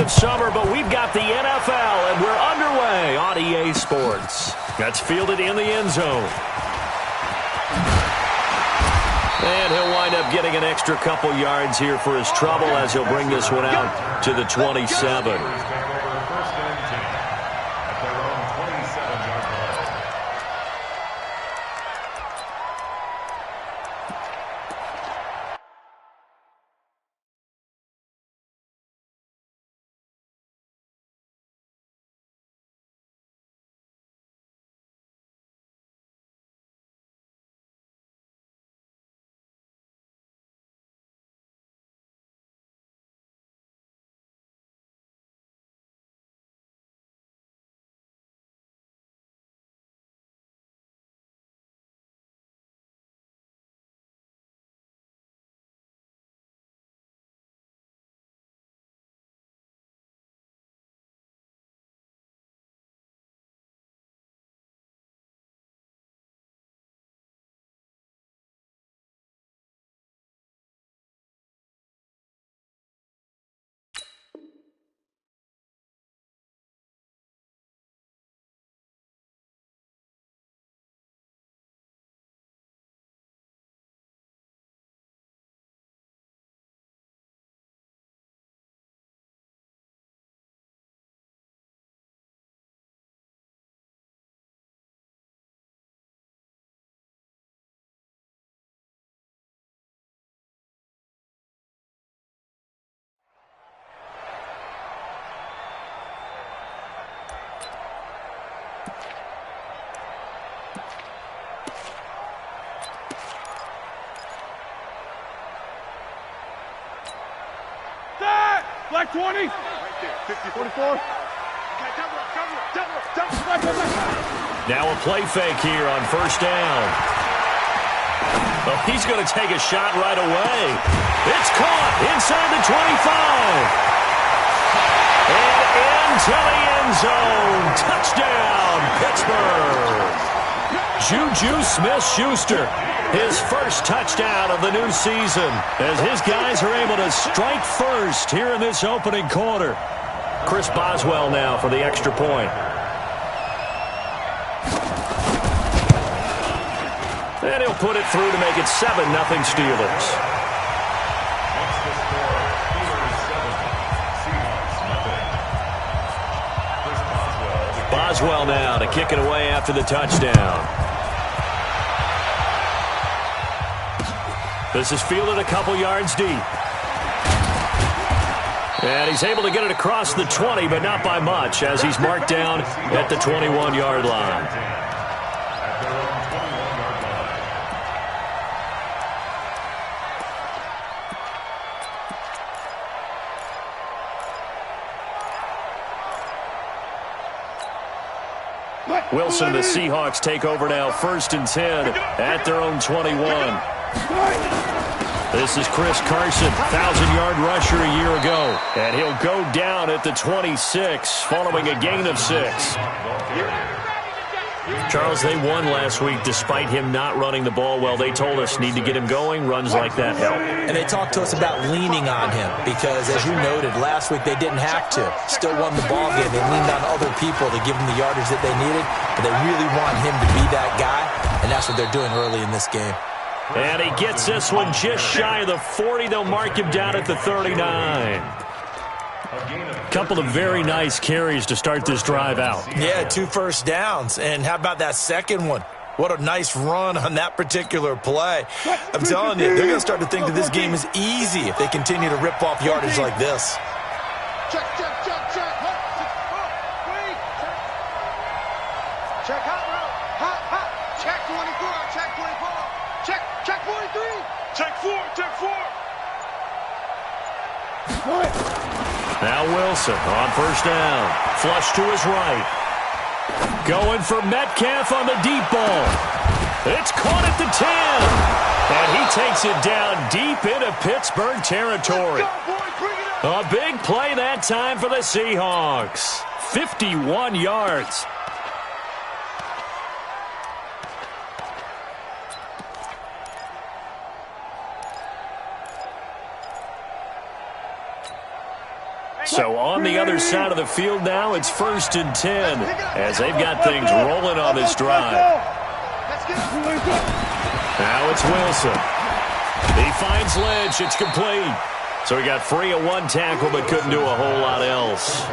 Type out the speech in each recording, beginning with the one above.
of summer, but we've got the NFL, and we're underway on EA Sports. That's fielded in the end zone. And he'll wind up getting an extra couple yards here for his trouble as he'll bring this one out to the 27. Black 20. Right there, 44. Now a play fake here on first down. Well, he's going to take a shot right away. It's caught inside the 25. And into the end zone. Touchdown, Pittsburgh. Juju Smith-Schuster. His first touchdown of the new season as his guys are able to strike first here in this opening quarter. Chris Boswell now for the extra point. And he'll put it through to make it 7-0 Steelers. Boswell now to kick it away after the touchdown. This is fielded a couple yards deep. And he's able to get it across the 20, but not by much, as he's marked down at the 21-yard line. Wilson, the Seahawks take over now, 1st and 10 at their own 21. This is Chris Carson, 1,000-yard rusher a year ago. And he'll go down at the 26 following a gain of 6. Charles, they won last week despite him not running the ball well. They told us need to get him going. Runs like that help. And they talked to us about leaning on him because, as you noted, last week they didn't have to. Still won the ball game. They leaned on other people to give them the yardage that they needed. But they really want him to be that guy, and that's what they're doing early in this game. And he gets this one just shy of the 40. They'll mark him down at the 39. Couple of very nice carries to start this drive out. Yeah, 2 first downs. And how about that second one? What a nice run on that particular play. I'm telling you, they're going to start to think that this game is easy if they continue to rip off yardage like this. Check. Check hot route. Hot. Check 24. Check 24. Check 43. Check 4. Now Wilson on first down. Flush to his right. Going for Metcalf on the deep ball. It's caught at the 10. And he takes it down deep into Pittsburgh territory. A big play that time for the Seahawks. 51 yards. So on the other side of the field now, it's 1st and 10 as they've got things rolling on this drive. Now it's Wilson. He finds Lynch. It's complete. So he got free of one tackle but couldn't do a whole lot else.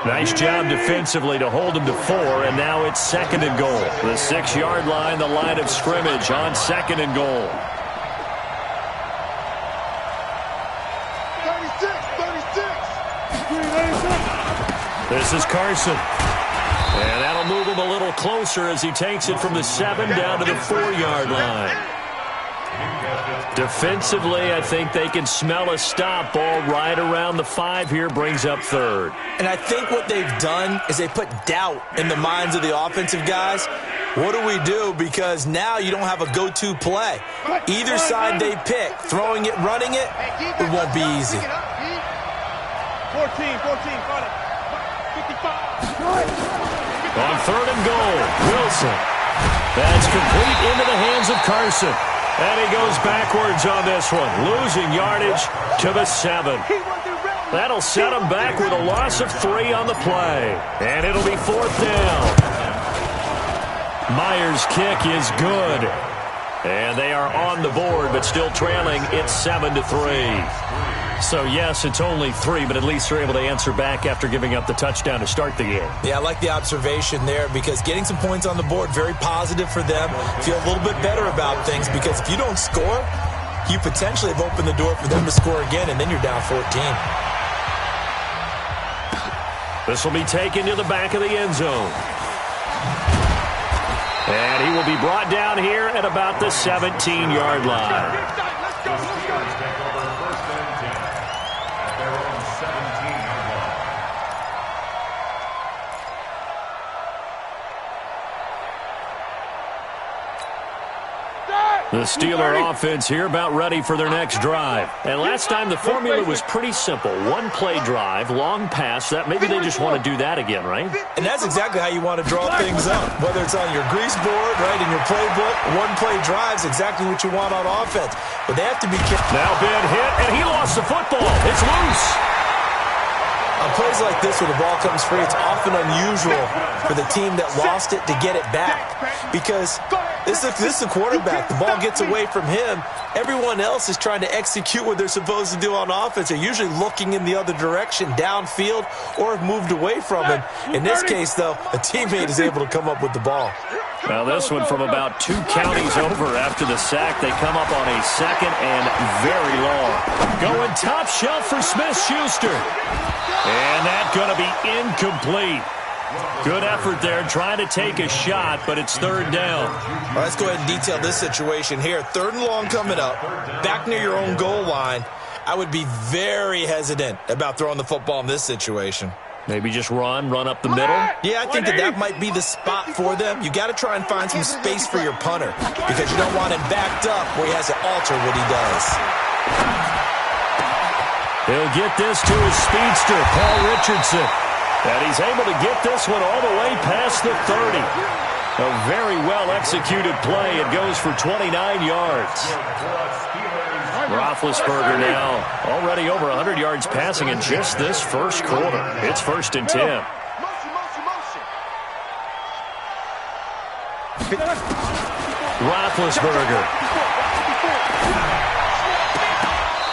Nice job defensively to hold him to 4, and now it's 2nd and goal. The 6-yard line, the line of scrimmage on 2nd and goal. 36. This is Carson. And that'll move him a little closer as he takes it from the 7 down to the 4-yard line. Defensively, I think they can smell a stop. Ball right around the 5 here, brings up 3rd. And I think what they've done is they put doubt in the minds of the offensive guys. What do we do? Because now you don't have a go-to play. Either side they pick, throwing it, running it, it won't be easy. 14, 55. On 3rd and goal, Wilson. That's complete into the hands of Carson. And he goes backwards on this one, losing yardage to the 7. That'll set him back with a loss of 3 on the play. And it'll be 4th down. Myers' kick is good. And they are on the board, but still trailing. It's 7-3. So, yes, it's only 3, but at least they're able to answer back after giving up the touchdown to start the game. Yeah, I like the observation there because getting some points on the board, very positive for them. Feel a little bit better about things because if you don't score, you potentially have opened the door for them to score again, and then you're down 14. This will be taken to the back of the end zone. And he will be brought down here at about the 17-yard line. The Steeler offense here about ready for their next drive. And last time the formula was pretty simple. One-play drive, long pass. That maybe they just want to do that again, right? And that's exactly how you want to draw things up. Whether it's on your grease board, right, in your playbook, one-play drive's exactly what you want on offense. But they have to be careful. Now Ben hit, and he lost the football. It's loose. On plays like this where the ball comes free, it's often unusual for the team that lost it to get it back. Because this is a quarterback. The ball gets away from him. Everyone else is trying to execute what they're supposed to do on offense. They're usually looking in the other direction, downfield, or have moved away from him. In this case, though, a teammate is able to come up with the ball. Now this one from about 2 counties over after the sack. They come up on a 2nd and very long. Going top shelf for Smith-Schuster. And that's going to be incomplete. Good effort there trying to take a shot, but it's 3rd down. All right, let's go ahead and detail this situation here. 3rd and long coming up, back near your own goal line. I would be very hesitant about throwing the football in this situation. Maybe just run up the middle? Yeah, I think that might be the spot for them. You got to try and find some space for your punter because you don't want him backed up where he has to alter what he does. He'll get this to his speedster, Paul Richardson. And he's able to get this one all the way past the 30. A very well-executed play. It goes for 29 yards. Roethlisberger now already over 100 yards passing in just this first quarter. It's 1st and 10. Roethlisberger.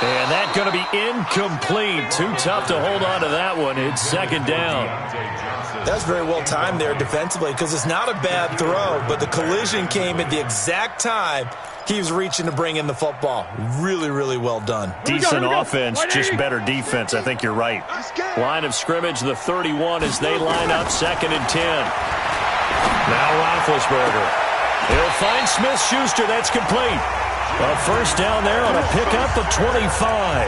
And that's going to be incomplete. Too tough to hold on to that one. It's 2nd down. That's very well timed there defensively because it's not a bad throw, but the collision came at the exact time he was reaching to bring in the football. Really, really well done. Decent offense, just better defense. I think you're right. Line of scrimmage, the 31 as they line up 2nd and 10. Now Roethlisberger. He'll find Smith-Schuster. That's complete. A 1st down there on a pickup of 25.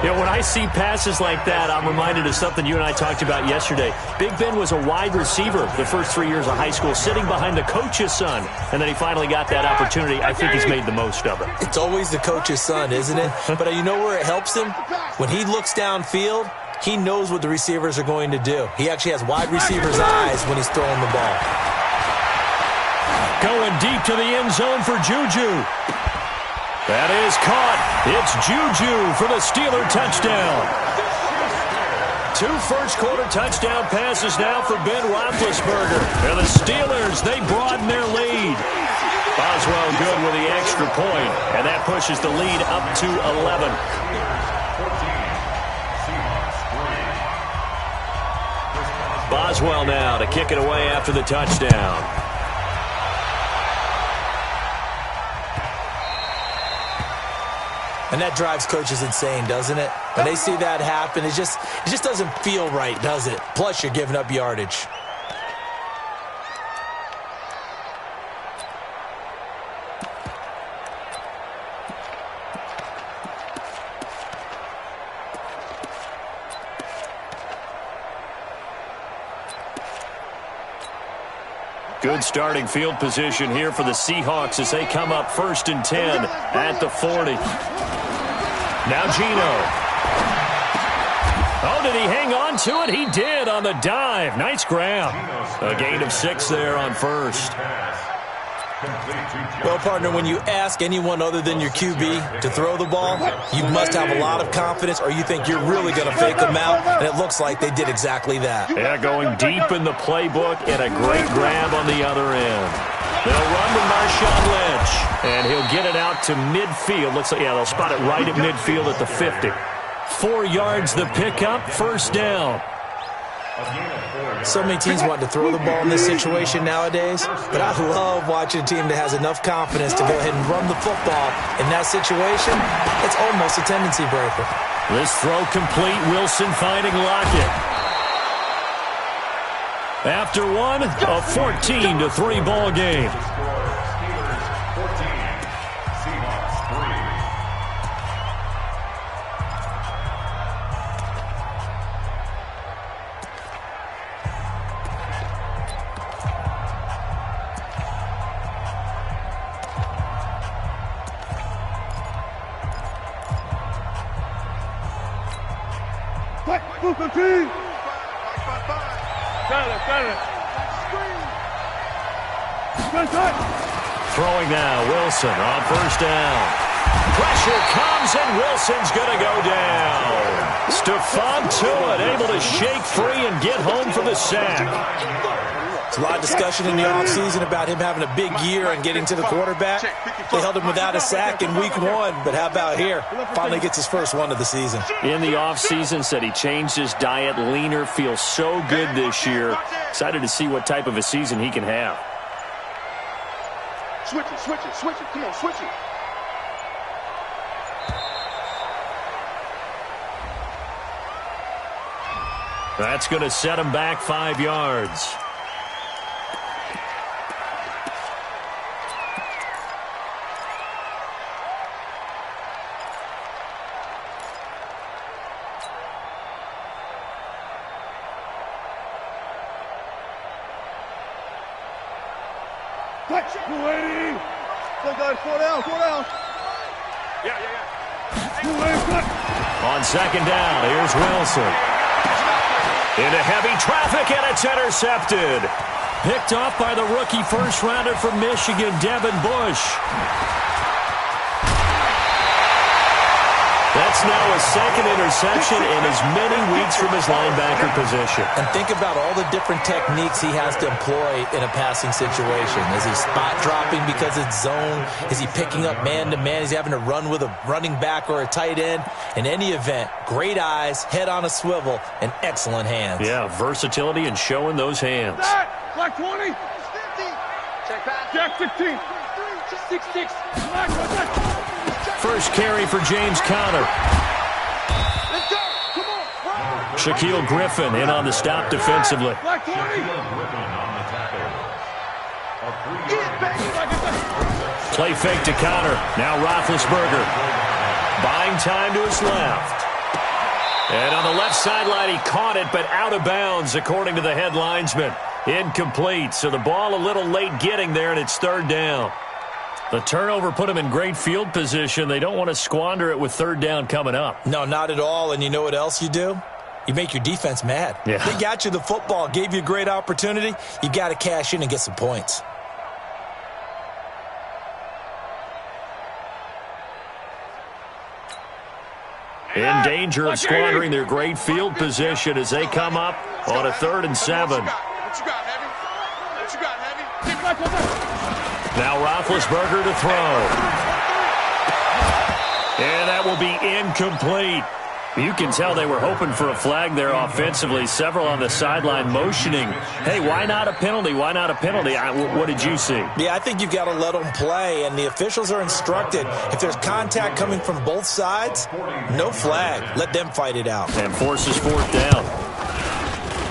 You know, when I see passes like that, I'm reminded of something you and I talked about yesterday. Big Ben was a wide receiver the first 3 years of high school, sitting behind the coach's son, and then he finally got that opportunity. I think he's made the most of it. It's always the coach's son, isn't it? But you know where it helps him? When he looks downfield, he knows what the receivers are going to do. He actually has wide receiver's eyes when he's throwing the ball. Going deep to the end zone for Juju. That is caught. It's Juju for the Steeler touchdown. 2 first-quarter touchdown passes now for Ben Roethlisberger. And the Steelers, they broaden their lead. Boswell good with the extra point, and that pushes the lead up to 11. Boswell now to kick it away after the touchdown. And that drives coaches insane, doesn't it? When they see that happen, it just doesn't feel right, does it? Plus, you're giving up yardage. Good starting field position here for the Seahawks as they come up 1st and 10 at the 40. Now Geno. Oh, did he hang on to it? He did on the dive. Nice grab. A gain of 6 there on first. Well, partner, when you ask anyone other than your QB to throw the ball, you must have a lot of confidence or you think you're really going to fake them out, and it looks like they did exactly that. Yeah, going deep in the playbook and a great grab on the other end. They'll run with Marshawn Lynch, and he'll get it out to midfield. Looks like, yeah, they'll spot it right at midfield at the 50. 4 yards the pickup, 1st down. So many teams want to throw the ball in this situation nowadays, but I love watching a team that has enough confidence to go ahead and run the football. In that situation, it's almost a tendency breaker. This throw complete, Wilson finding Lockett. After one, a 14-3 ball game. Throwing now, Wilson on 1st down. Pressure comes, and Wilson's going to go down. Stephon Tuitt able to shake free and get home for the sack. There's a lot of discussion in the offseason about him having a big year and getting to the quarterback. They held him without a sack in week 1, but how about here? Finally gets his first one of the season. In the offseason, said he changed his diet, leaner, feels so good this year. Excited to see what type of a season he can have. Switch it. Come on, switch it. That's going to set him back 5 yards. On 2nd down, here's Wilson. Into heavy traffic, and it's intercepted. Picked off by the rookie first-rounder from Michigan, Devin Bush. That's now a 2nd interception in as many weeks from his linebacker position. And think about all the different techniques he has to employ in a passing situation. Is he spot dropping because it's zone? Is he picking up man-to-man? Is he having to run with a running back or a tight end? In any event, great eyes, head on a swivel, and excellent hands. Yeah, versatility and showing those hands. Black 20. Check back. Jack 16. 6-6. Black. First carry for James Conner. Let's go. Come on. Shaquille Griffin in on the stop defensively. Black 20. Play fake to Conner. Now Roethlisberger. Buying time to his left. And on the left sideline, he caught it, but out of bounds, according to the head linesman. Incomplete. So the ball a little late getting there, and it's 3rd down. The turnover put them in great field position. They don't want to squander it with 3rd down coming up. No, not at all. And you know what else you do? You make your defense mad. Yeah. They got you the football, gave you a great opportunity. You got to cash in and get some points. in danger of squandering their great field position as they come up on a 3rd and 7. What you got, Heavy? What you got, Heavy? Now Roethlisberger to throw. And that will be incomplete. You can tell they were hoping for a flag there offensively. Several on the sideline motioning, hey, why not a penalty? Why not a penalty? What did you see? Yeah, I think you've got to let them play, and the officials are instructed. If there's contact coming from both sides, no flag. Let them fight it out. And forces 4th down.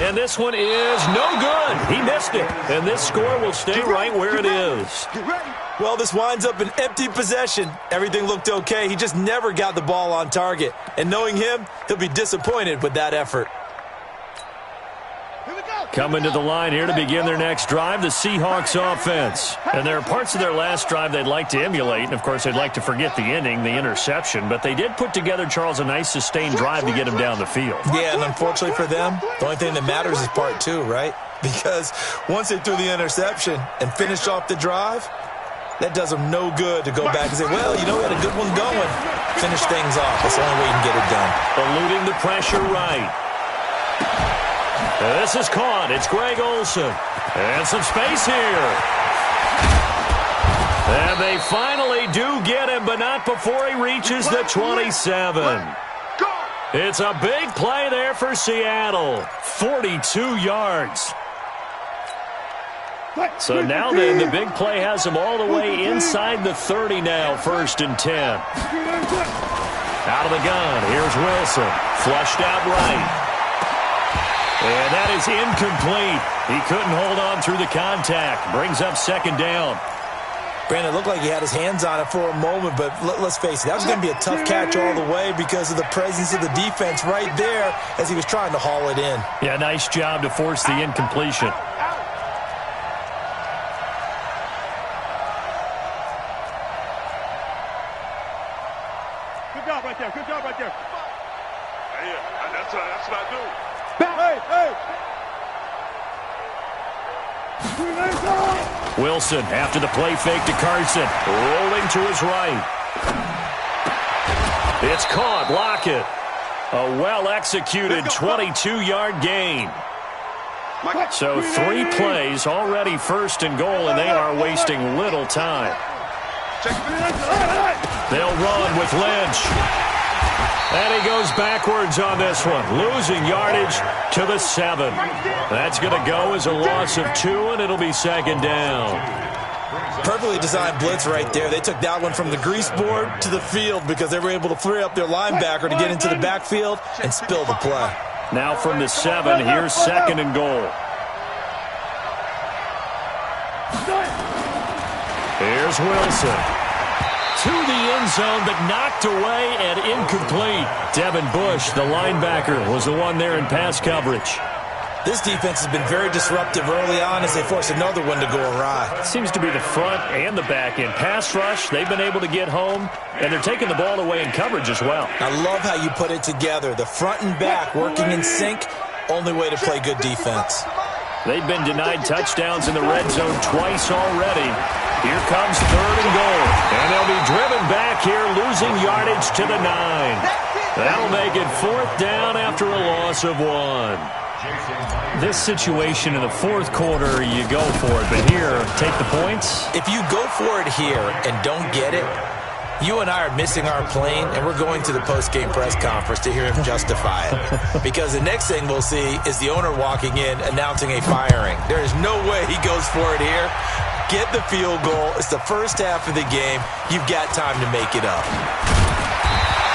And this one is no good. He missed it. And this score will stay right where it is. Well, this winds up an empty possession. Everything looked okay. He just never got the ball on target. And knowing him, he'll be disappointed with that effort. Coming to the line here to begin their next drive, the Seahawks offense. And there are parts of their last drive they'd like to emulate. And, of course, they'd like to forget the ending, the interception. But they did put together, Charles, a nice sustained drive to get him down the field. Yeah, and unfortunately for them, the only thing that matters is part 2, right? Because once they threw the interception and finished off the drive, that does them no good to go back and say, well, you know, we had a good one going. Finish things off. That's the only way you can get it done. Eluding the pressure right. This is caught. It's Greg Olsen. And some space here. And they finally do get him, but not before he reaches the 27. It's a big play there for Seattle. 42 yards. So now then, the big play has him all the way inside the 30 now, 1st and 10. Out of the gun, here's Wilson. Flushed out right. And that is incomplete. He couldn't hold on through the contact. Brings up 2nd down. Brandon, it looked like he had his hands on it for a moment, but let's face it, that was going to be a tough catch all the way because of the presence of the defense right there as he was trying to haul it in. Yeah, nice job to force the incompletion. Good job right there. Good job right there. Yeah, that's what I do. Hey! Wilson after the play fake to Carson. Rolling to his right. It's caught. Lockett. A well-executed 22-yard gain. So 3 plays already 1st and goal, and they are wasting little time. They'll run with Lynch. And he goes backwards on this one, losing yardage to the 7. That's going to go as a loss of 2, and it'll be 2nd down. Perfectly designed blitz right there. They took that one from the grease board to the field because they were able to free up their linebacker to get into the backfield and spill the play. Now from the 7, here's 2nd and goal. Here's Wilson. To the end zone, but knocked away and incomplete. Devin Bush, the linebacker, was the one there in pass coverage. This defense has been very disruptive early on as they force another one to go awry. Seems to be the front and the back end. Pass rush, they've been able to get home, and they're taking the ball away in coverage as well. I love how you put it together. The front and back working in sync, only way to play good defense. They've been denied touchdowns in the red zone twice already. Here comes 3rd and goal. And they'll be driven back here, losing yardage to the 9. That'll make it 4th down after a loss of 1. This situation in the 4th quarter, you go for it. But here, take the points. If you go for it here and don't get it, you and I are missing our plane, and we're going to the post-game press conference to hear him justify it. Because the next thing we'll see is the owner walking in announcing a firing. There is no way he goes for it here. Get the field goal. It's the first half of the game. You've got time to make it up.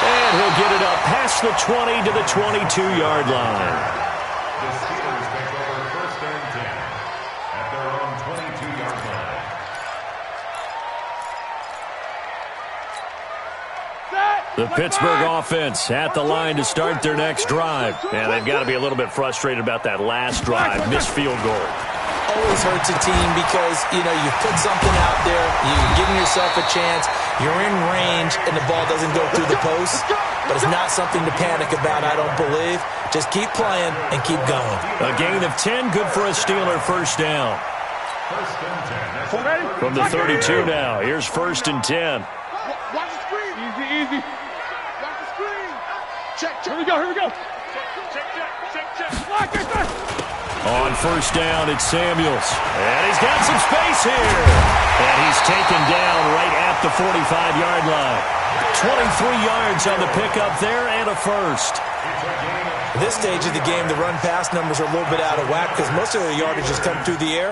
And he'll get it up past the 20 to the 22-yard line. The Steelers take over 1st and 10 at their own 22-yard line. The Pittsburgh offense at the line to start their next drive. And they've got to be a little bit frustrated about that last drive, missed field goal. Always hurts a team because, you know, you put something out there, you're giving yourself a chance, you're in range, and the ball doesn't go through the post. But it's not something to panic about, I don't believe. Just keep playing and keep going. A gain of 10, good for a Steeler 1st down. 1st and 10. From the 32 now, here's 1st and 10. Watch the screen. Easy. Watch the screen. Check. Here we go. On first down, it's Samuels. And he's got some space here. And he's taken down right at the 45-yard line. 23 yards on the pickup there and a first. At this stage of the game, the run-pass numbers are a little bit out of whack because most of the yardage has come through the air.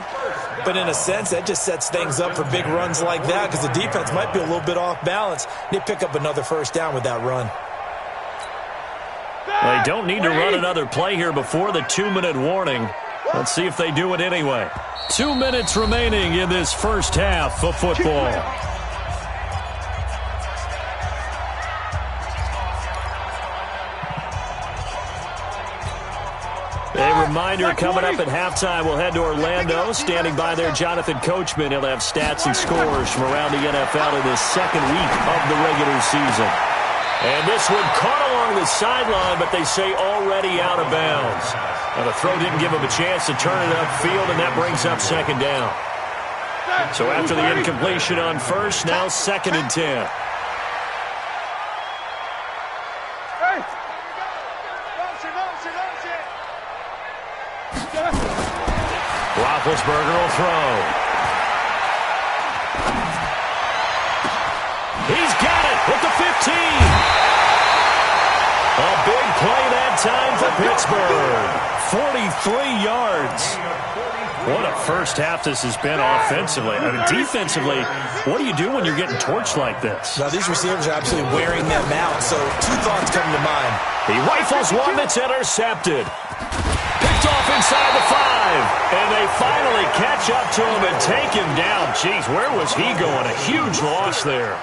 But in a sense, that just sets things up for big runs like that because the defense might be a little bit off balance. They pick up another first down with that run. They don't need to run another play here before the 2-minute warning. Let's see if they do it anyway. 2 minutes remaining in this first half of football. A reminder coming up at halftime, we'll head to Orlando. Standing by there, Jonathan Coachman. He'll have stats and scores from around the NFL in this second week of the regular season. And this one caught along the sideline, but they say already out of bounds. Now the throw didn't give him a chance to turn it upfield, and that brings up second down. So after the incompletion on first, now 2nd and 10. Roethlisberger will throw. He's got it at the 15. A big play that time for Pittsburgh. 43 yards. What a first half this has been offensively. I mean, defensively, what do you do when you're getting torched like this? Now, these receivers are absolutely wearing them out, so 2 thoughts come to mind. He rifles one that's intercepted. Picked off inside the 5. And they finally catch up to him and take him down. Jeez, where was he going? A huge loss there.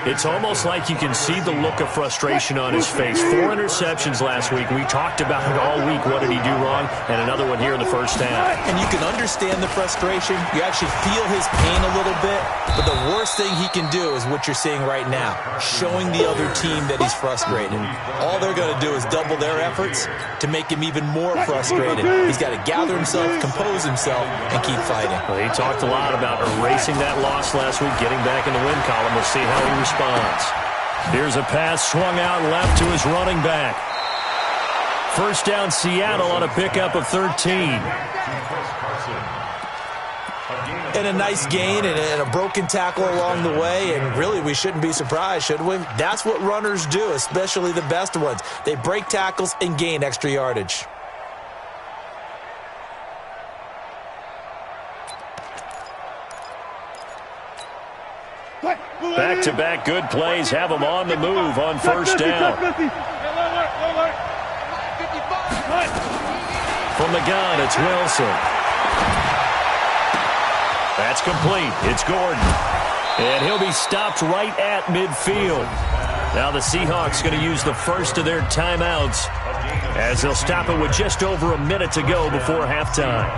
It's almost like you can see the look of frustration on his face. 4 interceptions last week. We talked about it all week. What did he do wrong? And another one here in the first half. And you can understand the frustration. You actually feel his pain a little bit. But the worst thing he can do is what you're seeing right now, showing the other team that he's frustrated. All they're going to do is double their efforts to make him even more frustrated. He's got to gather himself, compose himself, and keep fighting. Well, he talked a lot about erasing that loss last week, getting back in the win column. We'll see how he responds. Here's a pass swung out left to his running back. First down, Seattle on a pickup of 13. And a nice gain and a broken tackle along the way, and really we shouldn't be surprised, should we? That's what runners do, especially the best ones. They break tackles and gain extra yardage. Back-to-back good plays have them on the move on first down. From the gun, it's Wilson. That's complete. It's Gordon. And he'll be stopped right at midfield. Now the Seahawks going to use the first of their timeouts as they'll stop it with just over a minute to go before halftime.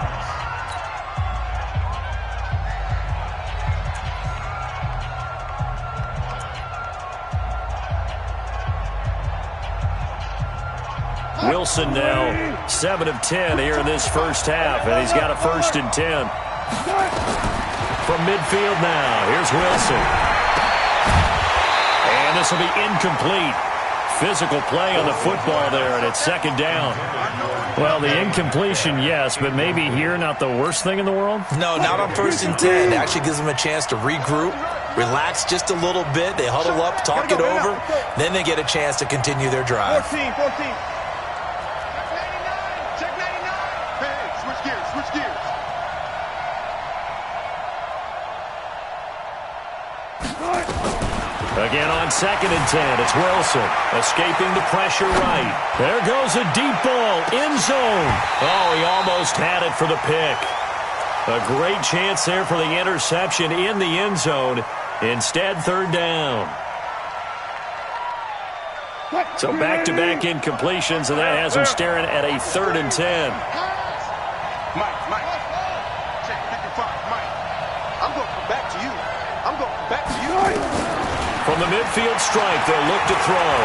Wilson now 7 of 10 here in this first half, and he's got a 1st and 10. From midfield now, here's Wilson. And this will be incomplete. Physical play on the football there, and it's 2nd down. Well, the incompletion, yes, but maybe here not the worst thing in the world? No, not on 1st and 10. It actually gives them a chance to regroup, relax just a little bit. They huddle up, talk it over, then they get a chance to continue their drive. 14. Again on 2nd and 10, it's Wilson escaping the pressure right. There goes a deep ball, end zone. Oh, he almost had it for the pick. A great chance there for the interception in the end zone. Instead, 3rd down. So back-to-back incompletions, and that has him staring at a 3rd and 10. Mike. Check 55, Mike. I'm going to come back to you. From the midfield stripe, they'll look to throw.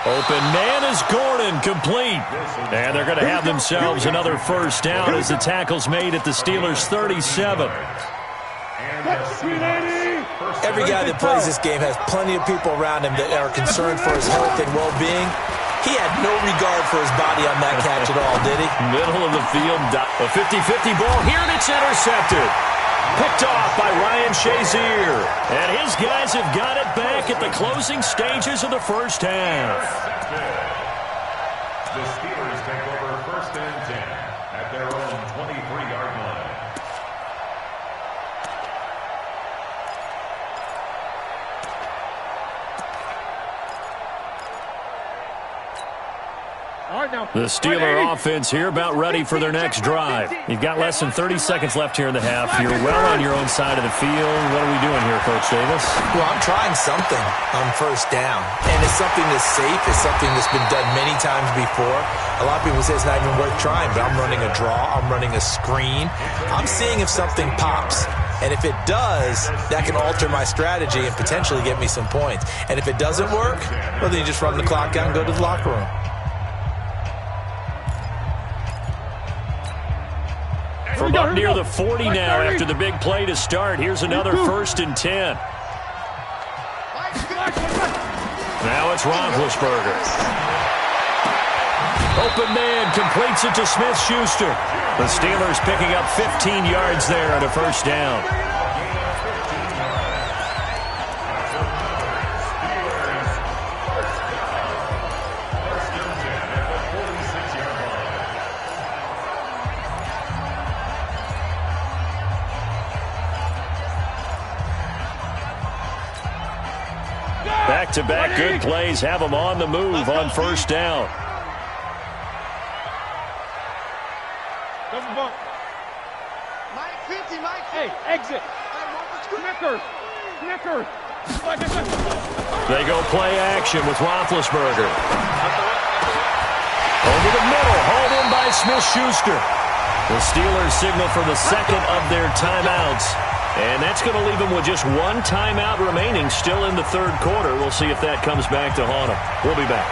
Open man is Gordon, complete. And they're going to have themselves another first down as the tackle's made at the Steelers' 37. Every guy that plays this game has plenty of people around him that are concerned for his health and well-being. He had no regard for his body on that catch at all, did he? Middle of the field, a 50-50 ball here, and it's intercepted. Picked off by Ryan Shazier. And his guys have got it back at the closing stages of the first half. The Steelers take over first and 10 at their own 23-yard line. The Steeler offense here about ready for their next drive. You've got less than 30 seconds left here in the half. You're well on your own side of the field. What are we doing here, Coach Davis? Well, I'm trying something on first down. And it's something that's safe. It's something that's been done many times before. A lot of people say it's not even worth trying, but I'm running a draw. I'm running a screen. I'm seeing if something pops. And if it does, that can alter my strategy and potentially get me some points. And if it doesn't work, well, then you just run the clock out and go to the locker room. From up near the 40 now after the big play to start. Here's another first and 10. Now it's Roethlisberger. Open man completes it to Smith-Schuster. The Steelers picking up 15 yards there on a first down. Back-to-back good plays have them on the move on first down. Mike 50, Mike 50. Hey, exit. Snickers. They go play action with Roethlisberger. Over the middle, hauled in by Smith-Schuster. The Steelers signal for the second of their timeouts. And that's going to leave them with just one timeout remaining still in the third quarter. We'll see if that comes back to haunt them. We'll be back.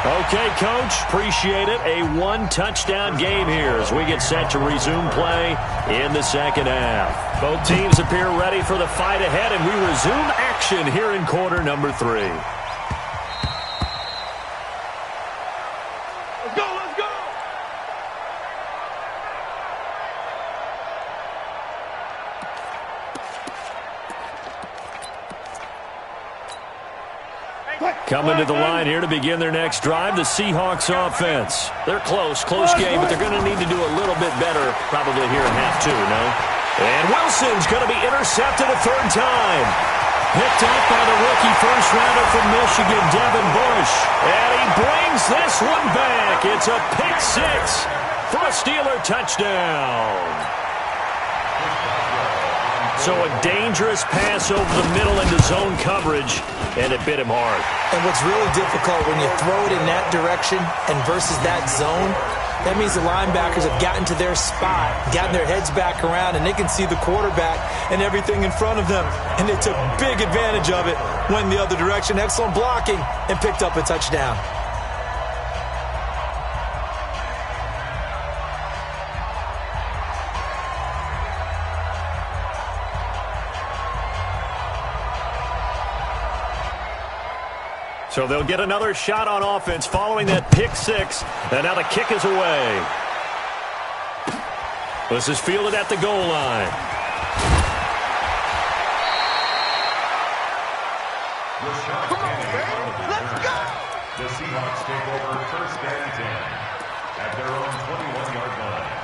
Okay, Coach, appreciate it. A one-touchdown game here as we get set to resume play in the second half. Both teams appear ready for the fight ahead, and we resume action here in quarter number 3. Let's go, let's go. Coming to the line here to begin their next drive, the Seahawks offense. They're close game, but they're going to need to do a little bit better probably here in half 2, no? And Wilson's going to be intercepted a third time. Picked up by the rookie first-rounder from Michigan, Devin Bush. And he brings this one back. It's a pick-6 for a Steeler touchdown. So a dangerous pass over the middle into zone coverage, and it bit him hard. And what's really difficult when you throw it in that direction and versus that zone, that means the linebackers have gotten to their spot, gotten their heads back around, and they can see the quarterback and everything in front of them. And they took big advantage of it, went the other direction, excellent blocking, and picked up a touchdown. So they'll get another shot on offense following that pick-6, and now the kick is away. This is fielded at the goal line. Come on, baby. Let's go. The Seahawks take over first and 10 at their own 21-yard line.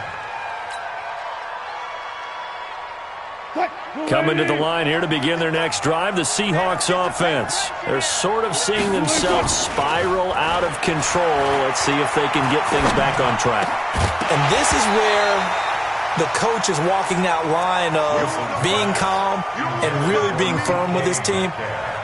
Coming to the line here to begin their next drive, the Seahawks offense. They're sort of seeing themselves spiral out of control. Let's see if they can get things back on track. And this is where the coach is walking that line of being calm and really being firm with his team.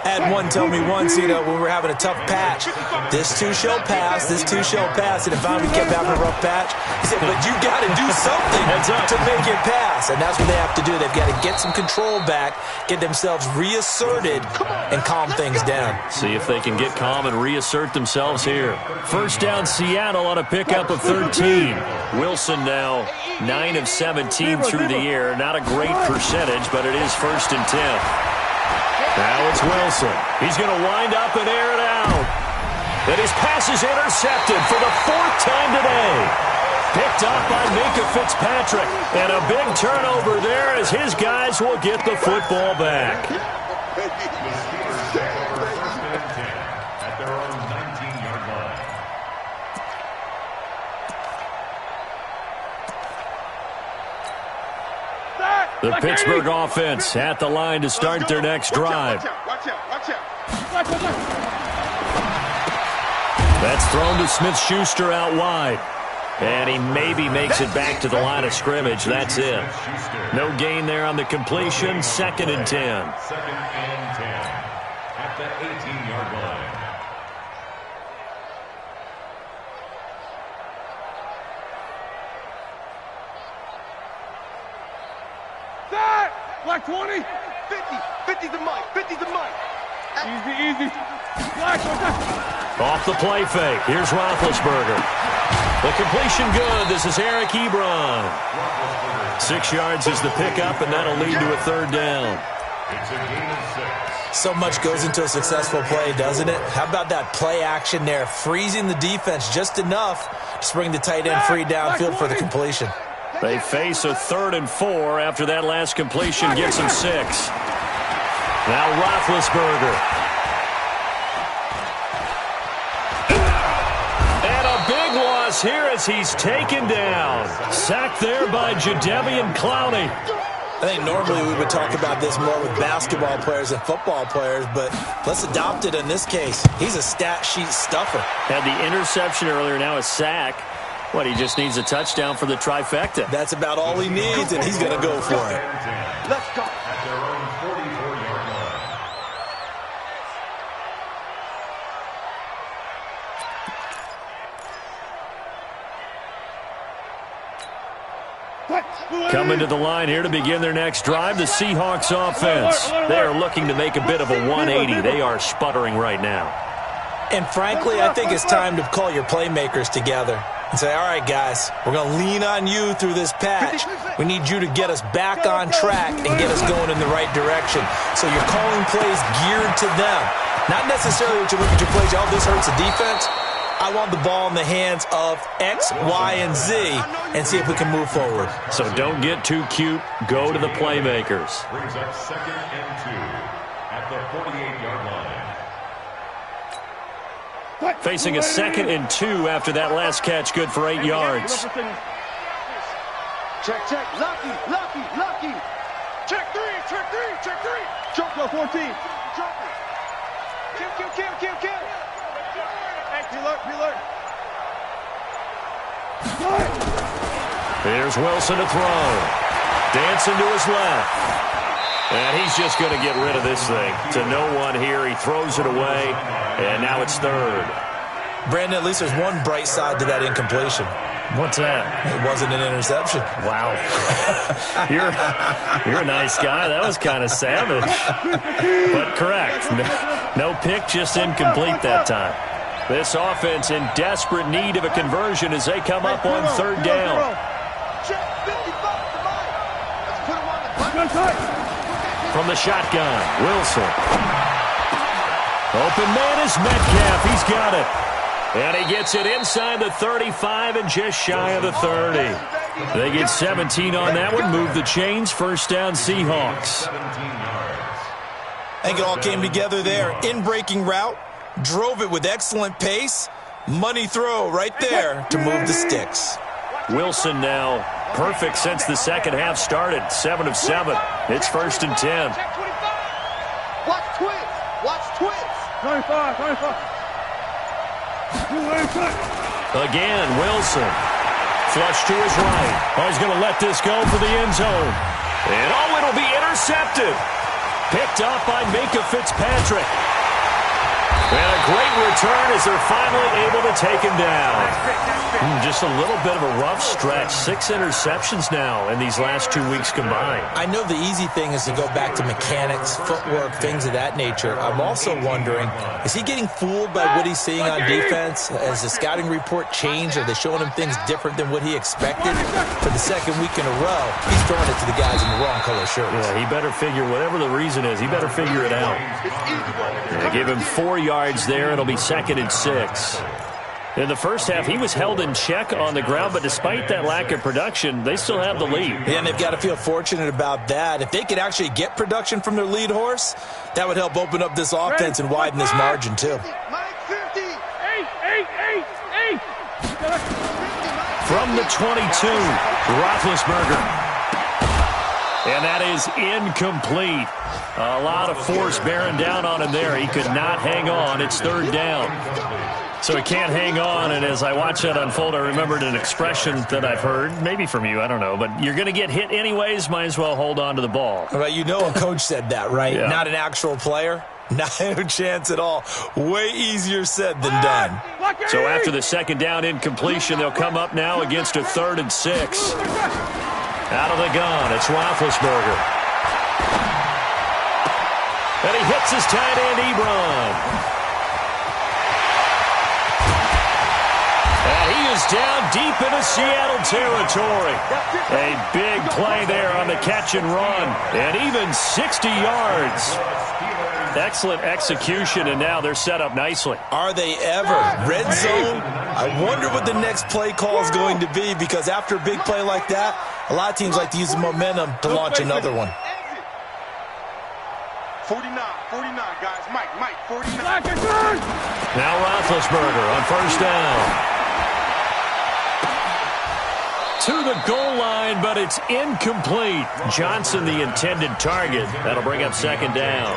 I had one tell me once, when we were having a tough patch, this too shall pass, this too shall pass. And finally we kept having a rough patch. He said, but you got to do something to make it pass. And that's what they have to do. They've got to get some control back, get themselves reasserted, and calm things down. See if they can get calm and reassert themselves here. First down, Seattle on a pickup of 13. Wilson now 9 of 17 through the air. Not a great percentage, but it is first and 10. Now it's Wilson. He's going to wind up and air it out. And his pass is intercepted for the 4th time today. Picked up by Minka Fitzpatrick. And a big turnover there as his guys will get the football back. The Steelers take over 1st and 10 at their own 19-yard line. The Pittsburgh offense at the line to start their next drive. Watch out. That's thrown to Smith-Schuster out wide. And he maybe makes it back to the line of scrimmage. That's it. No gain there on the completion. 2nd and 10. 2nd and 10 at the 18-yard line. Black 20. 50. 50's the mic. 50's the mic. Easy. Black. Off the play fake. Here's Roethlisberger. The completion good. This is Eric Ebron. 6 yards is the pickup, and that'll lead to a 3rd down. It's a gain of 6. So much goes into a successful play, doesn't it? How about that play action there, freezing the defense just enough to bring the tight end free downfield for the completion. They face a 3rd and 4 after that last completion gets him 6. Now Roethlisberger. And a big loss here as he's taken down. Sacked there by Jadeveon Clowney. I think normally we would talk about this more with basketball players and football players, but let's adopt it in this case. He's a stat sheet stuffer. Had the interception earlier, now a sack. What, he just needs a touchdown for the trifecta. That's about all he needs, and he's going to go for it. Let's go. At their own 44-yard line. Coming to the line here to begin their next drive, the Seahawks offense. They are looking to make a bit of a 180. They are sputtering right now. And frankly, I think it's time to call your playmakers together and say, all right, guys, we're going to lean on you through this patch. We need you to get us back on track and get us going in the right direction. So you're calling plays geared to them. Not necessarily what you look at your plays, oh, this hurts the defense. I want the ball in the hands of X, Y, and Z and see if we can move forward. So don't get too cute. Go to the playmakers. Brings up 2nd and 2 at the 48-yard line. Facing a 2nd and 2 after that last catch, good for 8 yards. Check. Lucky. Check 3. Jump go 14. Kill. Hey, P-Lurk. Here's Wilson to throw. Dancing to his left. And he's just going to get rid of this thing. To no one here. He throws it away. And now it's 3rd. Brandon, at least there's one bright side to that incompletion. What's that? It wasn't an interception. Wow. You're a nice guy. That was kind of savage. But correct. No pick, just incomplete that time. This offense in desperate need of a conversion as they come up on 3rd down. From the shotgun, Wilson. Open man is Metcalf. He's got it. And he gets it inside the 35 and just shy of the 30. They get 17 on that one. Move the chains. 1st down, Seahawks. 17 yards. I think it all came together there. In-breaking route. Drove it with excellent pace. Money throw right there to move the sticks. Wilson now perfect since the second half started. 7 of 7. It's 1st and 10. Watch twins. 95. Again, Wilson. Flush to his right. Oh, he's going to let this go for the end zone. And oh, it'll be intercepted. Picked up by Minka Fitzpatrick. And a great return as they're finally able to take him down. Just a little bit of a rough stretch. 6 interceptions now in these last 2 weeks combined. I know the easy thing is to go back to mechanics, footwork, things of that nature. I'm also wondering, is he getting fooled by what he's seeing on defense? Has the scouting report changed? Are they showing him things different than what he expected? For the second week in a row, he's throwing it to the guys in the wrong color shirts. Yeah, he better figure, whatever the reason is, he better figure it out. They give him 4 yards there. It'll be 2nd and 6. In the first half, he was held in check on the ground, but despite that lack of production, they still have the lead. Yeah, and they've got to feel fortunate about that. If they could actually get production from their lead horse, that would help open up this offense and widen this margin, too. From the 22, Roethlisberger. And that is incomplete. A lot of force bearing down on him there. He could not hang on. It's 3rd down. So he can't hang on, and as I watch that unfold, I remembered an expression that I've heard, maybe from you, I don't know, but you're going to get hit anyways, might as well hold on to the ball. Well, you know a coach said that, right? Yeah. Not an actual player? Not a chance at all. Way easier said than done. So after the 2nd down incompletion, they'll come up now against a 3rd and 6. Out of the gun, it's Roethlisberger. And he hits his tight end, Ebron. And he is down deep into Seattle territory. A big play there on the catch and run. And even 60 yards. Excellent execution, and now they're set up nicely. Are they ever? Red zone? I wonder what the next play call is going to be, because after a big play like that, a lot of teams like to use the momentum to launch another one. 49, guys. Mike, 49. Now Roethlisberger on 1st down. To the goal line, but it's incomplete. Johnson, the intended target. That'll bring up 2nd down.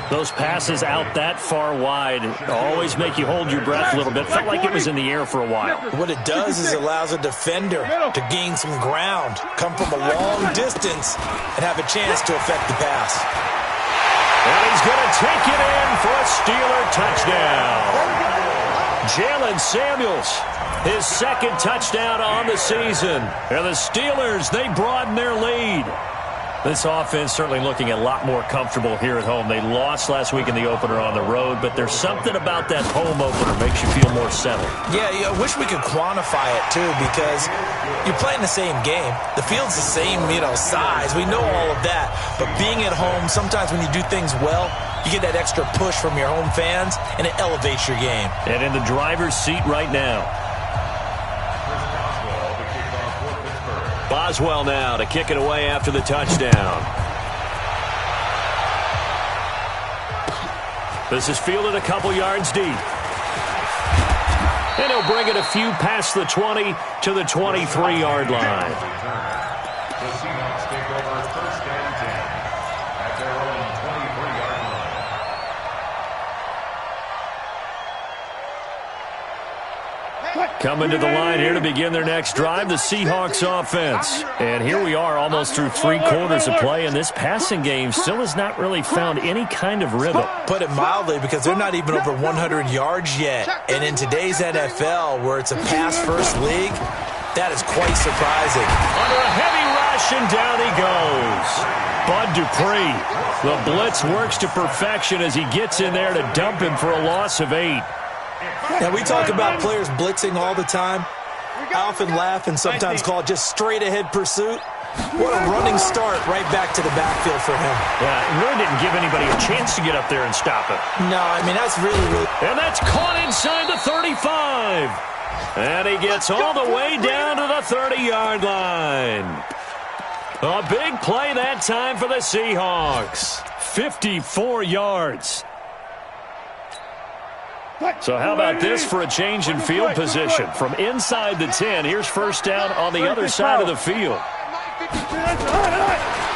Those passes out that far wide always make you hold your breath a little bit. Felt like it was in the air for a while. What it does is it allows a defender to gain some ground, come from a long distance, and have a chance to affect the pass. And he's going to take it in for a Steeler touchdown. Jalen Samuels, his 2nd touchdown on the season. And the Steelers, they broaden their lead. This offense certainly looking a lot more comfortable here at home. They lost last week in the opener on the road, but there's something about that home opener makes you feel more settled. Yeah, I wish we could quantify it, too, because you're playing the same game. The field's the same, size. We know all of that. But being at home, sometimes when you do things well, you get that extra push from your home fans, and it elevates your game. And in the driver's seat right now. Boswell now to kick it away after the touchdown. This is fielded a couple yards deep. And he'll bring it a few past the 20 to the 23-yard line. The Seahawks take over 1st and 10 at their own 23-yard line. Coming to the line here to begin their next drive, the Seahawks offense. And here we are almost through 3 quarters of play, and this passing game still has not really found any kind of rhythm. Put it mildly, because they're not even over 100 yards yet. And in today's NFL, where it's a pass-first league, that is quite surprising. Under a heavy rush, and down he goes. Bud Dupree. The blitz works to perfection as he gets in there to dump him for a loss of 8. Now, we talk about players blitzing all the time. I often laugh and sometimes call it just straight-ahead pursuit. What a running start right back to the backfield for him. Yeah, it really didn't give anybody a chance to get up there and stop it. No, I mean, that's really... And that's caught inside the 35. And he gets all the way down to the 30-yard line. A big play that time for the Seahawks. 54 yards. So how about this for a change in field position? From inside the 10, here's 1st down on the other side of the field.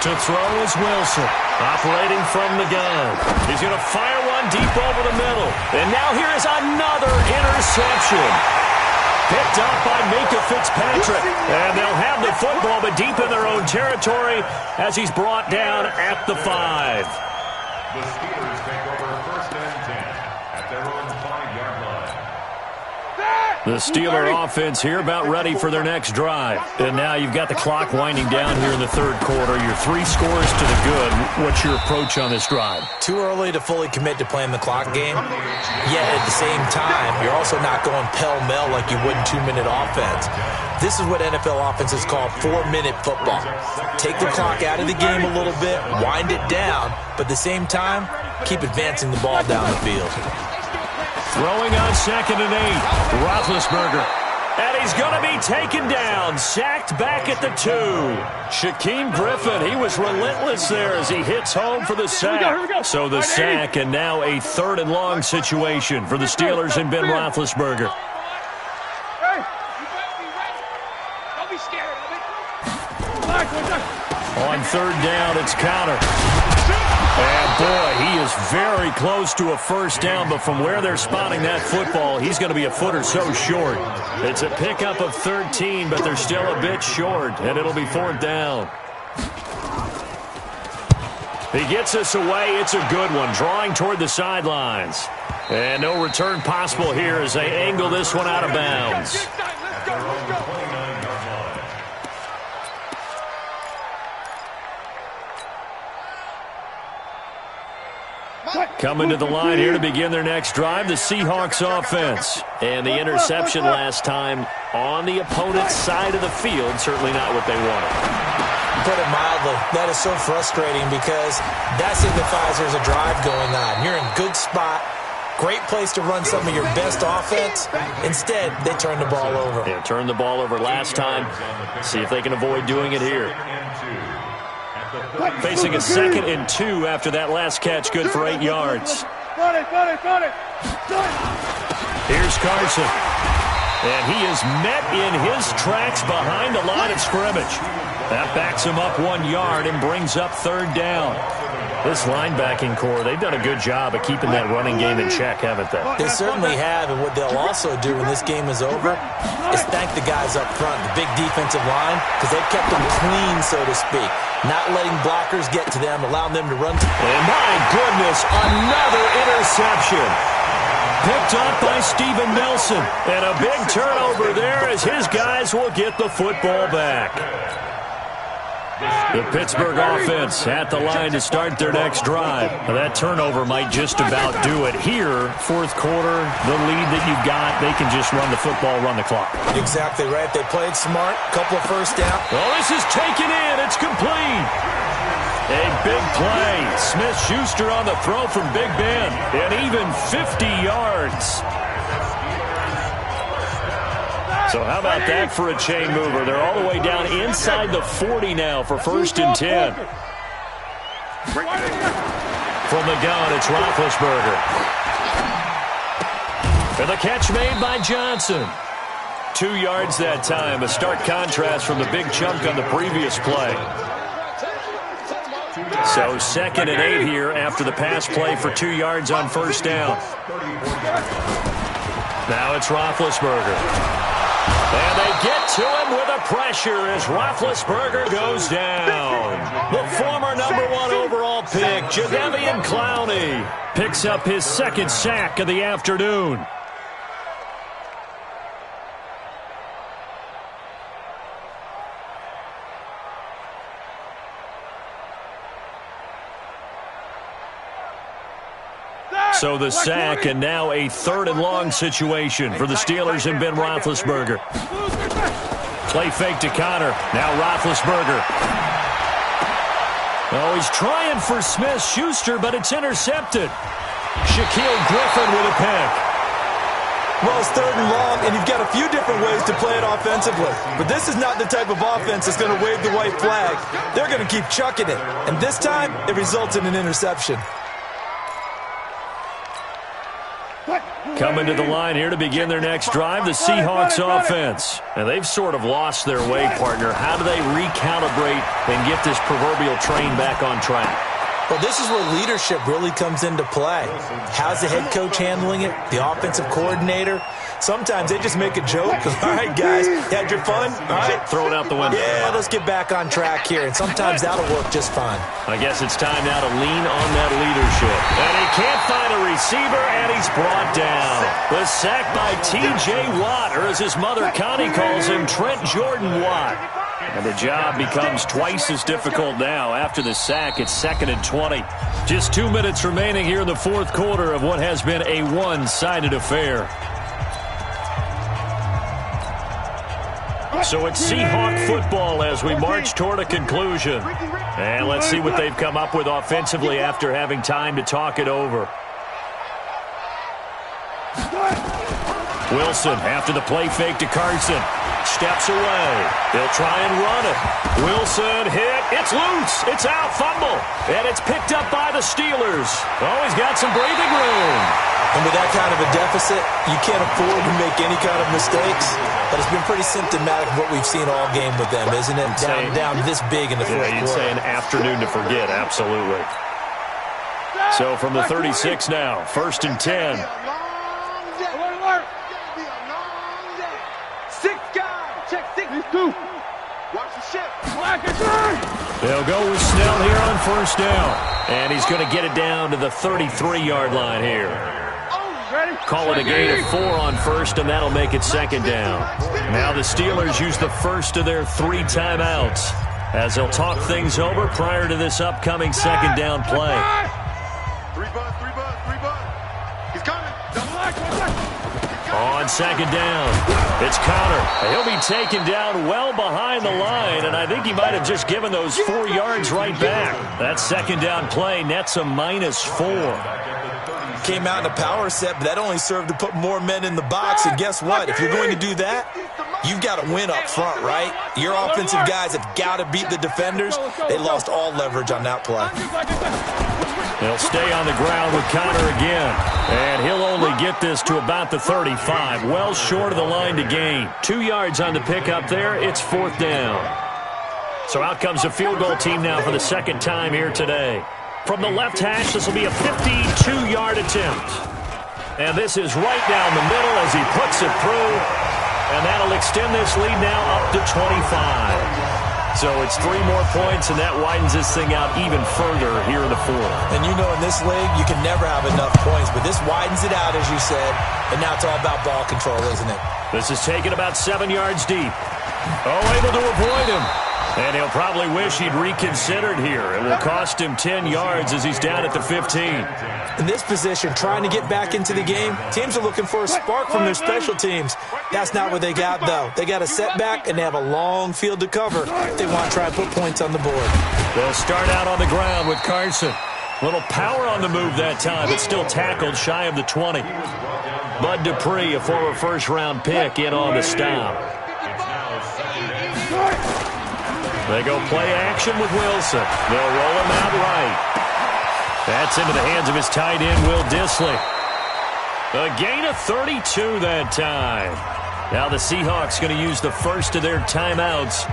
To throw is Wilson, operating from the gun. He's going to fire one deep over the middle. And now here is another interception. Picked up by Minka Fitzpatrick. And they'll have the football, but deep in their own territory as he's brought down at the 5. The Steelers take over 1st and 10 at their own The Steeler offense here about ready for their next drive. And now you've got the clock winding down here in the third quarter. Your 3 scores to the good. What's your approach on this drive? Too early to fully commit to playing the clock game. Yet at the same time, you're also not going pell-mell like you would in 2-minute offense. This is what NFL offenses call 4-minute football. Take the clock out of the game a little bit, wind it down, but at the same time, keep advancing the ball down the field. Throwing on 2nd and 8. Roethlisberger. And he's going to be taken down. Sacked back at the 2. Shaquem Griffin, he was relentless there as he hits home for the sack. So the sack, and now a 3rd and long situation for the Steelers and Ben Roethlisberger. Don't be scared. On 3rd down, it's Counter. And, boy, he is very close to a first down, but from where they're spotting that football, he's going to be a foot or so short. It's a pickup of 13, but they're still a bit short, and it'll be 4th down. He gets us away. It's a good one, drawing toward the sidelines. And no return possible here as they angle this one out of bounds. Coming to the line here to begin their next drive, the Seahawks offense. And the interception last time on the opponent's side of the field, certainly not what they wanted. Put it mildly, that is so frustrating because that signifies there's a drive going on. You're in good spot, great place to run some of your best offense. Instead, they turn the ball over. Yeah, turned the ball over last time. See if they can avoid doing it here. Facing a 2nd and 2 after that last catch, good for 8 yards. Got it. Here's Carson. And he is met in his tracks behind the line of scrimmage. That backs him up 1 yard and brings up 3rd down. This linebacking core, they've done a good job of keeping that running game in check, haven't they? They certainly have, and what they'll also do when this game is over is thank the guys up front, the big defensive line, because they've kept them clean, so to speak. Not letting blockers get to them, allowing them to run. And my goodness, another interception. Picked up by Steven Nelson. And a big turnover there as his guys will get the football back. The Pittsburgh offense at the line to start their next drive. Now that turnover might just about do it. Here, 4th quarter, the lead that you've got, they can just run the football, run the clock. Exactly right. They played smart, couple of first down. Oh, this is taken in. It's complete. A big play. Smith-Schuster on the throw from Big Ben. And even 50 yards. So how about that for a chain mover? They're all the way down inside the 40 now for 1st and 10. From the gun, it's Roethlisberger. And the catch made by Johnson. 2 yards that time. A stark contrast from the big chunk on the previous play. So 2nd and 8 here after the pass play for 2 yards on 1st down. Now it's Roethlisberger. And they get to him with a pressure as Roethlisberger goes down. The former #1 overall pick, Jadeveon Clowney, picks up his 2nd sack of the afternoon. So the sack, and now a 3rd and long situation for the Steelers and Ben Roethlisberger. Play fake to Connor. Now Roethlisberger. Oh, he's trying for Smith-Schuster, but it's intercepted. Shaquem Griffin with a pick. Well, it's 3rd and long, and you've got a few different ways to play it offensively. But this is not the type of offense that's going to wave the white flag. They're going to keep chucking it. And this time, it results in an interception. Coming to the line here to begin their next drive, the Seahawks offense. And they've sort of lost their way, partner. How do they recalibrate and get this proverbial train back on track? Well, this is where leadership really comes into play. How's the head coach handling it? The offensive coordinator? Sometimes they just make a joke. All right, guys, had your fun? All right. Throw it out the window. Yeah, let's get back on track here. And sometimes that'll work just fine. I guess it's time now to lean on that leadership. And he can't find a receiver, and he's brought down. The sack by T.J. Watt, or as his mother Connie calls him, Trent Jordan Watt. And the job becomes twice as difficult now. After the sack, it's 2nd and 20. Just 2 minutes remaining here in the fourth quarter of what has been a one-sided affair. So it's Seahawk football as we march toward a conclusion. And let's see what they've come up with offensively after having time to talk it over. Wilson after the play fake to Carson. Steps away. They'll try and run it. Wilson hit. It's loose. It's out. Fumble. And it's picked up by the Steelers. Oh, he's got some breathing room. And with that kind of a deficit, you can't afford to make any kind of mistakes. But it's been pretty symptomatic of what we've seen all game with them, isn't it? Down this big in the fourth quarter. You'd say an afternoon to forget. Absolutely. So from the 36 now, 1st and 10. Watch the ship. They'll go with Snell here on 1st down. And he's going to get it down to the 33-yard line here. Call it a gain of 4 on 1st, and that'll make it 2nd down. Now the Steelers use the first of their 3 timeouts as they'll talk things over prior to this upcoming 2nd down play. 3 bud. He's coming. On 2nd down, it's Connor. He'll be taken down well behind the line, and I think he might have just given those 4 yards right back. That 2nd down play nets a -4. Came out in a power set, but that only served to put more men in the box. And guess what? If you're going to do that, you've got to win up front, right? Your offensive guys have got to beat the defenders. They lost all leverage on that play. They'll stay on the ground with Connor again. And he'll only get this to about the 35. Well short of the line to gain. 2 yards on the pickup there. It's 4th down. So out comes the field goal team now for the 2nd time here today. From the left hash, this will be a 52-yard attempt. And this is right down the middle as he puts it through. And that'll extend this lead now up to 25. So it's 3 more points, and that widens this thing out even further here in the 4th. And you know in this league, you can never have enough points, but this widens it out, as you said. And now it's all about ball control, isn't it? This is taken about 7 yards deep. Oh, able to avoid him. And he'll probably wish he'd reconsidered here. It will cost him 10 yards as he's down at the 15. In this position, trying to get back into the game, teams are looking for a spark from their special teams. That's not what they got, though. They got a setback, and they have a long field to cover if they want to try and put points on the board. They'll start out on the ground with Carson. Little power on the move that time, but still tackled shy of the 20. Bud Dupree, a former first-round pick, in on the stop. They go play action with Wilson. They'll roll him out right. That's into the hands of his tight end, Will Dissly. A gain of 32 that time. Now the Seahawks going to use the first of their timeouts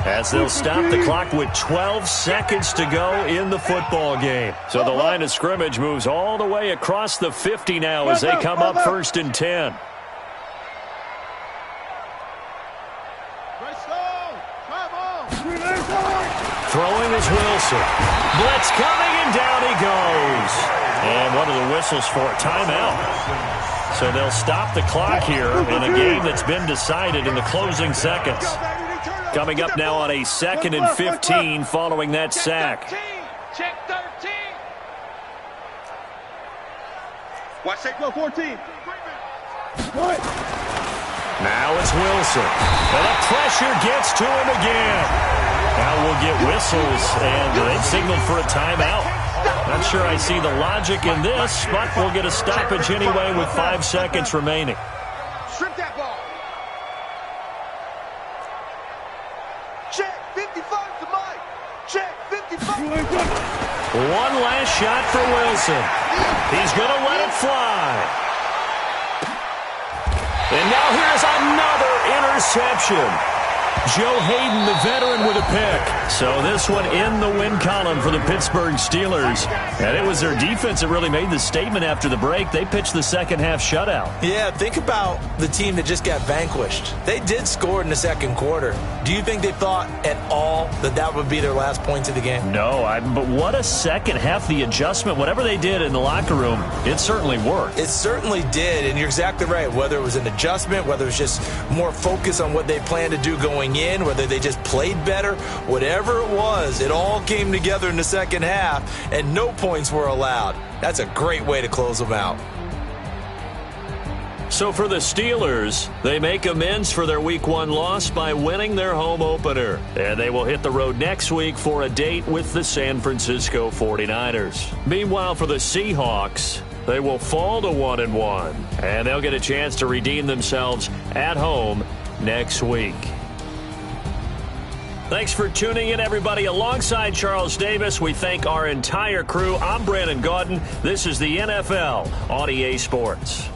as they'll stop the clock with 12 seconds to go in the football game. So the line of scrimmage moves all the way across the 50 now as they come up 1st and 10. Throwing is Wilson. Blitz coming, and down he goes. And one of the whistles for a timeout. So they'll stop the clock here in a game that's been decided in the closing seconds. Coming up now on a 2nd and 15 following that sack. Check 13. Watch that go 14. Now it's Wilson. And the pressure gets to him again. Now we'll get whistles, and they've signaled for a timeout. Not sure I see the logic in this, but we'll get a stoppage anyway with 5 seconds remaining. Strip that ball. Check 55 to Mike. Check 55. One last shot for Wilson. He's going to let it fly. And now here's another interception. Joe Hayden, the veteran, with a pick. So this one in the win column for the Pittsburgh Steelers. And it was their defense that really made the statement after the break. They pitched the second half shutout. Yeah, think about the team that just got vanquished. They did score in the second quarter. Do you think they thought at all that that would be their last points of the game? No, but what a second half. The adjustment, whatever they did in the locker room, it certainly worked. It certainly did, and you're exactly right. Whether it was an adjustment, whether it was just more focus on what they planned to do going in, whether they just played better, whatever it was, it all came together in the second half, and no points were allowed. That's a great way to close them out. So for the Steelers, they make amends for their Week 1 loss by winning their home opener. And they will hit the road next week for a date with the San Francisco 49ers. Meanwhile, for the Seahawks, they will fall to 1-1. And they'll get a chance to redeem themselves at home next week. Thanks for tuning in, everybody. Alongside Charles Davis, we thank our entire crew. I'm Brandon Gaudin. This is the NFL on EA Sports.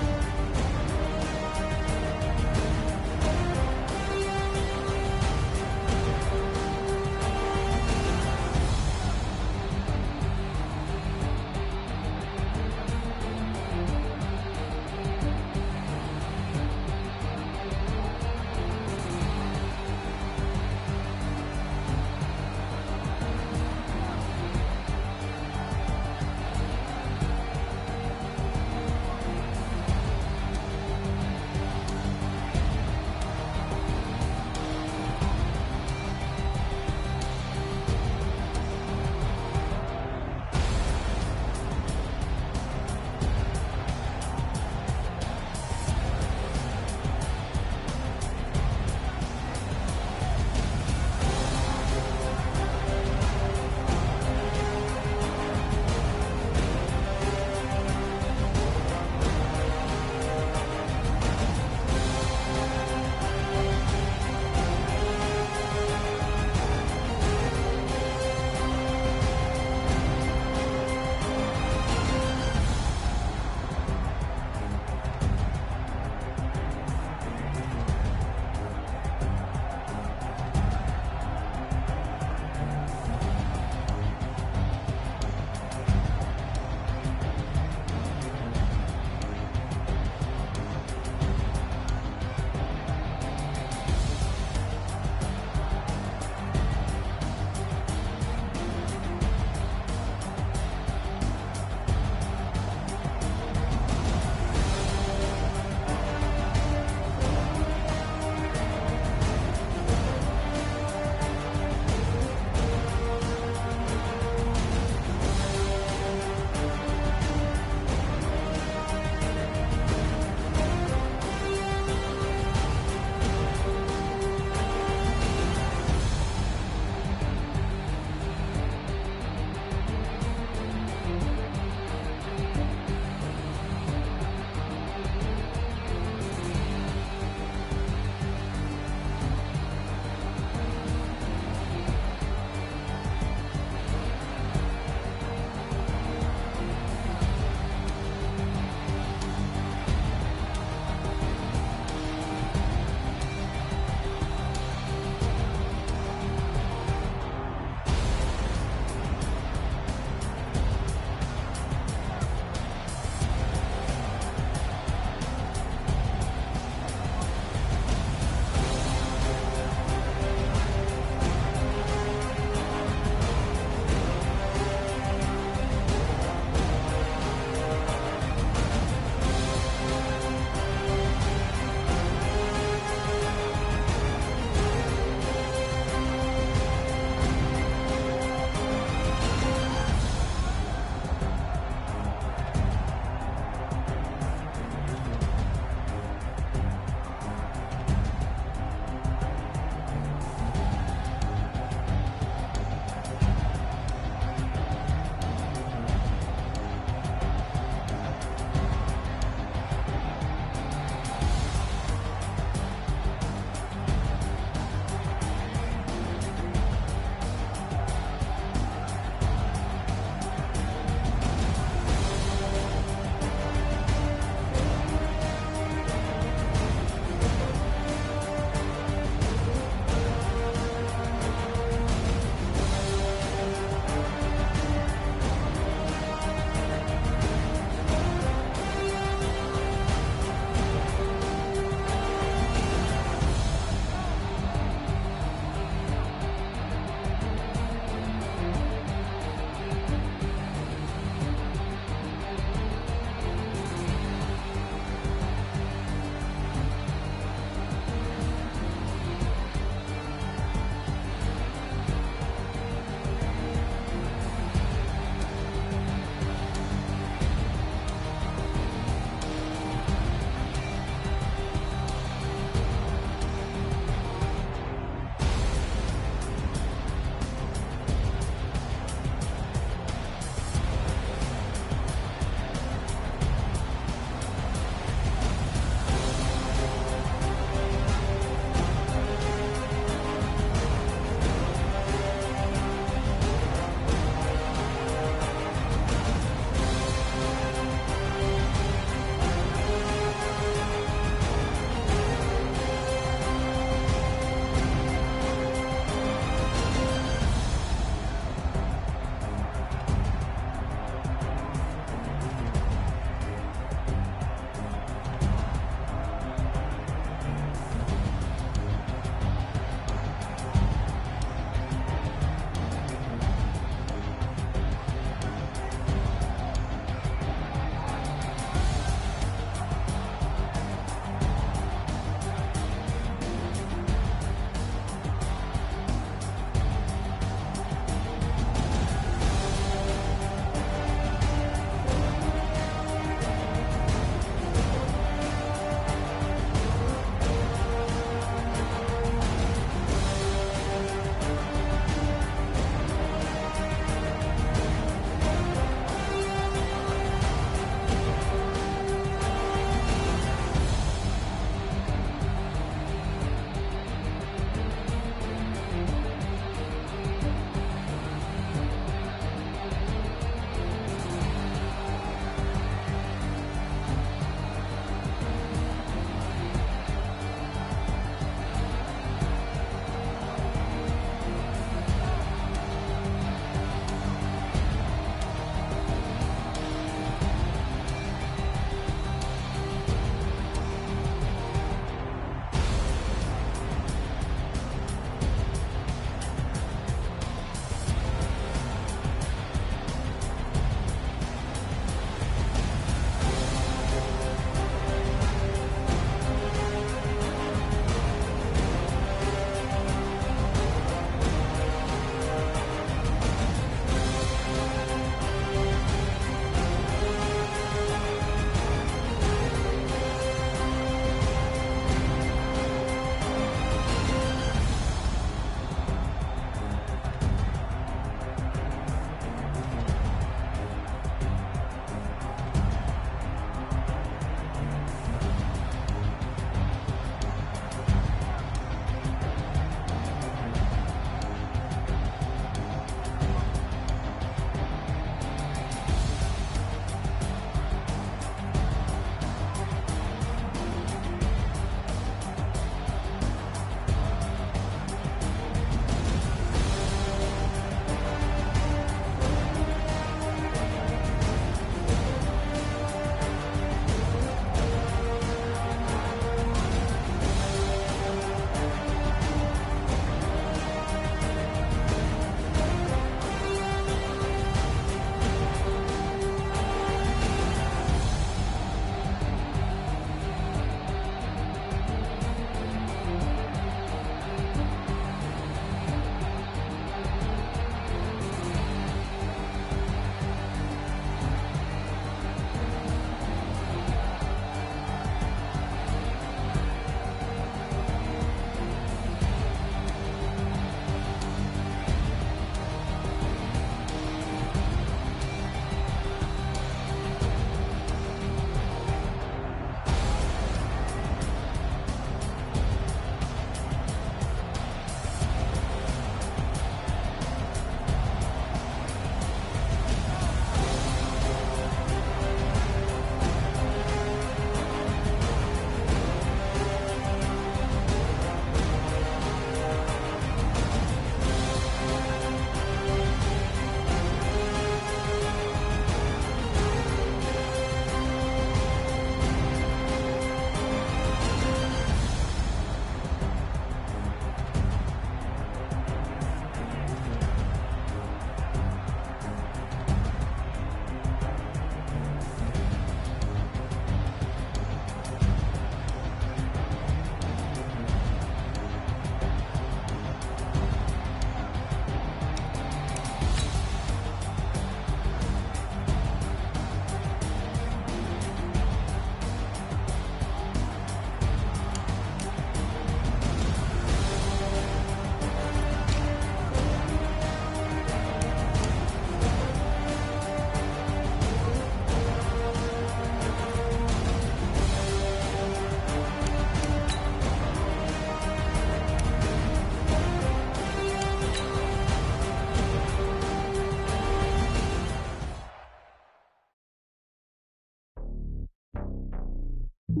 It's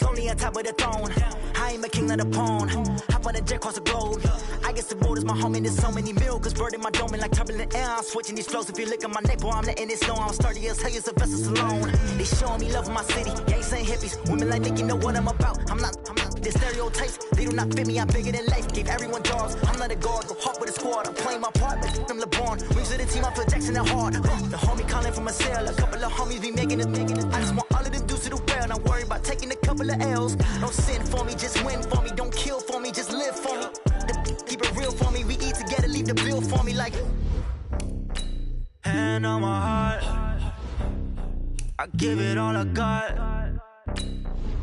lonely on top of the throne. I am a king of the pawn. Hop on a jet across the globe. I guess the road is my home and there's so many miracles burning my dome and like turbulent air. I'm switching these flows. If you look at my neck, boy, I'm letting it slow. I'm sturdy as hell, it's a vessel alone. They showing me love in my city. Gangs and hippies. Women like Nick, you know what I'm about. I'm not the stereotypes. They do not fit me. I'm bigger than life. Gave everyone jobs. I'm not a guard. Go hard with a squad. I'm playing my part, but I'm LeBron. Wings of the team, I feel Jackson and hard. The homie calling from a cell. A couple of homies be making it. I just want all of them dudes to the well. Not worry about taking a couple of L's. Don't sin for me, just win for me. Don't kill for me, just live for me. Keep it real for me. We eat together, leave the bill for me like. Hand on my heart, I give it all I got.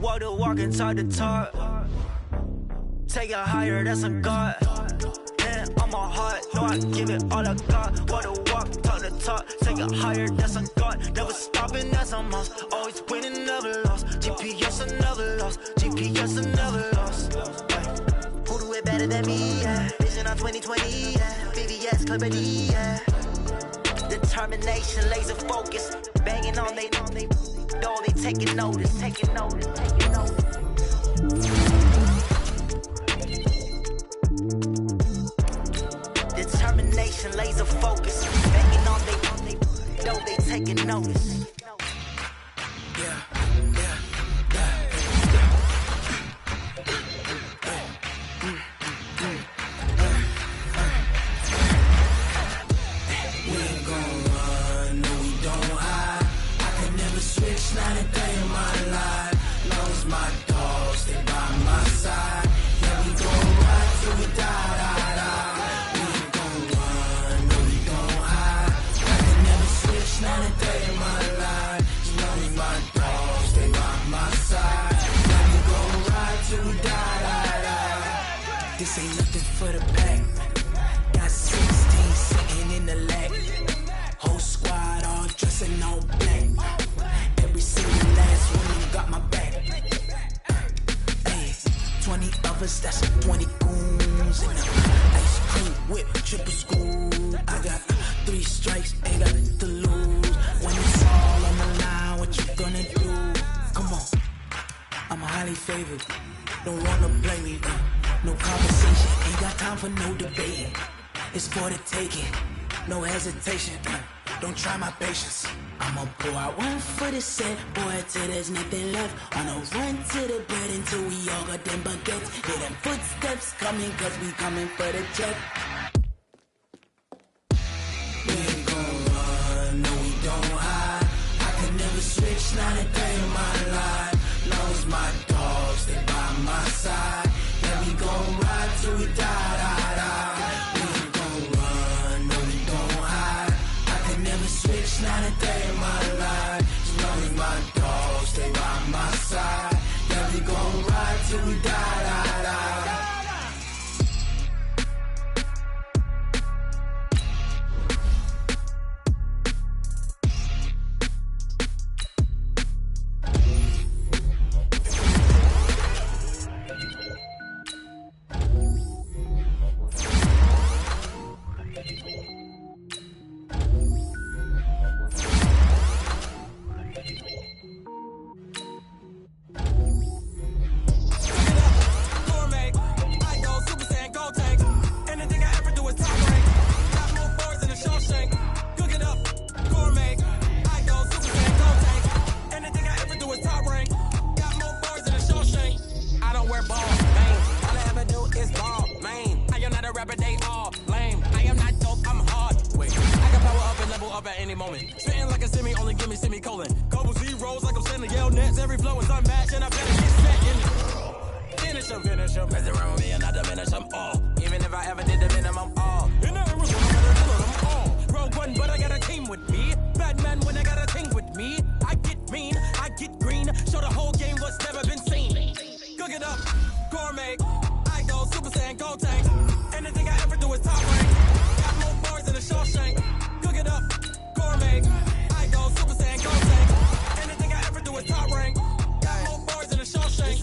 Walk the walk and talk the talk. Take it higher, that's a God. Hand on my heart, no, I give it all I got. Walk the walk, talk the talk. Take it higher, that's a God. Never stopping, that's a must. Always winning, never lost. GPS, I never lost. GPS, I never lost. Who do it better than me? Yeah. Vision on 2020. Yeah. VVS, Clarity. Yeah. Determination, laser focus. Banging on they door, they taking notice. Taking notice. Taking notice. Determination, laser focus. Banging on they door, they taking notice. Yeah. Not a day in my life. Knows my dogs, stay by my side. Yeah, we gon' ride till we die. We ain't gon' run, no, we gon' hide. I can never switch, not a day in my life. Knows my dogs, stay by my side. Yeah, we gon' ride till we die. This ain't nothing for the back. Got 16 sitting in the leg. Whole squad all dressing all black. Every single last one got my back. Hey, 20 of us, that's 20 goons. And ice cream whip, triple school. I got 3 strikes, ain't got to lose. When it's all on the line, what you gonna do? Come on, I'm highly favored. Don't wanna play me, no conversation. Ain't got time for no debating. It's for the taking, no hesitation. Don't try my patience. I'ma pour out one for the set, boy, till there's nothing left. On a run to the bread until we all got them baguettes. Hear them footsteps coming, cause we coming for the check. We ain't gon' run, no, we don't hide. I can never switch, not a day in my life. Knows my dogs, stay by my side. Yeah, we gon' ride till we die. We ain't gon' run, no, we don't hide. I can never switch, not a day in my life. As long as my dogs stay by my side. Yeah, we gon' ride till we die. Spitting like a semi, only give me semicolon. Couple zeros like I'm sending yell nets. Every flow is unmatched, and I better get set in it. Finish him. Mess around with me and not diminish them all. Even if I ever did the minimum, all. In the was one, I gotta do them all. Rogue one, but I got a team with me. Bad man when I got a team with me. I get mean, I get green. Show the whole game what's never been seen. Cook it up, gourmet. I go Super Saiyan, Gold Tank. Anything I ever do is top rank. Got more bars than a Shawshank. Cook it up. I go Super Saiyan, Gold Tank. Anything I ever do is top rank. Got more bars than a Shawshank.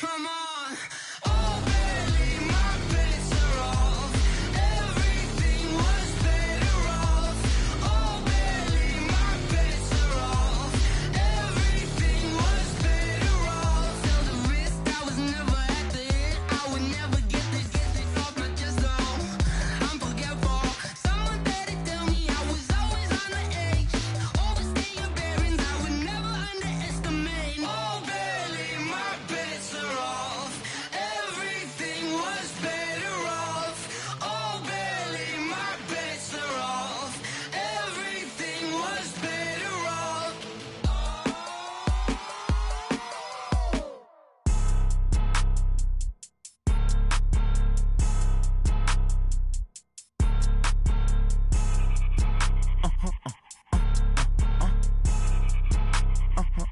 Come on. Oh, barely, my bets are off. Everything was better off. Oh, barely, my bets are off. Everything was better off. Tell the risk I was never at the end. I would never get this off my chest, though. I'm forgetful. Someone better tell me I was always on the edge. Overstay your bearings, I would never underestimate. Oh, barely, my bets are off. Everything was better off. Oh, barely, my bets are off. Everything was better off.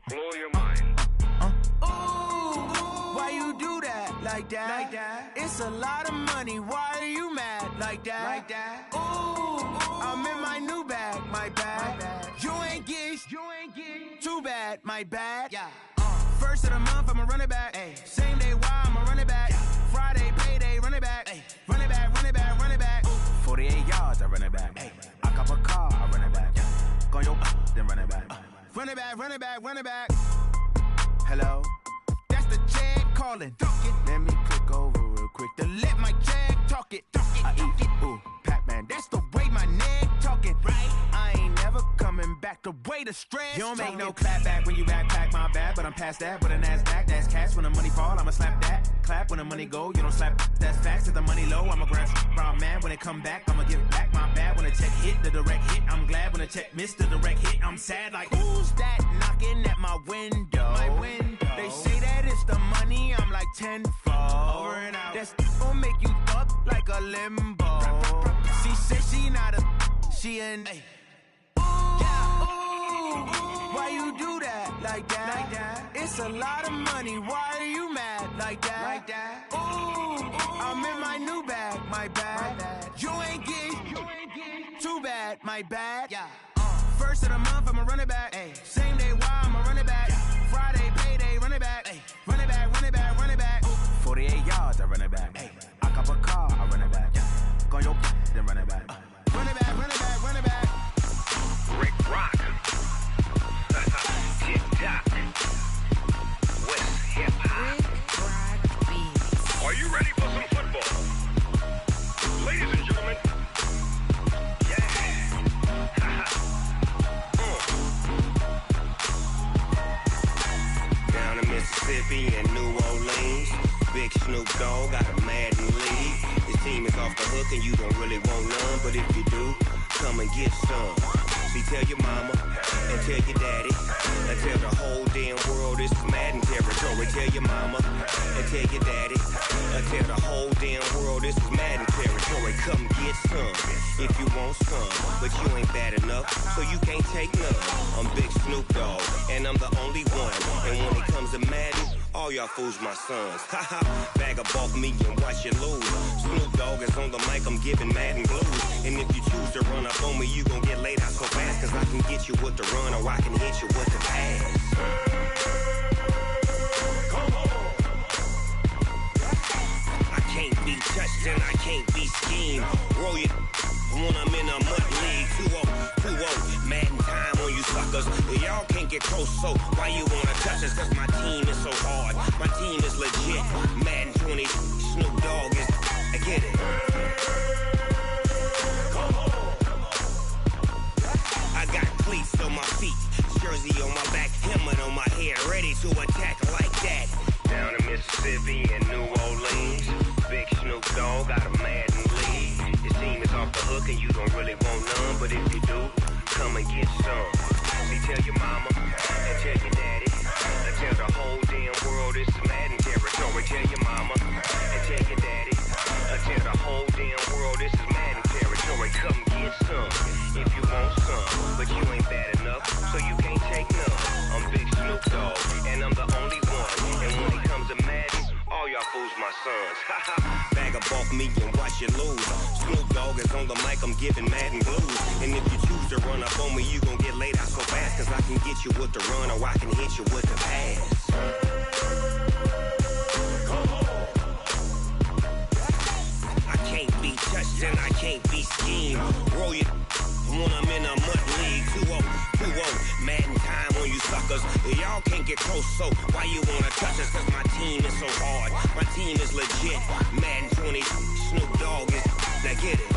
Blow your mind. Ooh, why you do that? Like that? Like that? It's a lot of money. Why are you mad? Like that? Like that? Ooh, I'm in my new bag. My bad. You ain't get. Too bad. My bad. Yeah. First of the month, I'ma run it back. Ay. Same day, why I'ma run it back. Friday, payday, run it back. Ay. Run it back, run it back, run it back. 48 yards, I run it back. Ay. I cop a car, I run it back. Go your then run it back. Run it back, run it back, run it back. Hello? That's the jag calling. Let me click over real quick to let my jag talk it. I eat, ooh, Pac-Man. That's the way my neck talking. Right? I ain't never coming back the way the stress. You don't make no clap back when you backpack my bad, but I'm past that with a NASDAQ. That's cash when the money fall, I'ma slap that. Clap when the money go, you don't slap. That's facts. If the money low, I'ma grab brown man. When it come back, I'ma give back my bad. When the check hit, the direct hit. I'm glad when the check missed the direct hit. I'm sad like, who's that knocking at my window? My window. They say that it's the money, I'm like tenfold. Over and out. That's gon' make you up like a limbo. She said she not a, she an. Ay. Why you do that? Like that? Like that? It's a lot of money. Why are you mad? Like that? Like that? Ooh, I'm in my new bag. My bad. You ain't get. Too bad. My bad. Yeah. First of the month, I'ma run it back. Ay. Same day, why I'ma run it back. Friday, payday, run it back. Ay. Run it back, run it back, run it back. 48 yards, I run it back. Ay. I cop a car, I run it back. Go your then run it back. Run it back, run it back, run it back. Rick Rock. Tick-tock. West hip-hop. Are you ready for some football? Ladies and gentlemen. Yeah. Down in Mississippi and New Orleans, Big Snoop Dogg got a Madden league. His team is off the hook and you don't really want none, but if you do, come and get some. See, tell your mama and tell your daddy and tell the whole damn world this is Madden territory. Tell your mama and tell your daddy and tell the whole damn world this is Madden territory. Come get some if you want some, but you ain't bad enough, so you can't take none. I'm Big Snoop Dogg and I'm the only one. And when it comes to Madden, all y'all fools my sons. Haha, bag up off me and watch you lose. Snoop Dogg is on the mic, I'm giving Madden blues. And if you choose to run up on me, you gon' get laid out so fast. Cause I can get you with the run or I can hit you with the pass. Come on. I can't be touched and I can't be schemed. Roll you when I'm in a mud league. 2-0, Madden time on you suckers. Y'all can't get close, so why you wanna touch us? Cause my team is so hard. My team is legit. Madden 20, Snoop Dogg is. I get it. Come on. I got cleats on my feet, jersey on my back, helmet on my head, ready to attack like that. Down in Mississippi and New Orleans, Big Snoop Dogg got a Madden league. His team is off the hook and you don't really want none, but if you do, come and get some. See, tell your mama and tell your daddy and tell the whole damn world this is Madden territory. Tell your mama and tell your daddy and tell the whole damn world this is Madden territory. Come get some if you want some, but you ain't bad enough, so you can't take none. I'm Big Snoop Dogg and I'm the only one. And when it comes to Madden, all y'all fools my sons. Bag up off me and watch you lose. Snoop Dogg is on the mic, I'm giving Madden blues. And if you choose to run up on me, you gon' get laid out so fast. Cause I can get you with the run or I can hit you with the pass. can't get close, so why you wanna touch us? Cause my team is so hard. My team is legit. Madden 20, Snoop Dogg is, now get it.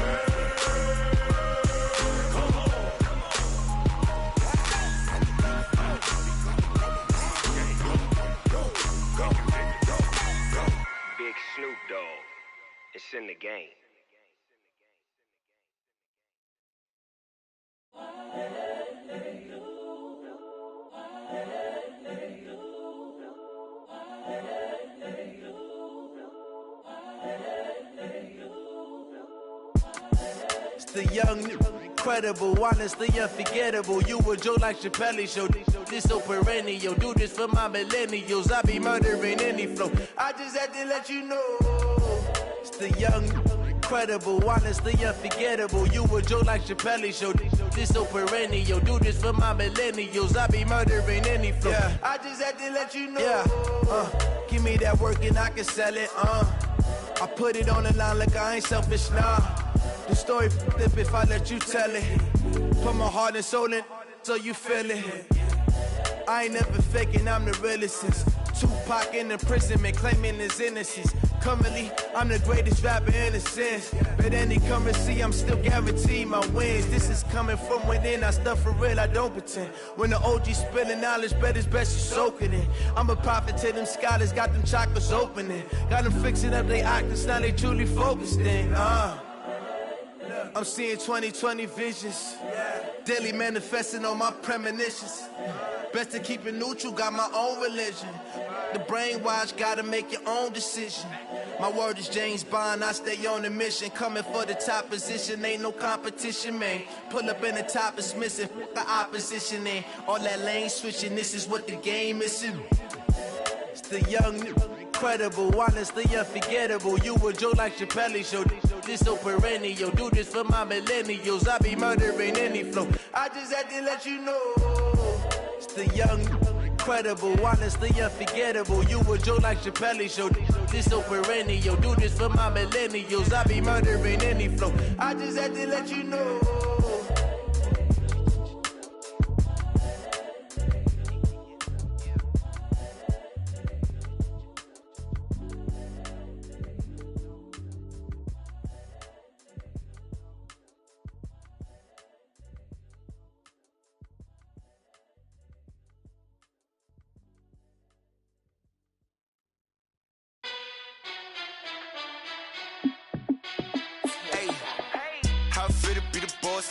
Big Snoop Dogg, it's in the game. It's the young, incredible, honestly unforgettable. You a Joe like Chappelle show. This so perennial. Do this for my millennials. I be murdering any flow. I just had to let you know. It's the young, incredible, honestly unforgettable. You a Joe like Chappelle show. This so perennial. Do this for my millennials. I be murdering any flow. Yeah. I just had to let you know. Yeah. Give me that work and I can sell it. I put it on the line like I ain't selfish, nah. The story flip if I let you tell it. Put my heart and soul in so you feel it. I ain't never faking, I'm the realest since Tupac in imprisonment, claiming his innocence. Currently, I'm the greatest rapper in a sense. But any currency, I'm still guaranteed my wins. This is coming from within, I stuff for real, I don't pretend. When the OG spilling knowledge, bet it's best you soak it in. I'm a prophet to them scholars, got them chakras opening. Got them fixing up they octaves, now they truly focused in. I'm seeing 2020 visions. Daily manifesting on my premonitions. Best to keep it neutral, got my own religion. The brainwash, gotta make your own decision. My word is James Bond, I stay on the mission. Coming for the top position, ain't no competition, man. Pull up in the top is missing, the opposition ain't. All that lane switching, this is what the game is. It's the young, incredible, honestly unforgettable. You a Joe like Chappelle show. This so perennial. Do this for my millennials. I be murdering any flow. I just had to let you know. It's the young, incredible, honestly unforgettable. You a Joe like Chappelle show. This so perennial. Do this for my millennials. I be murdering any flow. I just had to let you know.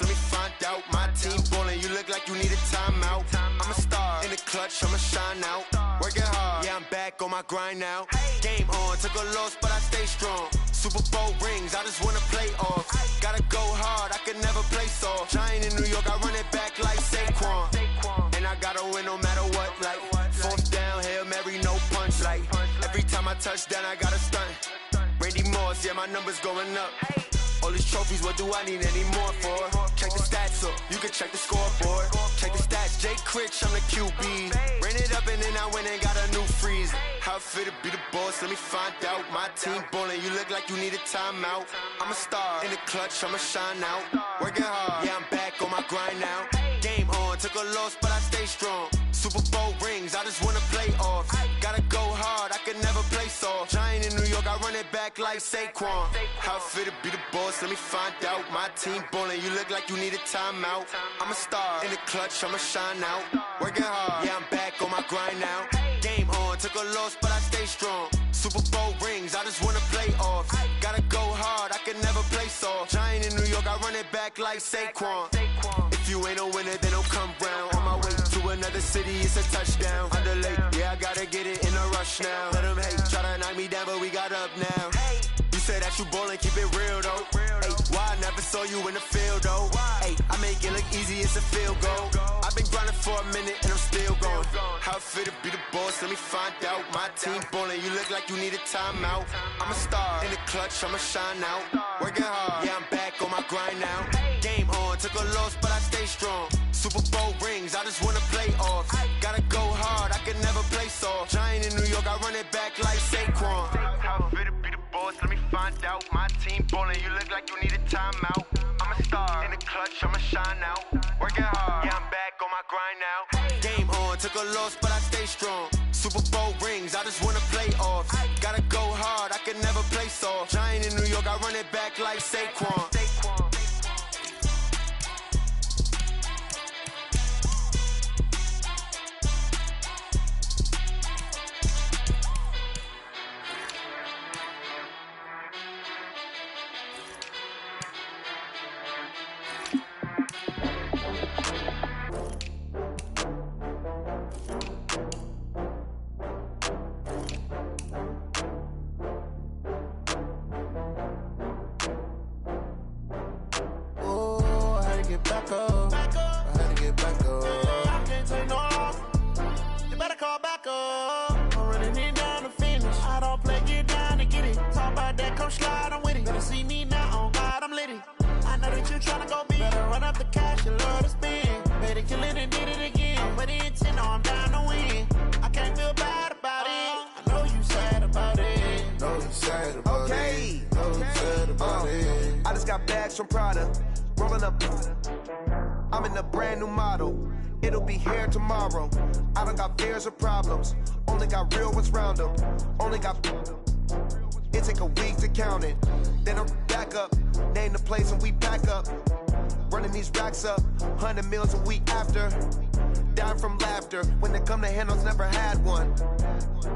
Let me find out. My team ballin', you look like you need a timeout. I'm a star in the clutch, I'ma shine out. Working hard, yeah, I'm back on my grind now. Game on, took a loss, but I stay strong. Super Bowl rings, I just wanna play off. Gotta go hard, I can never play soft. Giant in New York, I run it back like Saquon. And I gotta win no matter what, like fourth down, Hail Mary, no punch. Like every time I touch down, I gotta stunt. Randy Moss, yeah, my numbers going up. All these trophies, what do I need any more for? Check the stats up, you can check the scoreboard. Check the stats, Jay Critch, I'm the QB. Ran it up and then I went and got a new freeze. How it fit to be the boss, let me find out. My team ballin', you look like you need a timeout. I'm a star in the clutch, I'ma shine out. Working hard, yeah, I'm back on my grind now. Game on, took a loss, but I stay strong. Super Bowl rings, I just wanna play off. Gotta go hard, I can never play soft. Giant in New York, I run it back like Saquon. How it fit to be the boss, let me find out. My team ballin', you look like you need a timeout. I'm a star in the clutch, I'ma shine out. Working hard, yeah, I'm back on my grind now. Game on, took a loss, but I stay strong. Super Bowl rings, I just wanna play off. Gotta go hard, I can never play soft. Giant in New York, I run it back like Saquon. If you ain't a winner, then don't come round. On my way to another city, it's a touchdown. Underlay, yeah, I gotta get it in a rush now. Let them hate, try to knock me down, but we got up now. You say that you ballin', keep it real though. Ay, why I never saw you in the field though? Ay, I make it look easy, it's a field goal. I've been grinding for a minute and I'm still going. How it fit to be the boss, let me find out. My team ballin', you look like you need a timeout. I'm a star in the clutch, I'ma shine out. Working hard, yeah, I'm back on my grind now. Game on, took a loss, but I stay strong. Super Bowl rings, I just wanna play off. Gotta go hard, I can never play soft. Giant in New York, I run it back like Saquon. How it fit to be the boss, let me find out. My team ballin', you look like you need a timeout. I'm a star in the clutch, I'ma shine out. Working hard, yeah, I'm back on my grind now. Game on, took a loss, but I stay strong. Super Bowl rings, I just wanna play offs. Gotta go hard, I can never play soft. Giant in New York, I run it back like Saquon. From Prada, rolling up. I'm in a brand new model. It'll be here tomorrow. I don't got fears or problems. Only got real ones round them. Only got. It take a week to count it. Then I'm back up. Name the place and we pack up. Running these racks up. 100 meals a week after. Dying from laughter. When they come to handles, never had one.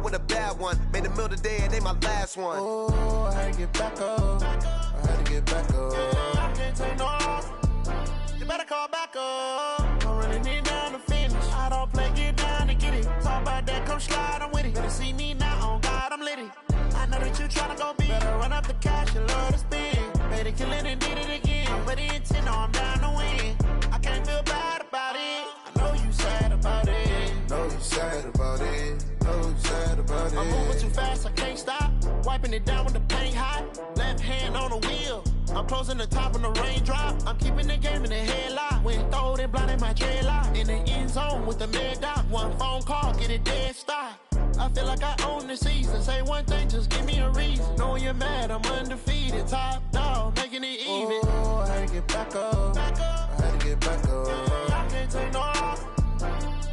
With a bad one. Made a meal today and they my last one. Oh, I had to get back up. I had to get back up. I can't take no loss. You better call back up. I'm running it down to finish. I don't play, get down and get it. Talk about that, come slide, I'm with it. Better see me now, on God, I'm litty. I know that you tryna go big. Better run up the cash, you love to spend. Better kill it and did it again. But the intent, no, I'm down to win. I can't feel bad about it. I know you sad about it. Know you sad about it. Know you sad about it. I'm moving too fast, I can't stop. Wiping it down with the paint hot. Left hand on the wheel. I'm closing the top when the raindrop. I'm keeping the game in the headlock. When throwed and blinded my dreadlock. In the end zone with the mad dot. One phone call, get it dead stop. I feel like I own the season. Say one thing, just give me a reason. Knowing you're mad, I'm undefeated. Top dog, making it even. Oh, I had to get back up. I had to get back up. I can't take no loss.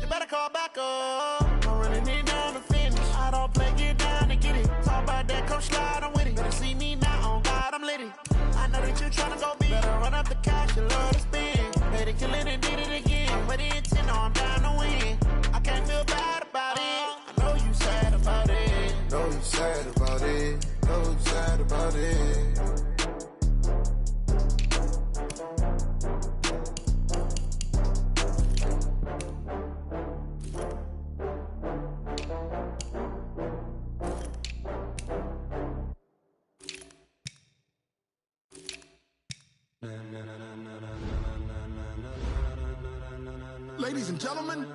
You better call back up. I'm running it down to finish. I don't play, get down and get it. Talk about that, come slide, I'm with it. Better see me now, on God, I'm litty. I know that you tryna go big. Better run up the cash, you love to spend. Better kill it and did it again. But the intent, no, I'm down to win. I can't feel bad about it. I know you sad about it. Know you sad about it. Know you sad about it. Ladies and gentlemen,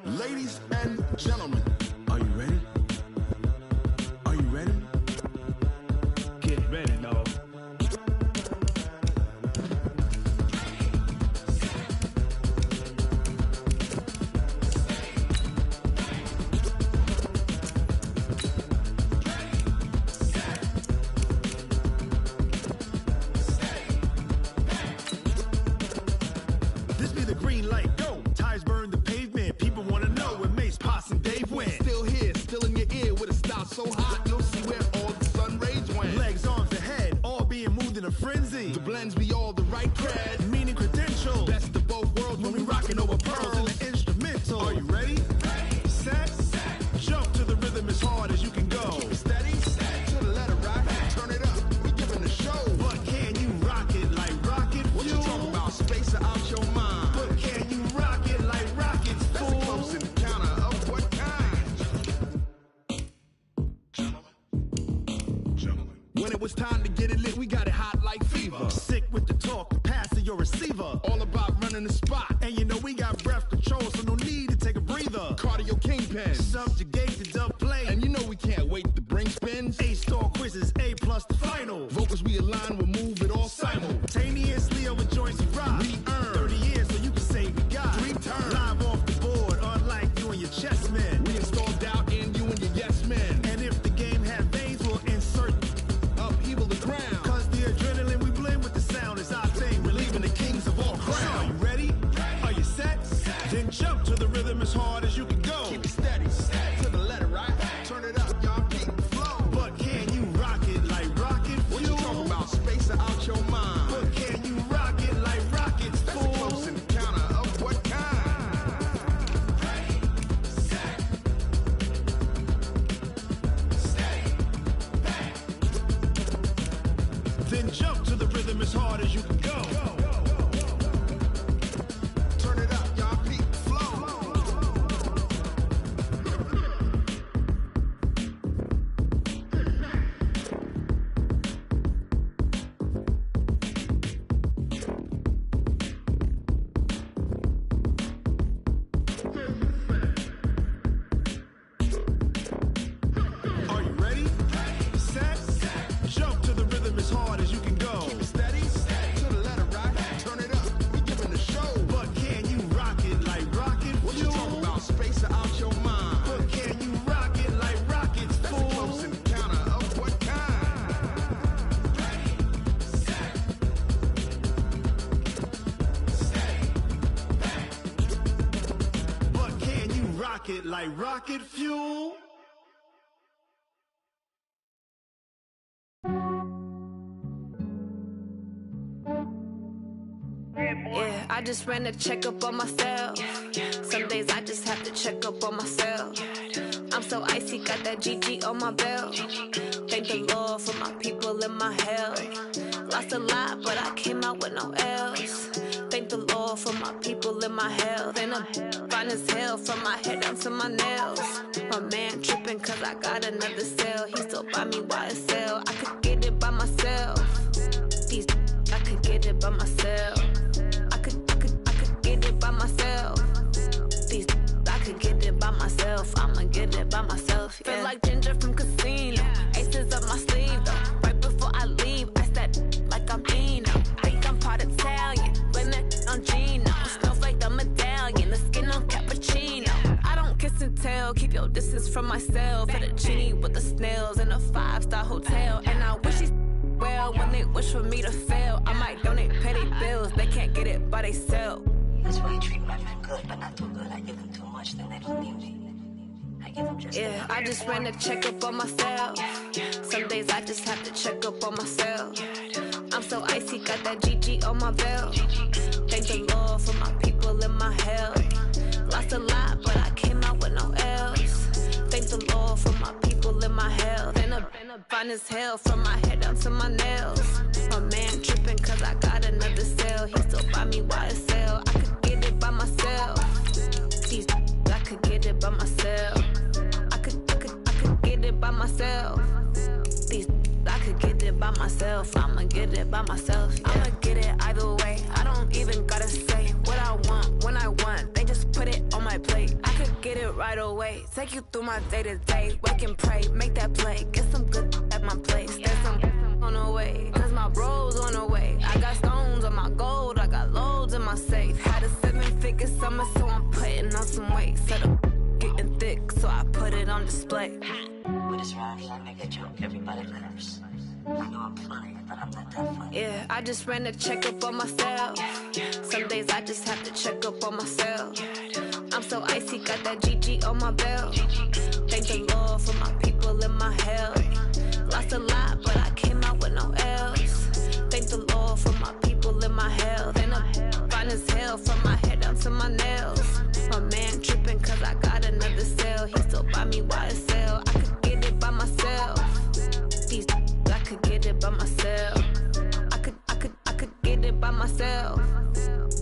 ladies and gentlemen, are you ready? Are you ready? Get ready, dog. This be the green light, go. Tires burn the pavement. People want to know where Mace, Poss, and Dave went. Still here, still in your ear with a style so hot, you'll see where all the sun rays went. Legs, arms, and head, all being moved in a frenzy. The blends be all the right cred, meaning credentials. Best of both worlds when we rocking over pearls in the instrumental. Are you ready? Set, jump to the rhythm as hard as you can go. Keep it steady, to the letter rock, turn it up. We giving the show. But can you rock it like rocket fuel? What you talking about? Space out your mind. But can you rock it like rockets, fool? That's a close encounter of what kind? Gentlemen. When it was time to get it lit, we got it hot like fever. Sick with the talk, the pass to your receiver. All about running the spot. And you know we got breath control, so no need to take a breather. Cardio kingpin, subjugate the dub play. And you know we can't wait to bring spins. A-star quizzes, A+ the final. Vocals we align, we'll move it all simultaneously over joints and rock. We earn 30 years, so you can say we got 3 turns. Live off the board, unlike you and your chess men. We install doubt in you and your yes men. And if the game had veins, we'll insert upheaval the ground. Cause the adrenaline we blend with the sound is our thing. Relieving the kings of all crowns. So, you ready? hard as you can go. Turn it up, y'all peak flow. Are you ready? Set. Jump to the rhythm as hard as you can go. Keep steady. To the letter right. Turn it up. We giving the show. But can you rock it like rocket fuel? What you talking about? Space out your mind. But can you rock it like rockets, fool? That's a close encounter of what kind? Ready, set, but can you rock it like rocket fuel? Yeah, I just ran a checkup on myself. Some days I just have to check up on myself. I'm so icy, got that GG on my belt. Thank the Lord for my people and my health. Lost a lot, but I came out with no L's. Thank the Lord for my people and my health. And I'm fine as hell from my head down to my nails. My man tripping cause I got another cell. He still buy me YSL. I could get it by myself. These I could get it by myself. I could get it by myself. These I could get it by myself. I'ma get it by myself. Yeah. Feel like Ginger from Casino. Aces up my sleeve though. Right before I leave, I said like I'm Dino. Think I'm part Italian. Blame that on Gino. Smells like the medallion. The skin on cappuccino. I don't kiss and tell. Keep your distance from myself. At a genie with the snails in a 5-star hotel. And I wish he's well when they wish for me to fail. I might donate petty bills. They can't get it by themselves. That's why you treat my friend good, but not too good. I give them too much, then they don't need me. I give them just yeah, I just ran a checkup on myself. Some days I just have to check up on myself. I'm so icy, got that GG on my belt. Thank the Lord for my people and my health. Lost a lot, but I came out with no L's. Thank the Lord for my people and my health. And I'm fine as hell from my head down to my nails. My man tripping cause I got another cell. He still buy me YSL. I could get it by myself. These I could get it by myself. I could get it by myself. These I could get it by myself. I'ma get it by myself. Yeah. I'ma get it either way. I don't even gotta say what I want when I want. They just put it on my plate. I could get it right away. Take you through my day to day. Wake and pray, make that play. Get some good at my place. There's some on the way. Cause my bro's on the way. I got stones on my gold. I got loads in my safe. Had a 7-figure summer, so I'm putting on some weight. Set up getting thick, so I put it on display. With this rhyme, I make a joke, everybody laughs. I know I'm funny, but I'm not that funny. Yeah, I just ran a checkup on myself. Some days I just have to check up on myself. I'm so icy, got that GG on my belt. Thank the Lord for my people and my health. Lost a lot, but I came out with no L's. Thank the Lord for my people and my health. And I'm fine as hell from my head down to my nails. My man tripping cause I got another cell. He still buy me YSL. I could get it by myself. These I could get it by myself. I could get it by myself.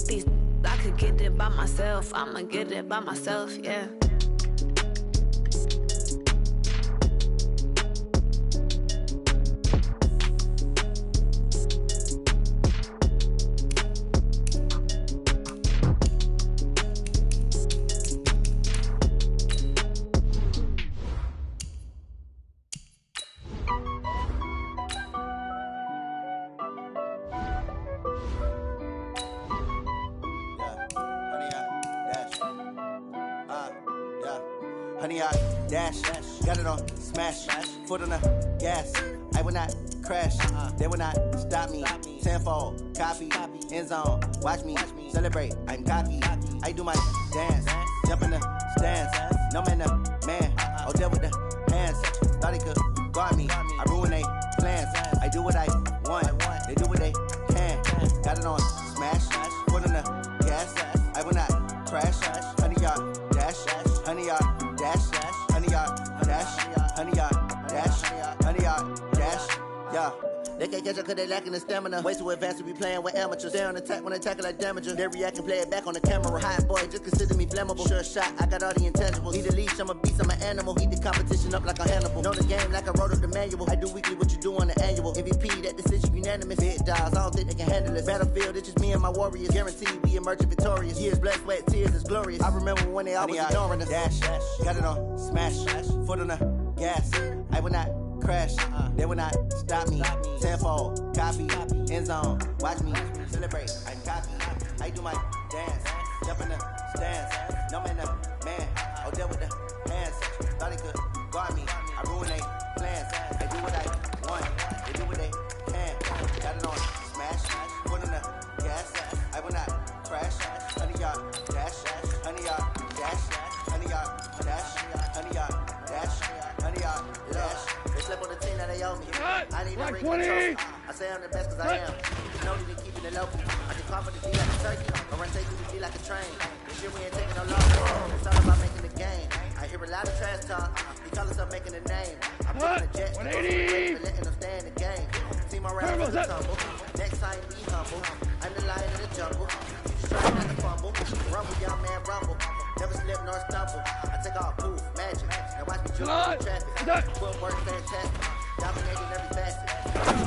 These I could get it by myself. I'ma get it by myself, yeah. Honey, I dash, got it on smash, foot on the gas. I will not crash, they will not stop me. Tenfold, copy, end zone, watch me celebrate. I'm cocky, I do my dance, jump in the stands. No man, the man, oh, deal with the hands. Thought he could guard me, I ruin they plans. I do what I want, they do what they can. Got it on smash, foot on the gas. I will not crash, honey, y'all dash, honey, y'all dash, honey, y'all dash, honey, y'all dash, honey, y'all dash, yeah. They can't catch up cause they lacking the stamina. Way too advanced to be playing with amateurs. They on attack when they tackle like damager. They react and play it back on the camera. Hot boy, just consider me flammable. Sure shot, I got all the intangibles. Need a leash, I'm a beast, I'm an animal. Heat the competition up like a Hannibal. Know the game like I wrote up the manual. I do weekly what you do on the annual. MVP, that decision unanimous. Big dogs, I don't think they can handle it. Battlefield, it's just me and my warriors. Guaranteed we emerging victorious. Years, blood, sweat, tears, it's glorious. I remember when they always ignoring us. Dash, got it on, smash, foot on the gas. I will not crash, they will not stop me. Tenfold, copy, end zone, watch me celebrate. I copy, I do my dance, jump in the stands. No man, man, oh there with the hands. Thought he could guard me, I ruin they plans. I do what I want, they do what they can. Got it on, smash, foot on the gas. I will not crash, 100 yard dash, 100 yard dash, 100 yard dash, 100 yard dash, 100 yard dash. They slip on the team that they owe me. I need to ring control. I say I'm the best cause I am. You know they been keeping it local. I can call for the D like a turkey. I run take through the D like a train. This year we ain't taking no longer. It's all about making the game. I hear a lot of trash talk. He call us up making a name. I'm putting a jet to go to the race, but letting them stay in the game. Team around with the tumble. Next time be humble. I'm the lion in the jungle. You just try not to fumble. Rumble, young man, rumble. Never slip nor stumble. I take all poof, magic. Now watch me jump in traffic. Footwork fantastic. Dominating every facet.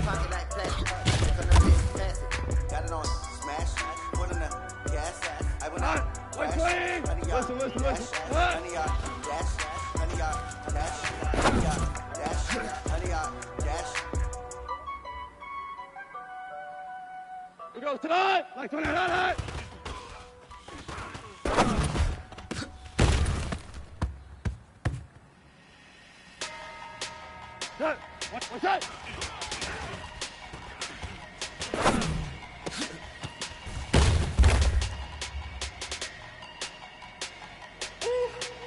Pocket like plastic. Check on the bitch, pass it. Got it on, smash. Put in the gas. I will not crash. 100 yard dash. 100 yard dash. 100 yard dash. 100 yard dash. 100 yard dash. We go tonight, like 29. What's that?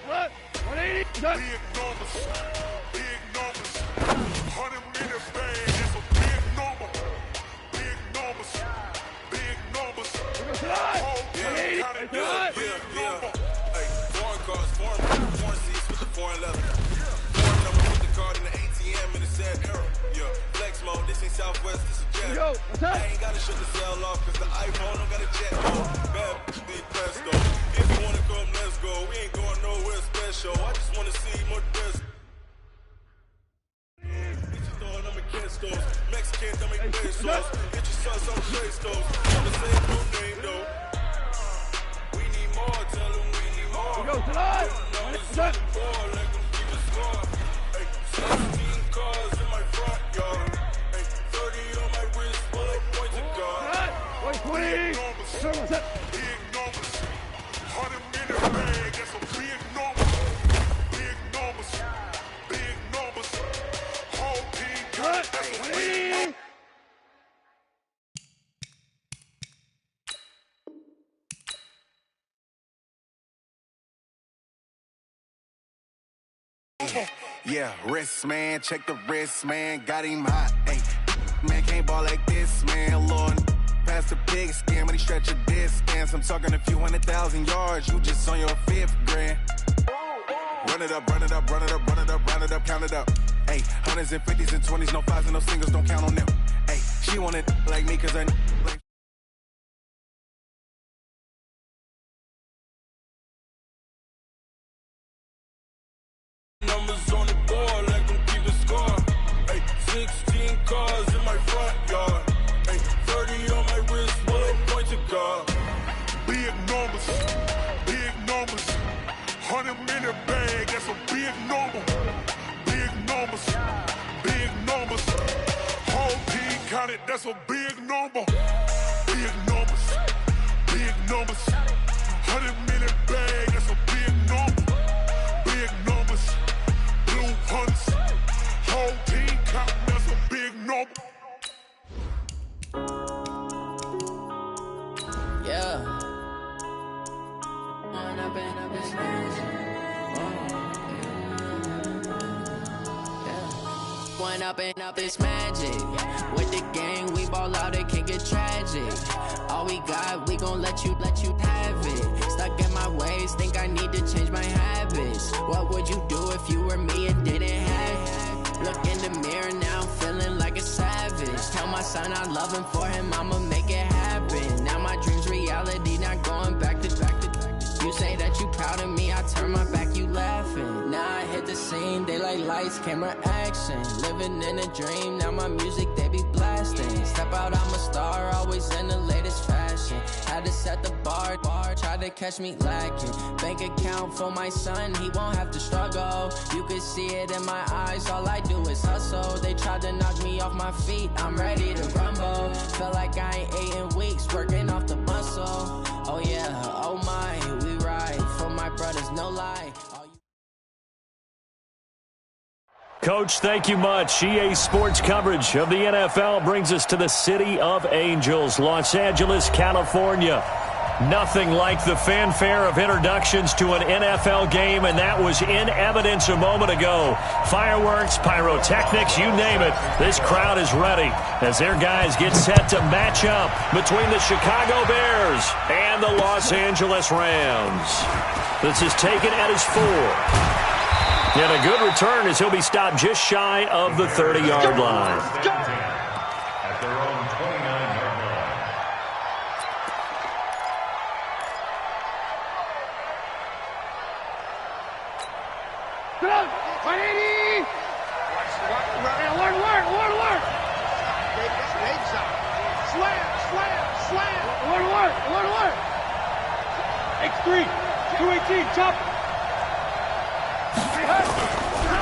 What? 180? Big numbers. Big numbers. 100 minute bag. That's a big number. Big numbers. Big numbers. Yeah. Hey, foreign cars, foreign seats with the foreign leather. Foreign number with the card in the ATM in the sad era. Yeah, flex mode, this ain't Southwest, this is jet. Yo, what's up? I ain't gotta shut the cell off cause the iPhone don't got a jet mode. Bad big presto. If you wanna come, let's go. We ain't going nowhere special. I just wanna see more best. Mexican, don't make pesos. Get your son some pesos. Never say no name though. We need more, tell them we need more. We go tonight. Numbers on the board, let them keep a score. Hey, 16 cars in my front yard. Hey, 30 on my wrist, bullet points of God. 120. Big numbers. 100 minute bag, that's a big number. Big numbers. Big numbers. Whole team got that's a big number. Yeah, wrist man, check the wrist man, got him hot. Hey, man can't ball like this, man. Lord, past the pig skin, but he stretch a distance. I'm talking a few 100,000 yards, you just on your 5th grand. Run it up, run it up, run it up, run it up, run it up, count it up. Hey, 100s and 50s and 20s, no 5s and no singles, don't count on them. Hey, she want it like me, cause I like. Numbers on the board, let them keep a score. Hey, 16 cars in my front yard. Hey, 30 on my wrist, bullet point to God. Big numbers, 100 minute bag, that's a big number. Big numbers, whole team counted, that's a big number. Big numbers, 100 minute bag, that's a big number. Big numbers, blue hunts, whole team counting, that's a big number. Yeah. One up and up, it's magic. With the gang, we ball out, it can get tragic. All we got, we gon' let you have it. Stuck in my ways, think I need to change my habits. What would you do if you were me and didn't have it? Look in the mirror now, feeling like a savage. son, I love him for him, I'ma make it happen. Now my dream's reality, not going back to back to back. You say that you proud of me, I turn my back, you laughing. Now I hit the scene, they like lights, camera, action. Living in a dream, now my music, they be blasting. Step out, I'm a star, always in the latest fashion. Had to set the bar, try to catch me lacking. Bank account for my son, he won't have to struggle. You could see it in my eyes, all I do is hustle. They tried to knock me off my feet, I'm ready to rumble. Feel like I ain't ate in weeks, working off the muscle. Oh yeah, oh my, we ride for my brothers, no lie. Coach, thank you much. EA Sports coverage of the NFL brings us to the City of Angels, Los Angeles, California. Nothing like the fanfare of introductions to an NFL game, and that was in evidence a moment ago. Fireworks, pyrotechnics, you name it. This crowd is ready as their guys get set to match up between the Chicago Bears and the Los Angeles Rams. This is taken at his 4. And a good return as he'll be stopped just shy of the 30-yard line. At their own 29-yard line. Get up! 180! Work! Slam! Work! X3, 218, chop!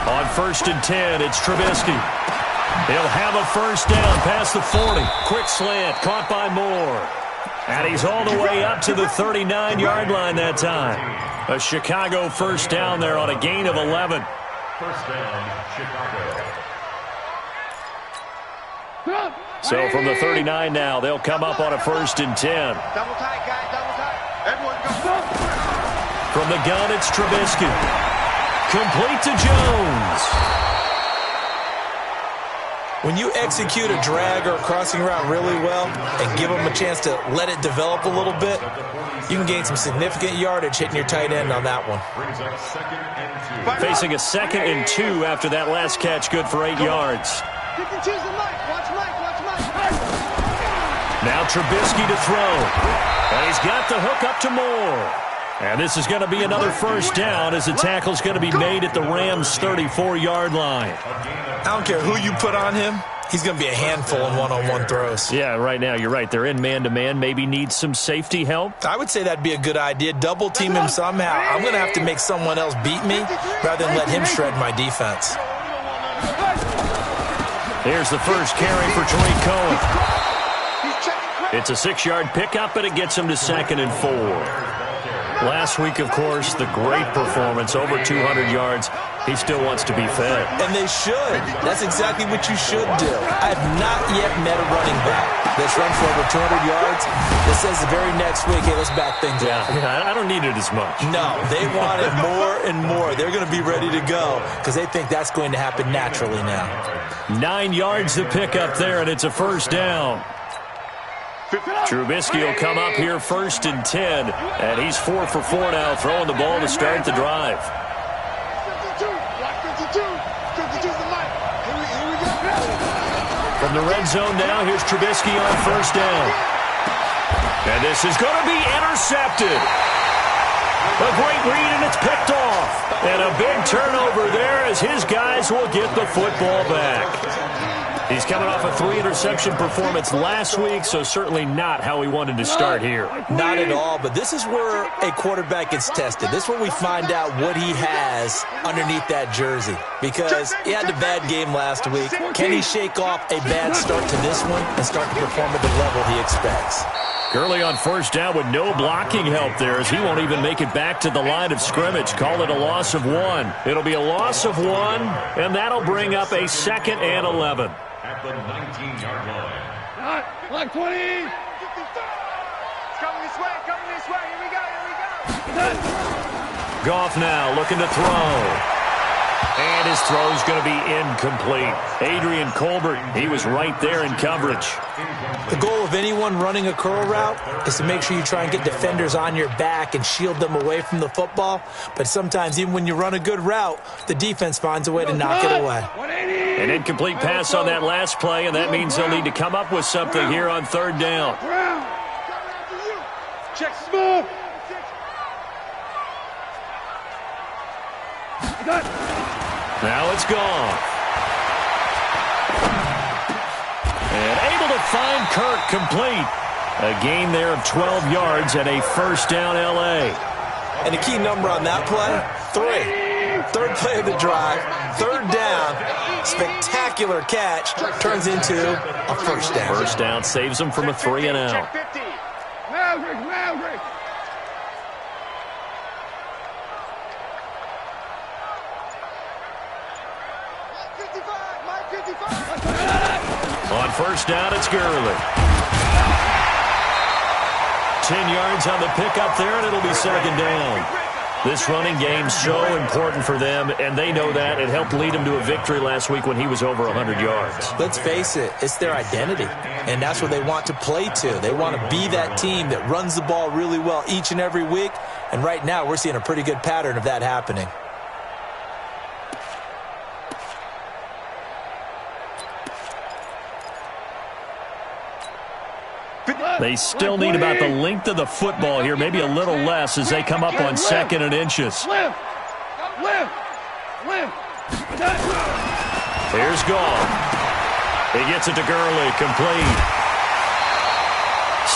On 1st and 10, it's Trubisky. He'll have a first down past the 40. Quick slant, caught by Moore. And he's all the way up to the 39-yard line that time. A Chicago first down there on a gain of 11. First down, Chicago. So from the 39 now, they'll come up on a 1st and 10. Double tight, guys, double tight. Everyone go. From the gun, it's Trubisky. Complete to Jones. When you execute a drag or a crossing route really well and give them a chance to let it develop a little bit, you can gain some significant yardage hitting your tight end on that one. Facing a 2nd and 2 after that last catch, good for 8 yards. Pick and choose the mic. Watch Mike. Now Trubisky to throw. And he's got the hook up to Moore. And this is going to be another first down as the tackle's going to be made at the Rams' 34-yard line. I don't care who you put on him. He's going to be a handful in one-on-one throws. Yeah, right now, you're right. They're in man-to-man. Maybe needs some safety help. I would say that'd be a good idea. Double-team him somehow. I'm going to have to make someone else beat me rather than let him shred my defense. Here's the first carry for Tariq Cohen. It's a 6-yard pickup, and it gets him to 2nd and 4. Last week, of course, the great performance, over 200 yards. He still wants to be fed. And they should. That's exactly what you should do. I have not yet met a running back that's run for over 200 yards that says the very next week, hey, let's back things up. Yeah, I don't need it as much. No, they want it more and more. They're going to be ready to go because they think that's going to happen naturally now. 9 yards to pick up there, and it's a first down. Trubisky will come up here 1st and 10, and he's 4 for 4 now, throwing the ball to start the drive. 52's the mic. Here we go. From the red zone now, here's Trubisky on first down. And this is going to be intercepted. A great read, and it's picked off. And a big turnover there as his guys will get the football back. He's coming off a 3-interception performance last week, so certainly not how he wanted to start here. Not at all, but this is where a quarterback gets tested. This is where we find out what he has underneath that jersey. Because he had a bad game last week. Can he shake off a bad start to this one and start to perform at the level he expects? Gurley on first down with no blocking help there as he won't even make it back to the line of scrimmage. Call it a loss of 1. It'll be a loss of 1, and that'll bring up a 2nd and 11. At the 19-yard line. Like 20. It's coming this way. Here we go. Goff now looking to throw. And his throw's going to be incomplete. Adrian Colbert, he was right there in coverage. The goal of anyone running a curl route is to make sure you try and get defenders on your back and shield them away from the football. But sometimes, even when you run a good route, the defense finds a way to knock it away. An incomplete pass on that last play, and that means they'll need to come up with something here on third down. Check smooth. Now it's gone. And able to find Kirk complete. A gain there of 12 yards and a first down L.A. And the key number on that play, 3. Third play of the drive, third down, spectacular catch, turns into a first down. First down saves them from a 3-and-out. Maverick. On first down, it's Gurley. 10 yards on the pickup there, and it'll be second down. This running game's so important for them, and they know that. It helped lead them to a victory last week when he was over 100 yards. Let's face it, it's their identity, and that's what they want to play to. They want to be that team that runs the ball really well each and every week, and right now we're seeing a pretty good pattern of that happening. They still need about the length of the football here, maybe a little less as they come up on 2nd and inches. Here's Gall. He gets it to Gurley, complete.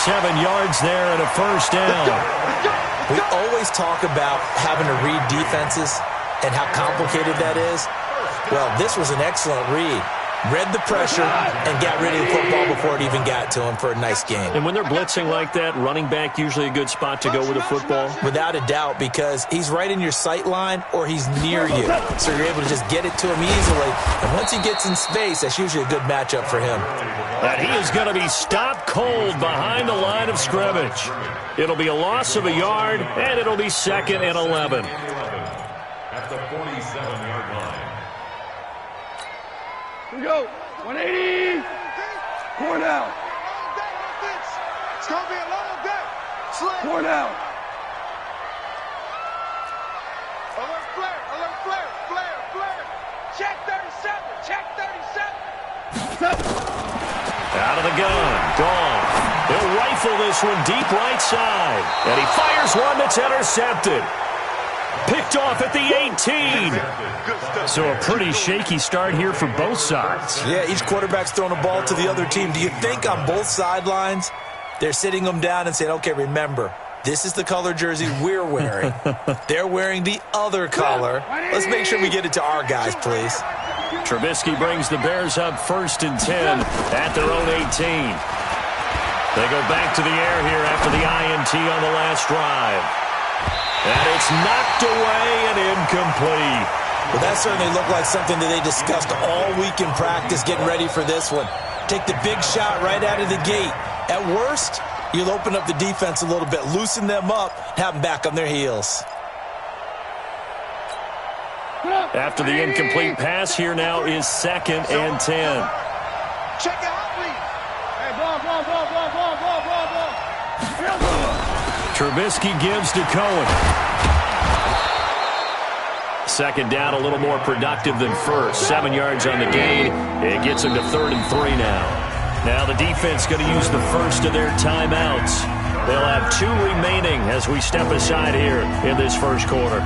7 yards there and a first down. We always talk about having to read defenses and how complicated that is. Well, this was an excellent read. Read the pressure and got rid of the football before it even got to him for a nice game. And when they're blitzing like that, running back usually a good spot to go with the football? Without a doubt, because he's right in your sight line or he's near you. So you're able to just get it to him easily. And once he gets in space, that's usually a good matchup for him. And he is going to be stopped cold behind the line of scrimmage. It'll be a loss of a yard, and it'll be 2nd and 11. At the 47-yard line. Here we go. 180. 4 down. It's going to be a long day. 4 down. Alert flare. Check 37. Out of the gun. Gone. He'll rifle this one deep right side. And he fires one that's intercepted. Picked off at the 18. So a pretty shaky start here for both sides. Yeah, each quarterback's throwing a ball to the other team. Do you think on both sidelines they're sitting them down and saying, okay, remember, this is the color jersey we're wearing. They're wearing the other color. Let's make sure we get it to our guys, please. Trubisky brings the Bears up 1st and 10 at their own 18. They go back to the air here after the INT on the last drive. And it's knocked away and incomplete. Well, that certainly looked like something that they discussed all week in practice getting ready for this one. Take the big shot right out of the gate. At worst, you'll open up the defense a little bit, loosen them up, have them back on their heels. After the incomplete pass, here now is 2nd and 10. Check it out, please. Hey, ball. Trubisky gives to Cohen. 2nd down, a little more productive than first. 7 yards on the gain. It gets him to 3rd and 3 now. Now the defense going to use the first of their timeouts. They'll have 2 remaining as we step aside here in this first quarter.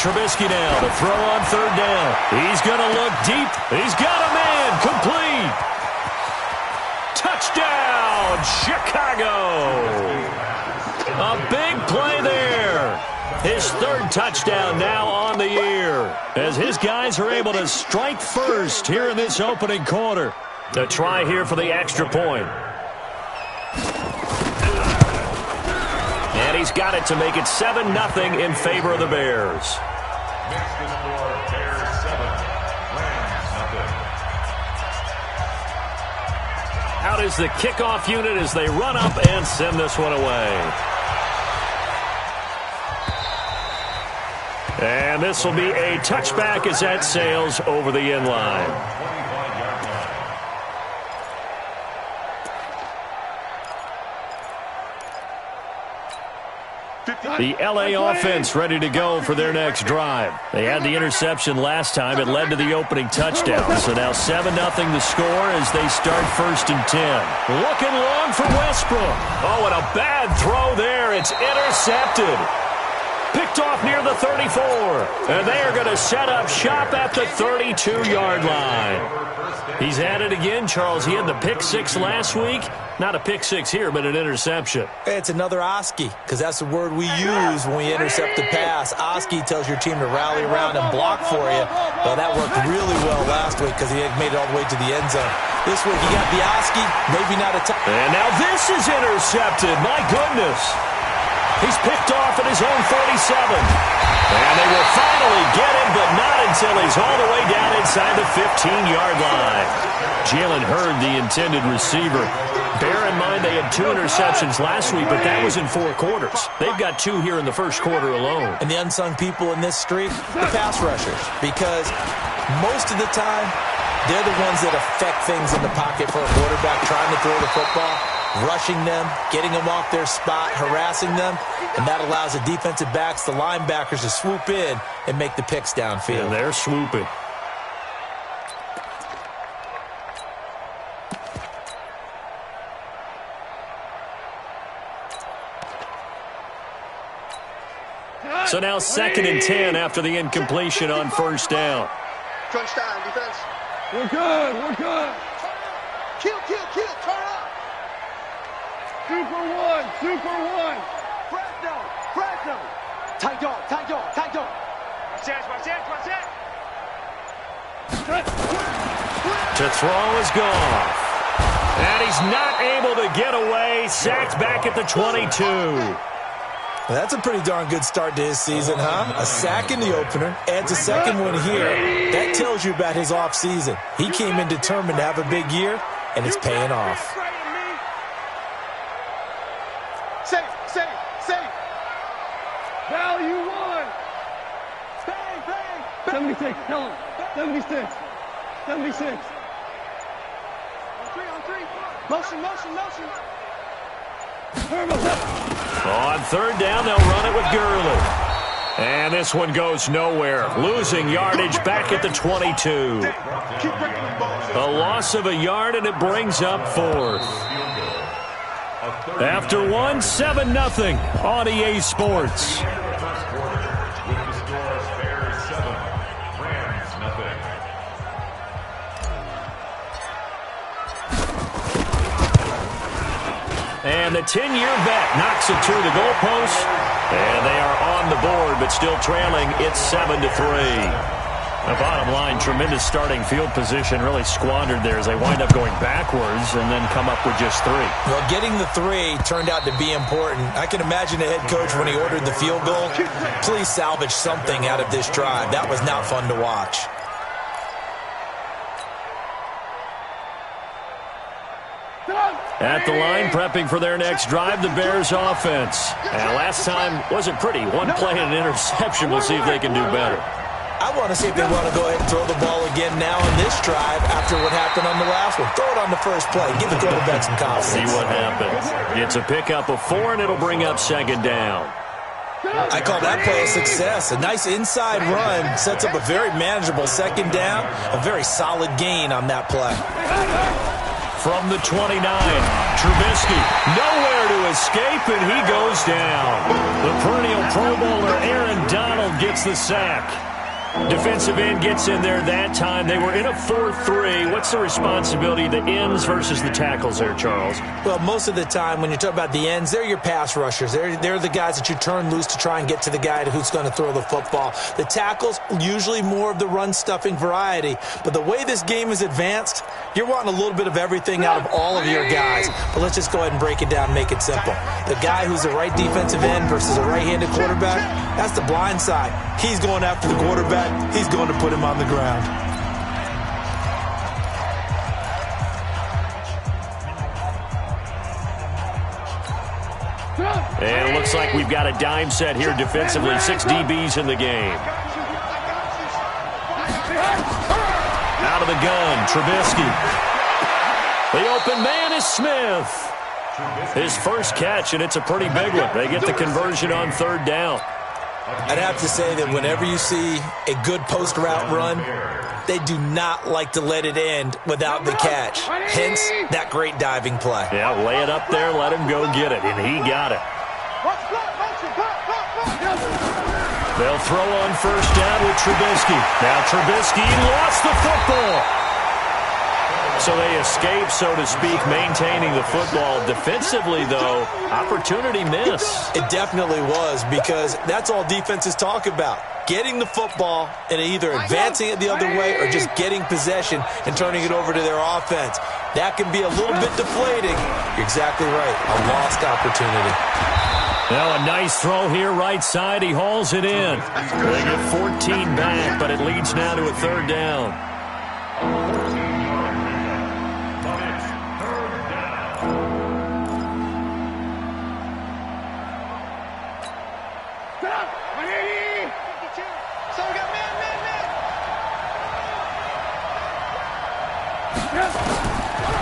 Trubisky now to throw on 3rd down. He's going to look deep. He's got a man. Complete. Touchdown, Chicago. A big play there. His 3rd touchdown now on the year as his guys are able to strike first here in this opening quarter. To try here for the extra point. And he's got it to make it 7-0 in favor of the Bears. Makes the score Bears 7, Rams nothing. Out is the kickoff unit as they run up and send this one away. And this will be a touchback as that sails over the end line. The L.A. offense ready to go for their next drive. They had the interception last time. It led to the opening touchdown. So now 7-0 the score as they start 1st and 10. Looking long for Westbrook. Oh, and a bad throw there. It's intercepted. Picked off near the 34. And they are going to set up shop at the 32-yard line. He's at it again, Charles. He had the pick 6 last week. Not a pick 6 here, but an interception. It's another Oski, because that's the word we use when we intercept the pass. Oski tells your team to rally around and block for you. Well, that worked really well last week because he had made it all the way to the end zone. This week, he got the Oski, maybe not a touchdown. And now this is intercepted. My goodness. He's picked off at his own 47. And they will finally get him, but not until he's all the way down inside the 15-yard line. Jalen Hurd, the intended receiver. Bear in mind they had 2 interceptions last week, but that was in 4 quarters. They've got 2 here in the first quarter alone. And the unsung people in this streak, the pass rushers, because most of the time, they're the ones that affect things in the pocket for a quarterback trying to throw the football. Rushing them, getting them off their spot, harassing them, and that allows the defensive backs, the linebackers, to swoop in and make the picks downfield. And they're swooping. So now 2nd and 10 after the incompletion on 1st down. Crunch time, defense. We're good, we're good. Kill, turn up. Super one. Fresno. Tight dog. Watch that. To throw is gone. And he's not able to get away. Sacked back at the 22. Well, that's a pretty darn good start to his season, huh? A sack in the opener, adds a second one here. That tells you about his offseason. He came in determined to have a big year, and it's paying off. Safe. Value 1. Bang. 76, tell him. 76. On 3. Motion. On 3rd down, they'll run it with Gurley. And this one goes nowhere. Losing yardage back at the 22. A loss of a yard, and it brings up 4th. After 7-0 on EA Sports. And the 10-year vet knocks it through the goalpost. And they are on the board, but still trailing. It's 7-3. The bottom line, tremendous starting field position, really squandered there as they wind up going backwards and then come up with just 3. Well, getting the 3 turned out to be important. I can imagine the head coach when he ordered the field goal. Please salvage something out of this drive. That was not fun to watch. At the line, prepping for their next drive, the Bears offense. And last time wasn't pretty. 1 play and an interception. We'll see if they can do better. I want to see if they want to go ahead and throw the ball again now in this drive after what happened on the last one. Throw it on the first play. Give the quarterback some confidence. See what happens. It's a pickup of 4, and it'll bring up 2nd down. I call that play a success. A nice inside run sets up a very manageable 2nd down. A very solid gain on that play. From the 29, Trubisky nowhere to escape, and he goes down. The perennial Pro Bowler Aaron Donald gets the sack. Defensive end gets in there that time. They were in a 4-3. What's the responsibility of the ends versus the tackles there, Charles? Well, most of the time when you talk about the ends, they're your pass rushers. They're the guys that you turn loose to try and get to the guy who's going to throw the football. The tackles, usually more of the run-stuffing variety. But the way this game is advanced, you're wanting a little bit of everything out of all of your guys. But let's just go ahead and break it down and make it simple. The guy who's the right defensive end versus a right-handed quarterback, that's the blind side. He's going after the quarterback. He's going to put him on the ground. And it looks like we've got a dime set here defensively. 6 DBs in the game. Out of the gun, Trubisky. The open man is Smith. His first catch, and it's a pretty big one. They get the conversion on 3rd down. I'd have to say that whenever you see a good post route run, they do not like to let it end without the catch. Hence, that great diving play. Yeah, lay it up there, let him go get it, and he got it. They'll throw on 1st down with Trubisky. Now Trubisky lost the football. So they escape, so to speak, maintaining the football. Defensively, though, opportunity miss. It definitely was, because that's all defenses talk about. Getting the football and either advancing it the other way or just getting possession and turning it over to their offense. That can be a little bit deflating. You're exactly right. A lost opportunity. Now a nice throw here, right side. He hauls it in. They get 14 back, but it leads now to a 3rd down.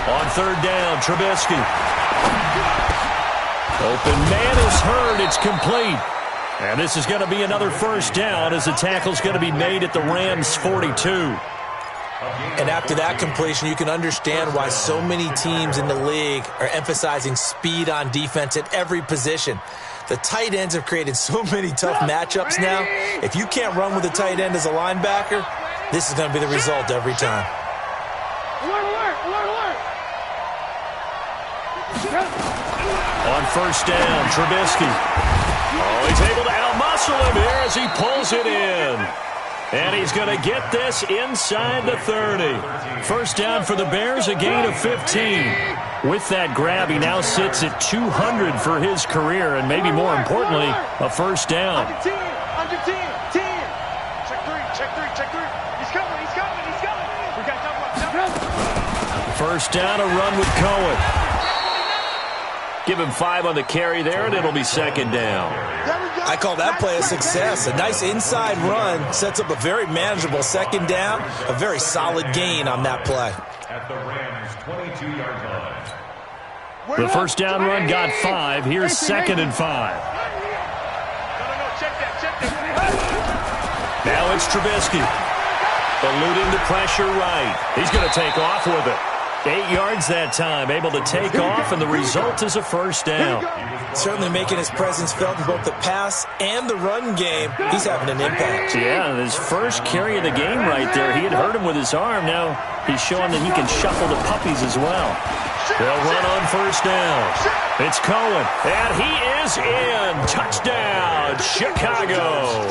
On 3rd down, Trubisky. Open man is heard. It's complete. And this is going to be another 1st down as the tackle's going to be made at the Rams' 42. And after that completion, you can understand why so many teams in the league are emphasizing speed on defense at every position. The tight ends have created so many tough matchups now. If you can't run with a tight end as a linebacker, this is going to be the result every time. On 1st down, Trubisky. Oh, he's able to outmuscle him here as he pulls it in. And he's going to get this inside the 30. 1st down for the Bears, a gain of 15. With that grab, he now sits at 200 for his career, and maybe more importantly, a 1st down. Under 10. Check three. He's coming. We got double. 1st down, a run with Cohen. Give him 5 on the carry there, and it'll be 2nd down. I call that play a success. A nice inside run sets up a very manageable 2nd down. A very solid gain on that play. At the Rams' 22-yard line. The 1st down run got 5. Here's 2nd and 5. Now it's Trubisky. Eluding the pressure right. He's going to take off with it. 8 yards that time, able to take off, and the result is a 1st down. Certainly making his presence felt in both the pass and the run game. He's having an impact. Yeah, his first carry of the game right there. He had hurt him with his arm. Now he's showing that he can shuffle the puppies as well. They'll run on 1st down. It's Cohen, and he is in. Touchdown, Chicago.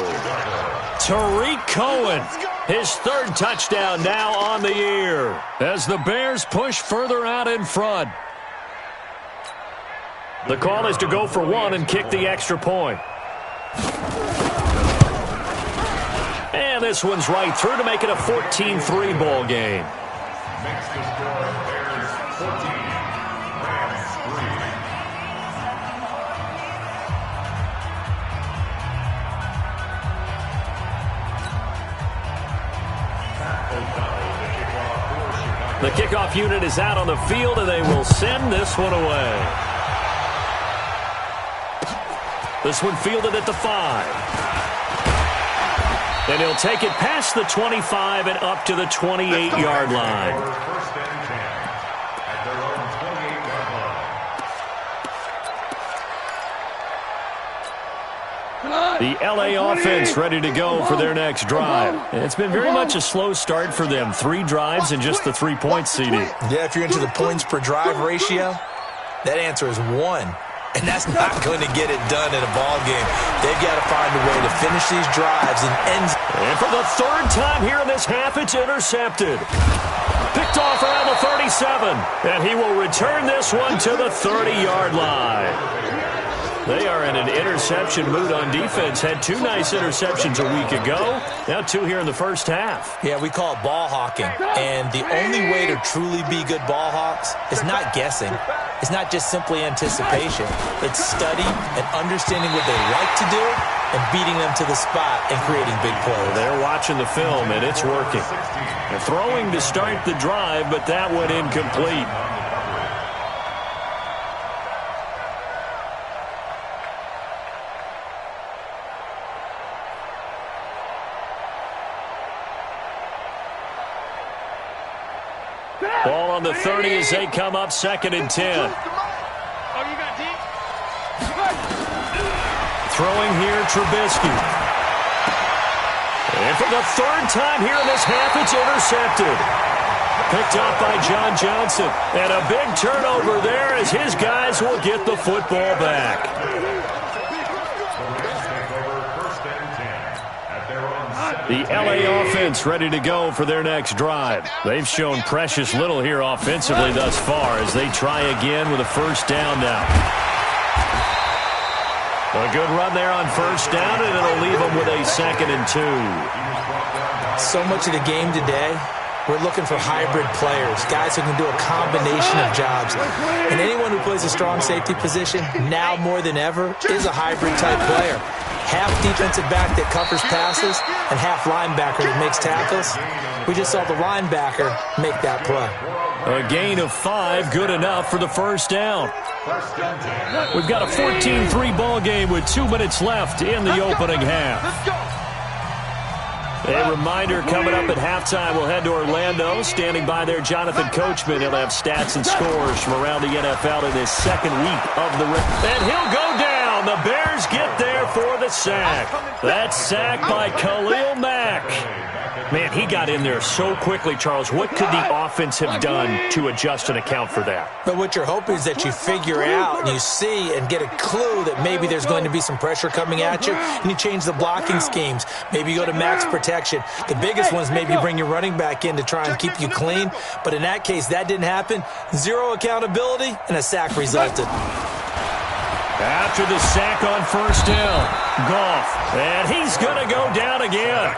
Tariq Cohen. His 3rd touchdown now on the year as the Bears push further out in front. The call is to go for 1 and kick the extra point. And this one's right through to make it a 14-3 ball game. Makes the score Bears 14, Rams 3. The kickoff unit is out on the field, and they will send this one away. This one fielded at the 5. And he'll take it past the 25 and up to the 28-yard line. 1st and 10 at their own 28-yard line. The LA offense ready to go for their next drive. It's been very much a slow start for them. 3 drives and just the 3-point CD. Yeah, if you're into the points per drive ratio, that answer is 1. And that's not going to get it done in a ball game. They've got to find a way to finish these drives and end. And for the 3rd time here in this half, it's intercepted. Picked off around the 37. And he will return this one to the 30-yard line. They are in an interception mood on defense. Had 2 nice interceptions a week ago. Now 2 here in the first half. Yeah, we call it ball hawking. And the only way to truly be good ball hawks is not guessing. It's not just simply anticipation. It's study and understanding what they like to do and beating them to the spot and creating big plays. They're watching the film, and it's working. They're throwing to start the drive, but that went incomplete. Ball on the 30 as they come up 2nd and 10. Throwing here, Trubisky. And for the 3rd time here in this half, it's intercepted. Picked up by John Johnson. And a big turnover there as his guys will get the football back. The LA offense ready to go for their next drive. They've shown precious little here offensively thus far as they try again with a 1st down now. A good run there on 1st down, and it'll leave them with a 2nd and 2. So much of the game today, we're looking for hybrid players, guys who can do a combination of jobs. And anyone who plays a strong safety position, now more than ever, is a hybrid-type player. Half defensive back that covers passes and half linebacker that makes tackles. We just saw the linebacker make that play. A gain of 5, good enough for the 1st down. We've got a 14-3 ball game with 2 minutes left in the opening half. A reminder coming up at halftime, we'll head to Orlando. Standing by there, Jonathan Coachman. He'll have stats and scores from around the NFL in his 2nd week of the race. And he'll go down. The Bears get there for the sack. That sack by Khalil Mack. Man, he got in there so quickly, Charles. What could the offense have done to adjust and account for that? But what you're hoping is that you figure out and you see and get a clue that maybe there's going to be some pressure coming at you, and you change the blocking schemes. Maybe you go to max protection. The biggest one is maybe you bring your running back in to try and keep you clean. But in that case, that didn't happen. 0 accountability, and a sack resulted. After the sack on 1st down, Goff, and he's going to go down again.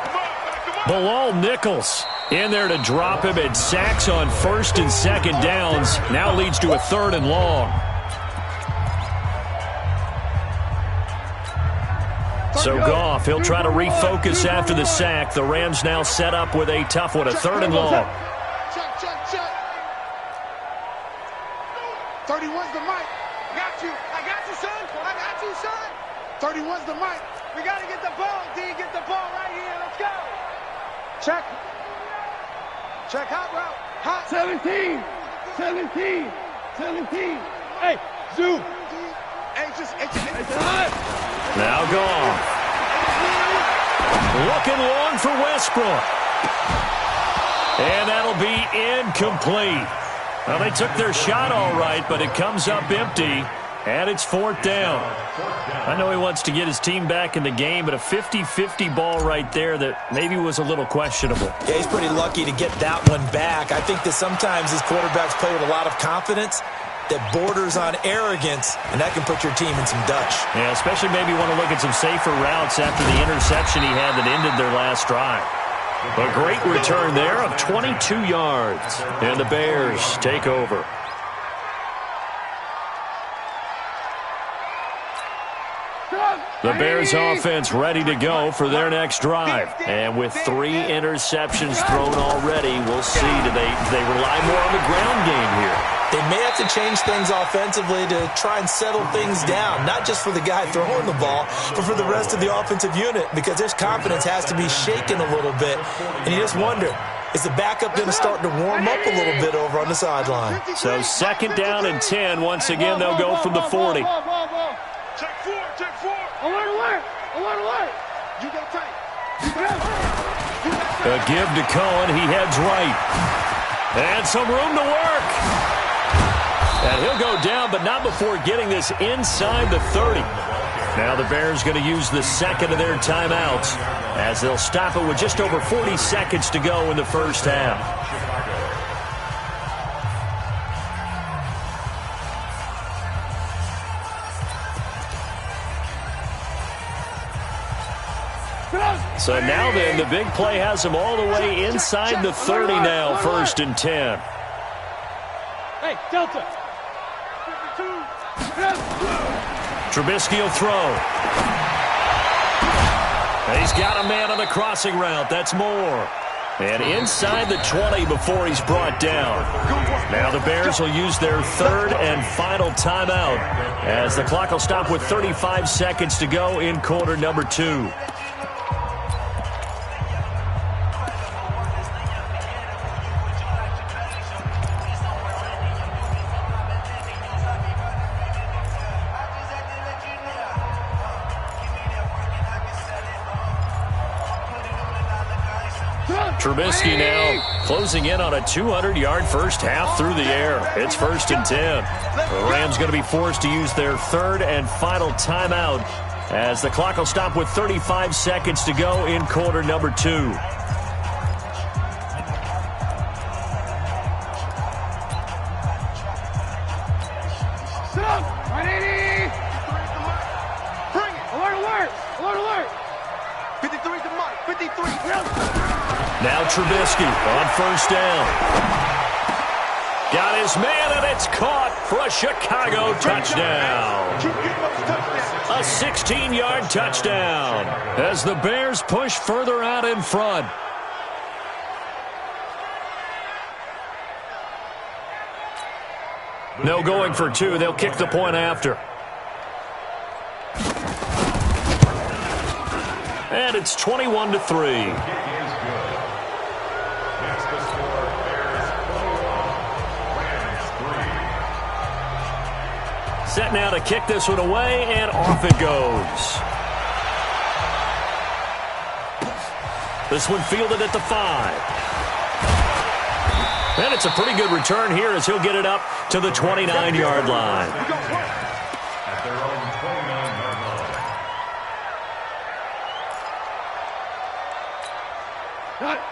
Bilal Nichols in there to drop him, and sacks on 1st and 2nd downs. Now leads to a 3rd and long. So Goff, he'll try to refocus after the sack. The Rams now set up with a tough one, a 3rd and long. 31's the mic. Got you. I got you, son. I got you, son. 31's the mic. We got to get the ball, D. Get the ball right here. Let's go. Check. Check hot route. Hot. 17. 17. 17. Hey, Zoo. Now Goff. Looking long for Westbrook. And that'll be incomplete. Well, they took their shot all right, but it comes up empty, and it's 4th down. I know he wants to get his team back in the game, but a 50-50 ball right there that maybe was a little questionable. Yeah, he's pretty lucky to get that one back. I think that sometimes these quarterbacks play with a lot of confidence that borders on arrogance, and that can put your team in some Dutch. Yeah, especially maybe want to look at some safer routes after the interception he had that ended their last drive. A great return there of 22 yards. And the Bears take over. The Bears offense ready to go for their next drive. And with 3 interceptions thrown already, we'll see. Do they rely more on the ground game here? They may have to change things offensively to try and settle things down, not just for the guy throwing the ball, but for the rest of the offensive unit, because their confidence has to be shaken a little bit. And you just wonder, is the backup going to start to warm up a little bit over on the sideline? So 2nd down and 10. Once again, they'll go from the 40. Check 4. Check 4. Alert, alert. alert. You got tight. A give to Cohen. He heads right. And some room to work. And he'll go down, but not before getting this inside the 30. Now the Bears going to use the second of their timeouts as they'll stop it with just over 40 seconds to go in the first half. So now then, the big play has him all the way inside the 30 now, 1st and 10. Hey, Delta. Trubisky will throw. He's got a man on the crossing route. That's Moore. And inside the 20 before he's brought down. Now the Bears will use their third and final timeout as the clock will stop with 35 seconds to go in quarter number 2. Trubisky now closing in on a 200-yard first half through the air. It's 1st and 10. The Rams going to be forced to use their third and final timeout as the clock will stop with 35 seconds to go in quarter number 2. Now Trubisky on 1st down. Got his man, and it's caught for a Chicago touchdown. A 16-yard touchdown as the Bears push further out in front. No going for 2. They'll kick the point after. And it's 21-3. Set now to kick this one away, and off it goes. This one fielded at the 5. And it's a pretty good return here as he'll get it up to the 29-yard line. At their own 29-yard line.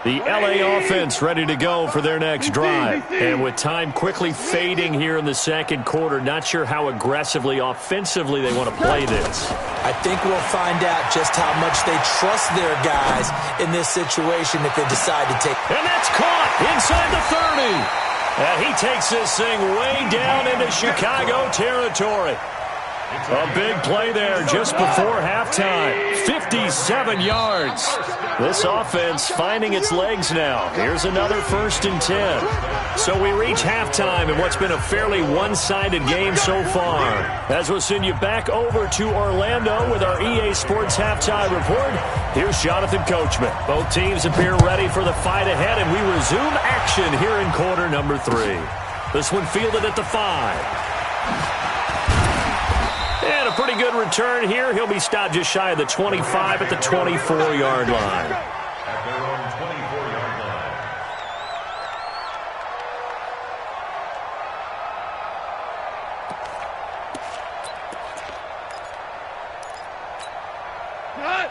The LA offense ready to go for their next drive. And with time quickly fading here in the second quarter, not sure how aggressively, offensively they want to play this. I think we'll find out just how much they trust their guys in this situation if they decide to take. And that's caught inside the 30. And he takes this thing way down into Chicago territory. A big play there just before halftime. 57 yards. This offense finding its legs now. Here's another 1st and 10. So we reach halftime in what's been a fairly one-sided game so far. As we'll send you back over to Orlando with our EA Sports Halftime Report, here's Jonathan Coachman. Both teams appear ready for the fight ahead, and we resume action here in quarter number 3. This one fielded at the 5. And a pretty good return here. He'll be stopped just shy of the 25 at the 24-yard line. At their own 24-yard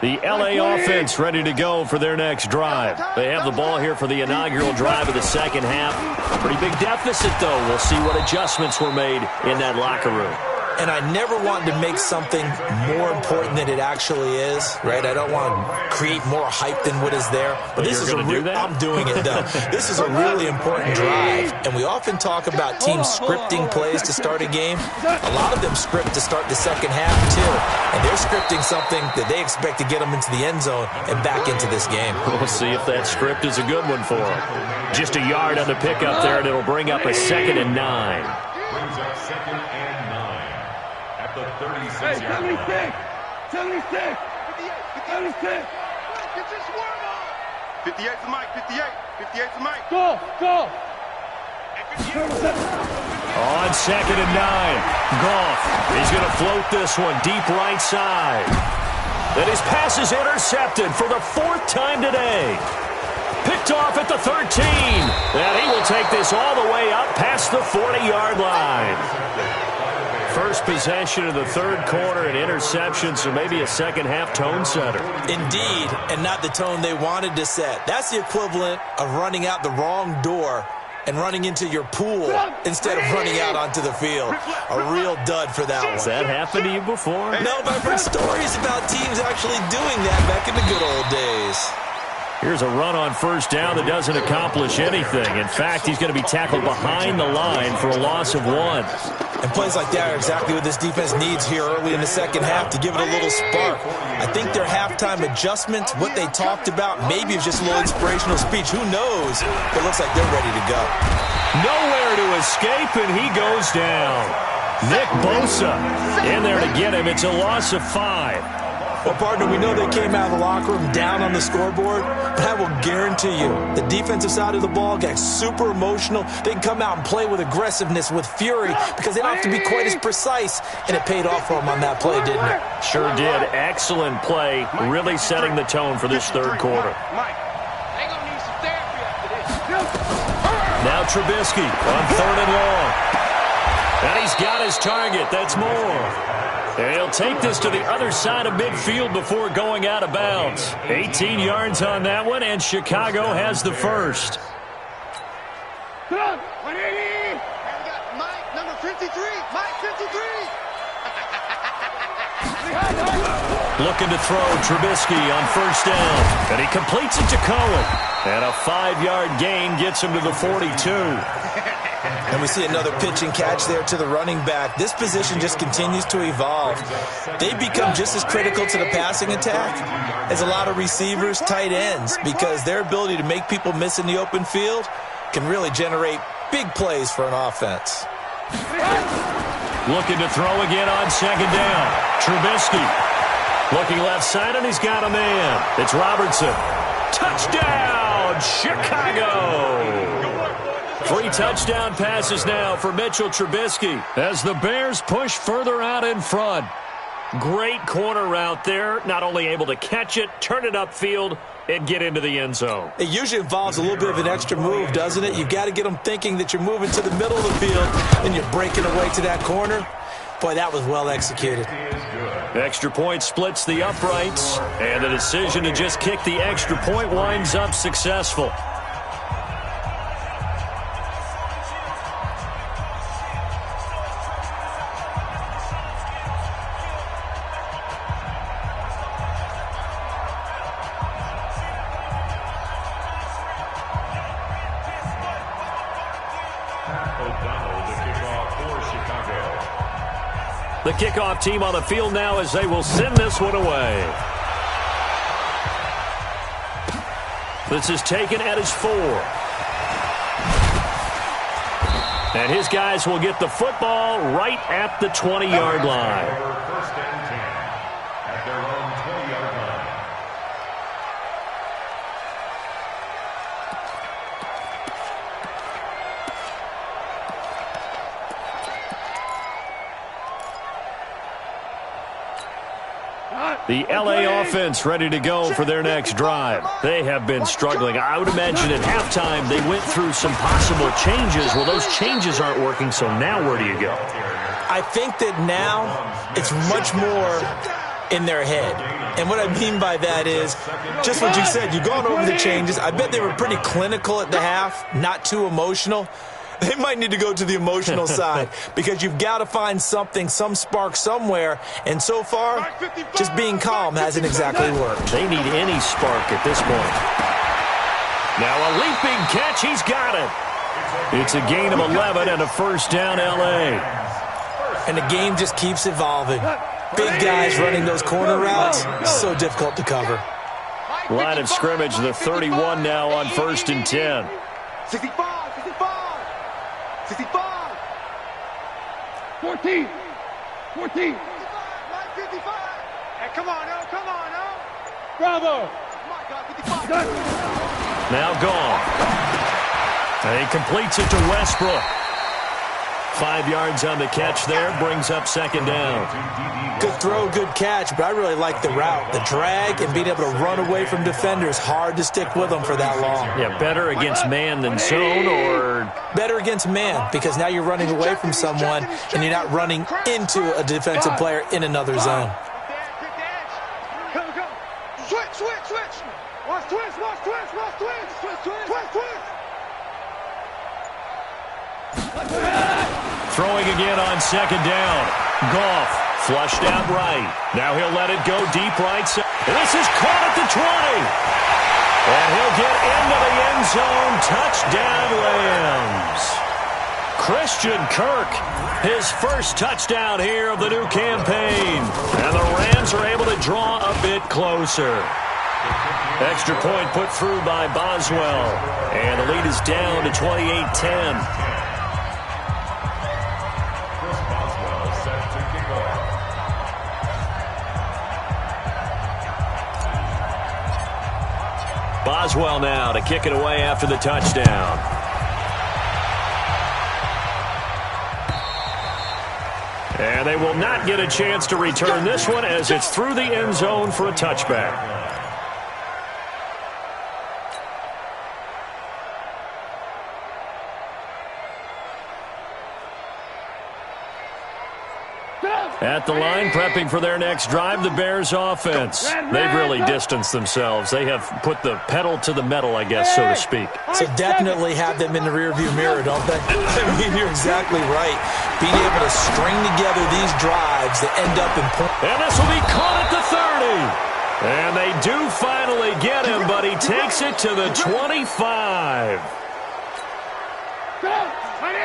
line. The LA offense ready to go for their next drive. They have the ball here for the inaugural drive of the second half. Pretty big deficit, though. We'll see what adjustments were made in that locker room. And I never want to make something more important than it actually is, right? I don't want to create more hype than what is there. But this is I'm doing it, though. This is a really important drive. And we often talk about teams scripting plays to start a game. A lot of them script to start the second half, too. And they're scripting something that they expect to get them into the end zone and back into this game. We'll see if that script is a good one for them. Just a yard on the pickup there, and it'll bring up a 2nd and 9. Brings up 2nd and 9. At the 36-yard line. 76! 76! Get your swerve on! 58 to Mike, 58. 58 to Mike. Go! On 2nd and 9. Goff is going to float this one deep right side. And his pass is intercepted for the 4th time today. Picked off at the 13. And he will take this all the way up past the 40-yard line. First possession of the 3rd quarter, an interception, so maybe a second-half tone setter. Indeed, and not the tone they wanted to set. That's the equivalent of running out the wrong door and running into your pool instead of running out onto the field. A real dud for that one. Has that happened to you before? No, but I've heard stories about teams actually doing that back in the good old days. Here's a run on first down that doesn't accomplish anything. In fact, he's going to be tackled behind the line for a loss of 1. And plays like that are exactly what this defense needs here early in the second half to give it a little spark. I think their halftime adjustments, what they talked about, maybe it's just a little inspirational speech. Who knows? But it looks like they're ready to go. Nowhere to escape, and he goes down. Nick Bosa in there to get him. It's a loss of 5. Well, partner, we know they came out of the locker room down on the scoreboard, but I will guarantee you the defensive side of the ball got super emotional. They can come out and play with aggressiveness, with fury, because they don't have to be quite as precise, and it paid off for them on that play, didn't it? Sure did. Excellent play, really setting the tone for this 3rd quarter. Now Trubisky on 3rd and long. And he's got his target. That's more. And he'll take this to the other side of midfield before going out of bounds. 18 yards on that one, and Chicago has the first. Come on, 180. And we got Mike, number 53. Mike, 53. Looking to throw Trubisky on first down. And he completes it to Cohen. And a 5-yard gain gets him to the 42. And we see another pitch and catch there to the running back. This position just continues to evolve. They become just as critical to the passing attack as a lot of receivers, tight ends, because their ability to make people miss in the open field can really generate big plays for an offense. Looking to throw again on second down. Trubisky looking left side, and he's got a man. It's Robertson. Touchdown, Chicago! 3 touchdown passes now for Mitchell Trubisky as the Bears push further out in front. Great corner route there. Not only able to catch it, turn it upfield, and get into the end zone. It usually involves a little bit of an extra move, doesn't it? You've got to get them thinking that you're moving to the middle of the field and you're breaking away to that corner. Boy, that was well executed. Extra point splits the uprights, and the decision to just kick the extra point winds up successful. The kickoff team on the field now as they will send this one away. This is taken at his 4. And his guys will get the football right at the 20-yard line. First and 10 at their own 20-yard line. The LA offense ready to go for their next drive. They have been struggling. I would imagine at halftime they went through some possible changes. Well, those changes aren't working, so now where do you go? I think that now it's much more in their head. And what I mean by that is just what you said. You've gone over the changes. I bet they were pretty clinical at the half, not too emotional. They might need to go to the emotional side because you've got to find something, some spark somewhere. And so far, just being calm hasn't exactly worked. They need any spark at this point. Now a leaping catch. He's got it. It's a gain of 11 and a first down L.A. And the game just keeps evolving. Big guys running those corner routes, so difficult to cover. Line of scrimmage, the 31 now on first and 10. 65. 14. 14. Mike 55. Hey, come on, no. Bravo. Now gone. And he completes it to Westbrook. 5 yards on the catch there, brings up second down. Good throw, good catch, but I really like the route. The drag and being able to run away from defenders, hard to stick with them for that long. Yeah, better against man than zone, or? Better against man, because now you're running away from someone and you're not running into a defensive player in another zone. Switch. Watch twist. Throwing again on second down. Goff flushed out right. Now he'll let it go deep right side. This is caught at the 20. And he'll get into the end zone. Touchdown, Rams. Christian Kirk, his first touchdown here of the new campaign. And the Rams are able to draw a bit closer. Extra point put through by Boswell. And the lead is down to 28-10. Boswell now to kick it away after the touchdown. And they will not get a chance to return this one as it's through the end zone for a touchback. At the line, prepping for their next drive, the Bears offense. They've really distanced themselves. They have put the pedal to the metal, I guess, so to speak. So definitely have them in the rearview mirror, don't they? I mean, you're exactly right. Being able to string together these drives that end up in points. And this will be caught at the 30. And they do finally get him, but he takes it to the 25.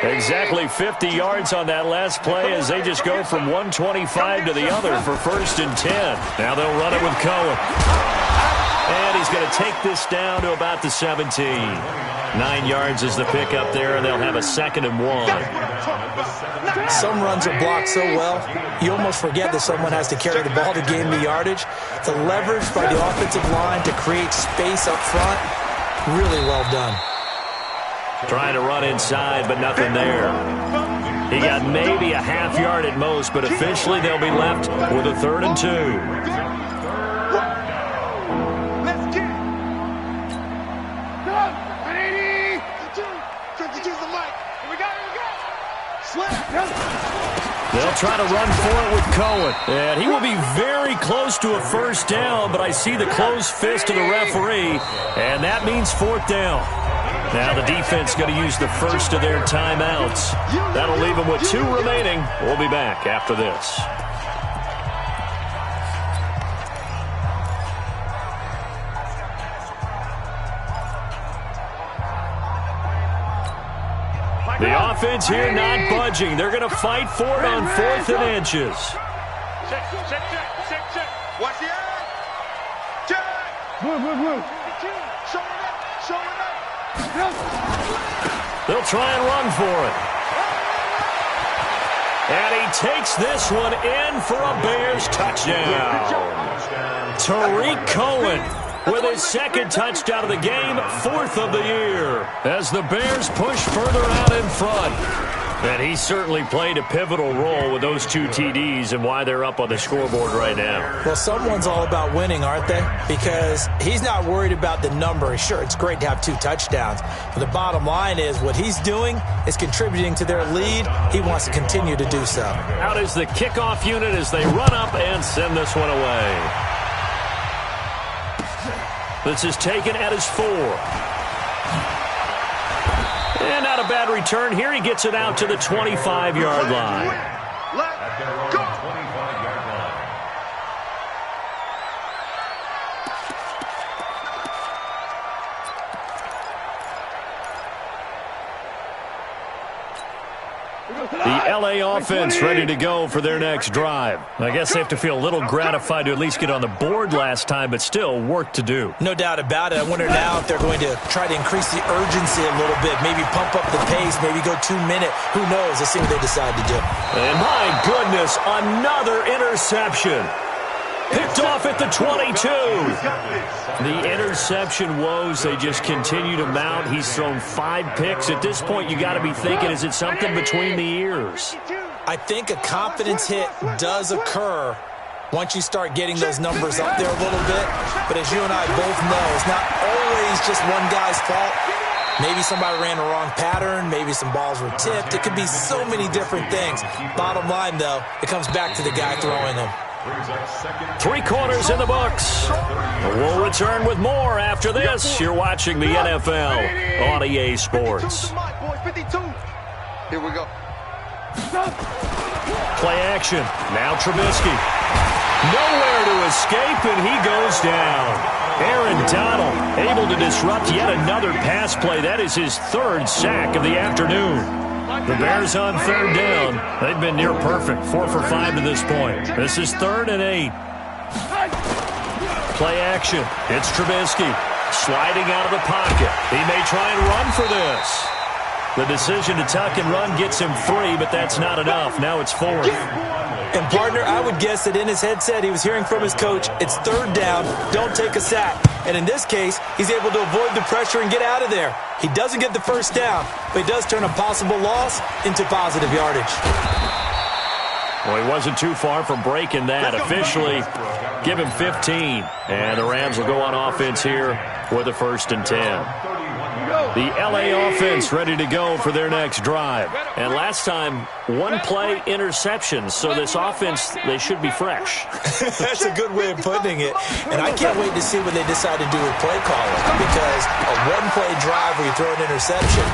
Exactly 50 yards on that last play as they just go from 125 to the other for 1st and 10. Now they'll run it with Cohen. And he's going to take this down to about the 17. 9 yards is the pickup there, and they'll have a 2nd and 1. Some runs are blocked so well, you almost forget that someone has to carry the ball to gain the yardage. The leverage by the offensive line to create space up front, really well done. Trying to run inside, but nothing there. He got maybe a half yard at most, but officially they'll be left with a 3rd and 2. Let's get it. Go. 180. Use the mic. We got it. Slap. They'll try to run for it with Cohen. And he will be very close to a 1st down, but I see the closed fist of the referee, and that means 4th down. Now the defense going to use the first of their timeouts. That'll leave them with 2 remaining. We'll be back after this. The offense here not budging. They're going to fight for it on 4th and inches. Check. Watch the eye. Check. Move. Show it up. They'll try and run for it. And he takes this one in for a Bears touchdown. Tariq Cohen with his 2nd touchdown of the game, 4th of the year, as the Bears push further out in front. And he certainly played a pivotal role with those 2 TDs and why they're up on the scoreboard right now. Well, someone's all about winning, aren't they? Because he's not worried about the number. Sure, it's great to have 2 touchdowns. But the bottom line is what he's doing is contributing to their lead. He wants to continue to do so. Out is the kickoff unit as they run up and send this one away. This is taken at his 4. And not a bad return here. He gets it out to the 25-yard line. Let's go. The L.A. offense ready to go for their next drive. I guess they have to feel a little gratified to at least get on the board last time, but still work to do. No doubt about it. I wonder now if they're going to try to increase the urgency a little bit, maybe pump up the pace, maybe go 2-minute. Who knows? Let's see what they decide to do. And my goodness, another interception. Picked off at the 22. The interception woes, they just continue to mount. He's thrown 5 picks. At this point, you got to be thinking, is it something between the ears? I think a confidence hit does occur once you start getting those numbers up there a little bit. But as you and I both know, it's not always just one guy's fault. Maybe somebody ran the wrong pattern. Maybe some balls were tipped. It could be so many different things. Bottom line, though, it comes back to the guy throwing them. 3 quarters in the books. We'll return with more after this. You're watching the NFL on EA Sports. Here we go. Play action. Now Trubisky. Nowhere to escape, and he goes down. Aaron Donald able to disrupt yet another pass play. That is his 3rd sack of the afternoon. The Bears on 3rd down. They've been near perfect, 4 for 5 to this point. This is 3rd and 8. Play action. It's Trubisky sliding out of the pocket. He may try and run for this. The decision to tuck and run gets him 3, but that's not enough. Now it's 4th. And, partner, I would guess that in his headset he was hearing from his coach, it's 3rd down, don't take a sack. And in this case, he's able to avoid the pressure and get out of there. He doesn't get the 1st down, but he does turn a possible loss into positive yardage. Well, he wasn't too far from breaking that. Officially, give him 15. And the Rams will go on offense here with a 1st and 10. The LA offense ready to go for their next drive. And last time, 1 play interception. So this offense, they should be fresh. That's a good way of putting it. And I can't wait to see what they decide to do with play calling. Because a 1-play drive where you throw an interception,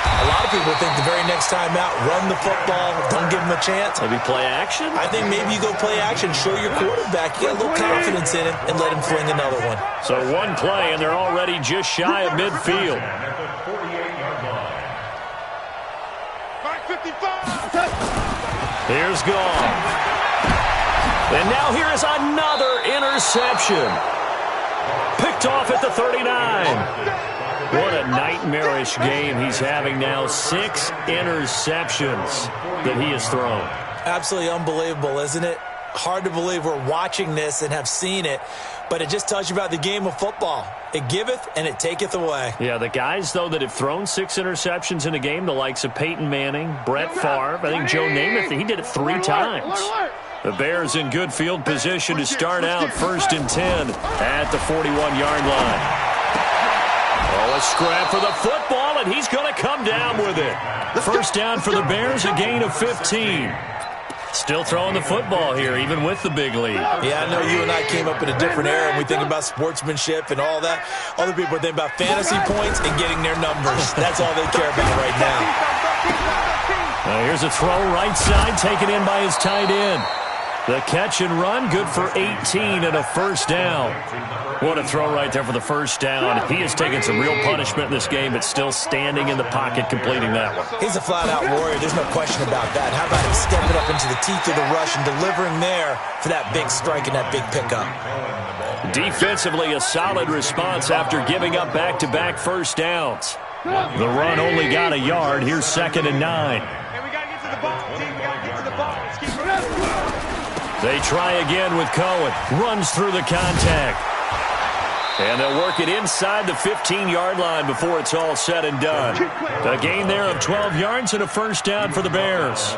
a lot of people think the very next time out, run the football, don't give him a chance. Maybe play action? I think maybe you go play action, show your quarterback, get a little confidence in him, and let him fling another one. So 1 play, and they're already just shy of midfield. Here's Goff. And now here is another interception. Picked off at the 39. What a nightmarish game he's having now. 6 interceptions that he has thrown. Absolutely unbelievable, isn't it? Hard to believe we're watching this and have seen it, but it just tells you about the game of football. It giveth and it taketh away. Yeah, the guys, though, that have thrown 6 interceptions in a game, the likes of Peyton Manning, Brett Favre, I think Joe Namath, he did it 3 times. The Bears in good field position to start out 1st and 10 at the 41-yard line. Oh, a scrap for the football, and he's going to come down with it. 1st down for the Bears, a gain of 15. Still throwing the football here, even with the big lead. Yeah, I know you and I came up in a different era, and we think about sportsmanship and all that. Other people think about fantasy points and getting their numbers. That's all they care about right now. Here's a throw right side, taken in by his tight end. The catch and run, good for 18 and a 1st down. What a throw right there for the 1st down. He has taken some real punishment in this game, but still standing in the pocket, completing that one. He's a flat-out warrior. There's no question about that. How about him stepping up into the teeth of the rush and delivering there for that big strike and that big pickup? Defensively, a solid response after giving up back-to-back 1st downs. The run only got a yard. Here's 2nd and 9. They try again with Cohen. Runs through the contact. And they'll work it inside the 15-yard line before it's all said and done. A gain there of 12 yards and a 1st down for the Bears.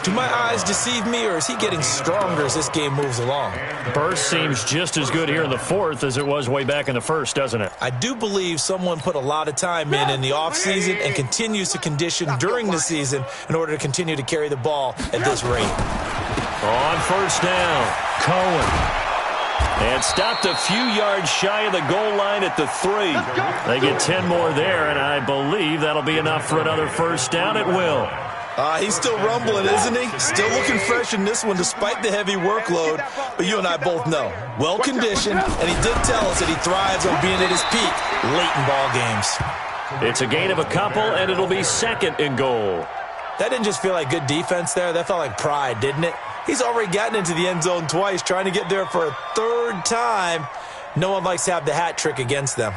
Do my eyes deceive me, or is he getting stronger as this game moves along? Burst seems just as good here in the 4th as it was way back in the 1st, doesn't it? I do believe someone put a lot of time in the offseason and continues to condition during the season in order to continue to carry the ball at this rate. On 1st down, Cohen. And stopped a few yards shy of the goal line at the 3. They get 10 more there, and I believe that'll be enough for another 1st down. It will. He's still rumbling, isn't he? Still looking fresh in this one despite the heavy workload. But you and I both know, well-conditioned, and he did tell us that he thrives on being at his peak late in ball games. It's a gain of a couple, and it'll be 2nd and goal. That didn't just feel like good defense there. That felt like pride, didn't it? He's already gotten into the end zone twice, trying to get there for a 3rd time. No one likes to have the hat trick against them.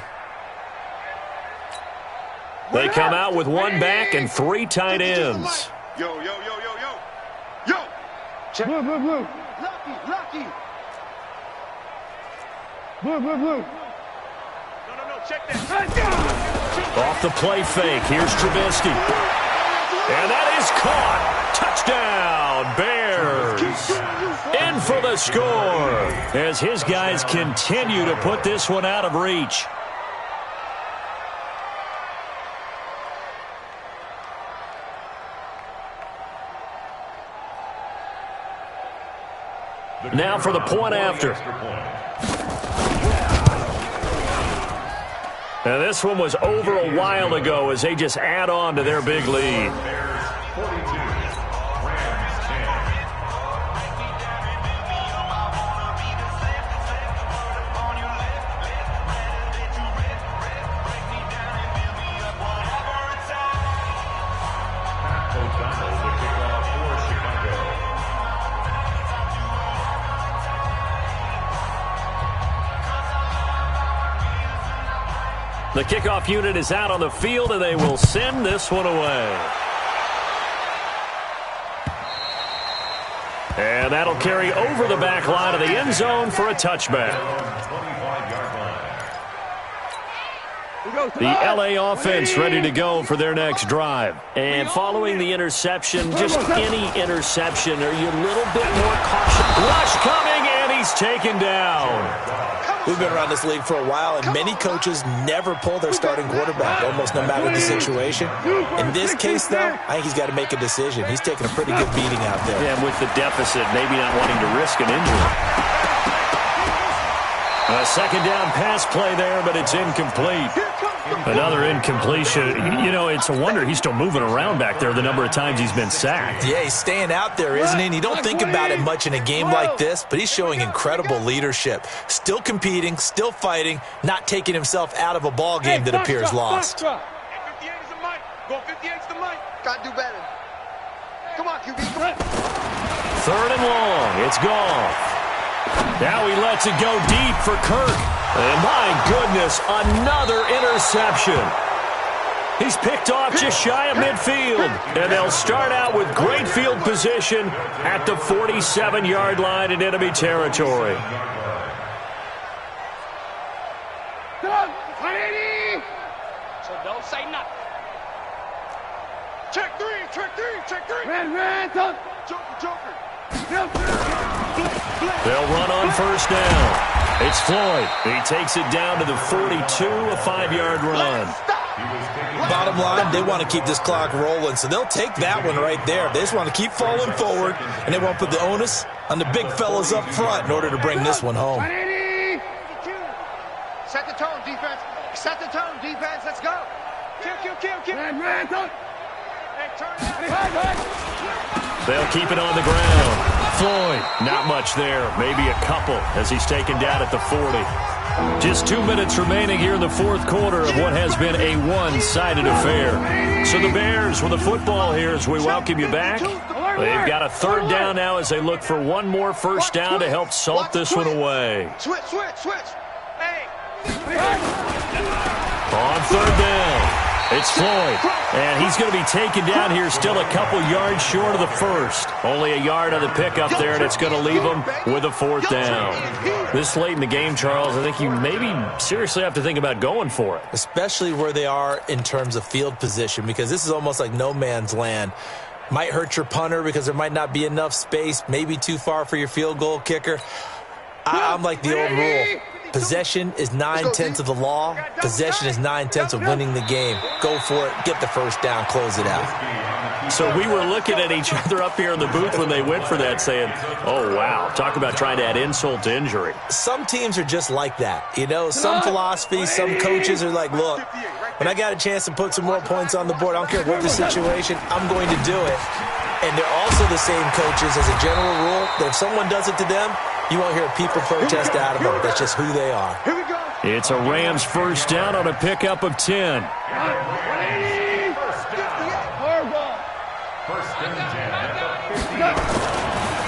They come out with 1 back and 3 tight ends. Yo, yo, yo, yo, yo. Yo. Check. Blue. Lucky. Blue. No, check that. Off the play fake, here's Trubisky. And that is caught. Touchdown, Bears. In for the score as his guys continue to put this one out of reach. Now for the point after. Now this one was over a while ago as they just add on to their big lead. The kickoff unit is out on the field, and they will send this one away. And that'll carry over the back line of the end zone for a touchback. The LA offense ready to go for their next drive. And following the interception, just any interception, are you a little bit more cautious? Rush coming, and he's taken down. We've been around this league for a while, and many coaches never pull their starting quarterback, almost no matter the situation. In this case, though, I think he's got to make a decision. He's taking a pretty good beating out there. Yeah, and with the deficit, maybe not wanting to risk an injury. A second down pass play there, but it's incomplete. Another incompletion. You know, it's a wonder he's still moving around back there the number of times he's been sacked. Yeah, he's staying out there, isn't he? And you don't think about it much in a game like this, but he's showing incredible leadership. Still competing, still fighting, not taking himself out of a ball game that appears lost. 58 is the mic. Go 58 is the mic. Gotta do better. Come on, QB. Come on. Third and long. It's Goff. Now he lets it go deep for Kirk. And my goodness, another interception. He's picked off just shy of midfield. And they'll start out with great field position at the 47-yard line in enemy territory. So don't say nothing. Check three. Red, Joker. They'll run on first down. It's Floyd. He takes it down to the 42, a 5-yard run. Bottom line, they want to keep this clock rolling, so they'll take that one right there. They just want to keep falling forward, and they won't put the onus on the big fellas up front in order to bring this one home. Set the tone, defense. Set the tone, defense. Let's go. Kill. They'll keep it on the ground. Floyd, not much there. Maybe a couple as he's taken down at the 40. Just 2 minutes remaining here in the fourth quarter of what has been a one-sided affair. So the Bears with the football here as we welcome you back. They've got a third down now as they look for one more first down to help salt this one away. Switch. Hey. On third down. It's Floyd, and he's going to be taken down here still a couple yards short of the first. Only a yard on the pickup there, and it's going to leave him with a fourth down. This late in the game, Charles, I think you maybe seriously have to think about going for it. Especially where they are in terms of field position, because this is almost like no man's land. Might hurt your punter because there might not be enough space, maybe too far for your field goal kicker. I'm like the old rule. Possession is 9/10 of the law. Possession is 9/10 of winning the game. Go for it. Get the first down. Close it out. So we were looking at each other up here in the booth when they went for that saying, oh, wow, talk about trying to add insult to injury. Some teams are just like that. You know, some philosophies, some coaches are like, look, when I got a chance to put some more points on the board, I don't care what the situation, I'm going to do it. And they're also the same coaches as a general rule that if someone does it to them, you won't hear people protest out of them. That's just who they are. Here we go. It's a Rams first down on a pickup of 10.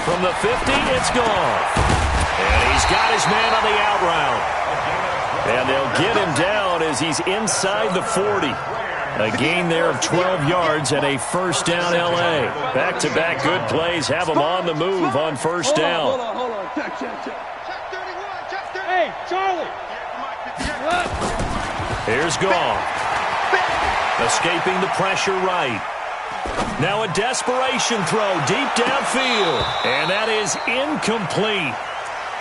From the 50, it's Goff. And he's got his man on the out route. And they'll get him down as he's inside the 40. A gain there of 12 yards and a first down L.A. Back-to-back good plays have them on the move on first down. Hold on. Check. Hey, Here's Goff. Escaping the pressure right. Now a desperation throw deep downfield. And that is incomplete.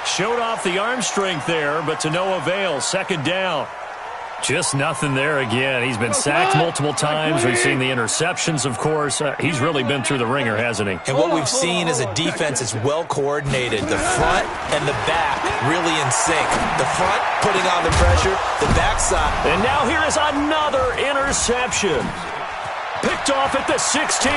Showed off the arm strength there, but to no avail. Second down. Just nothing there again. He's been sacked multiple times. We've seen the interceptions, of course. He's really been through the ringer, hasn't he? And what we've seen is a defense that's well coordinated. The front and the back really in sync. The front putting on the pressure, the backside. And now here is another interception. Picked off at the 16.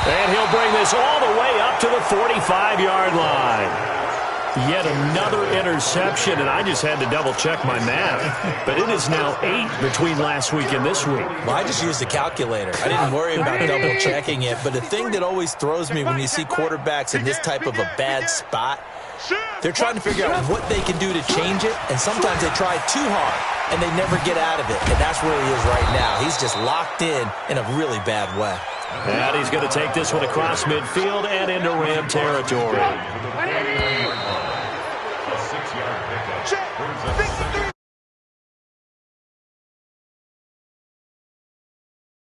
And he'll bring this all the way up to the 45-yard line. Yet another interception, and I just had to double-check my math. But it is now 8 between last week and this week. Well, I just used a calculator. I didn't worry about double-checking it. But the thing that always throws me when you see quarterbacks in this type of a bad spot, they're trying to figure out what they can do to change it, and sometimes they try too hard, and they never get out of it. And that's where he is right now. He's just locked in a really bad way. And he's going to take this one across midfield and into Ram territory.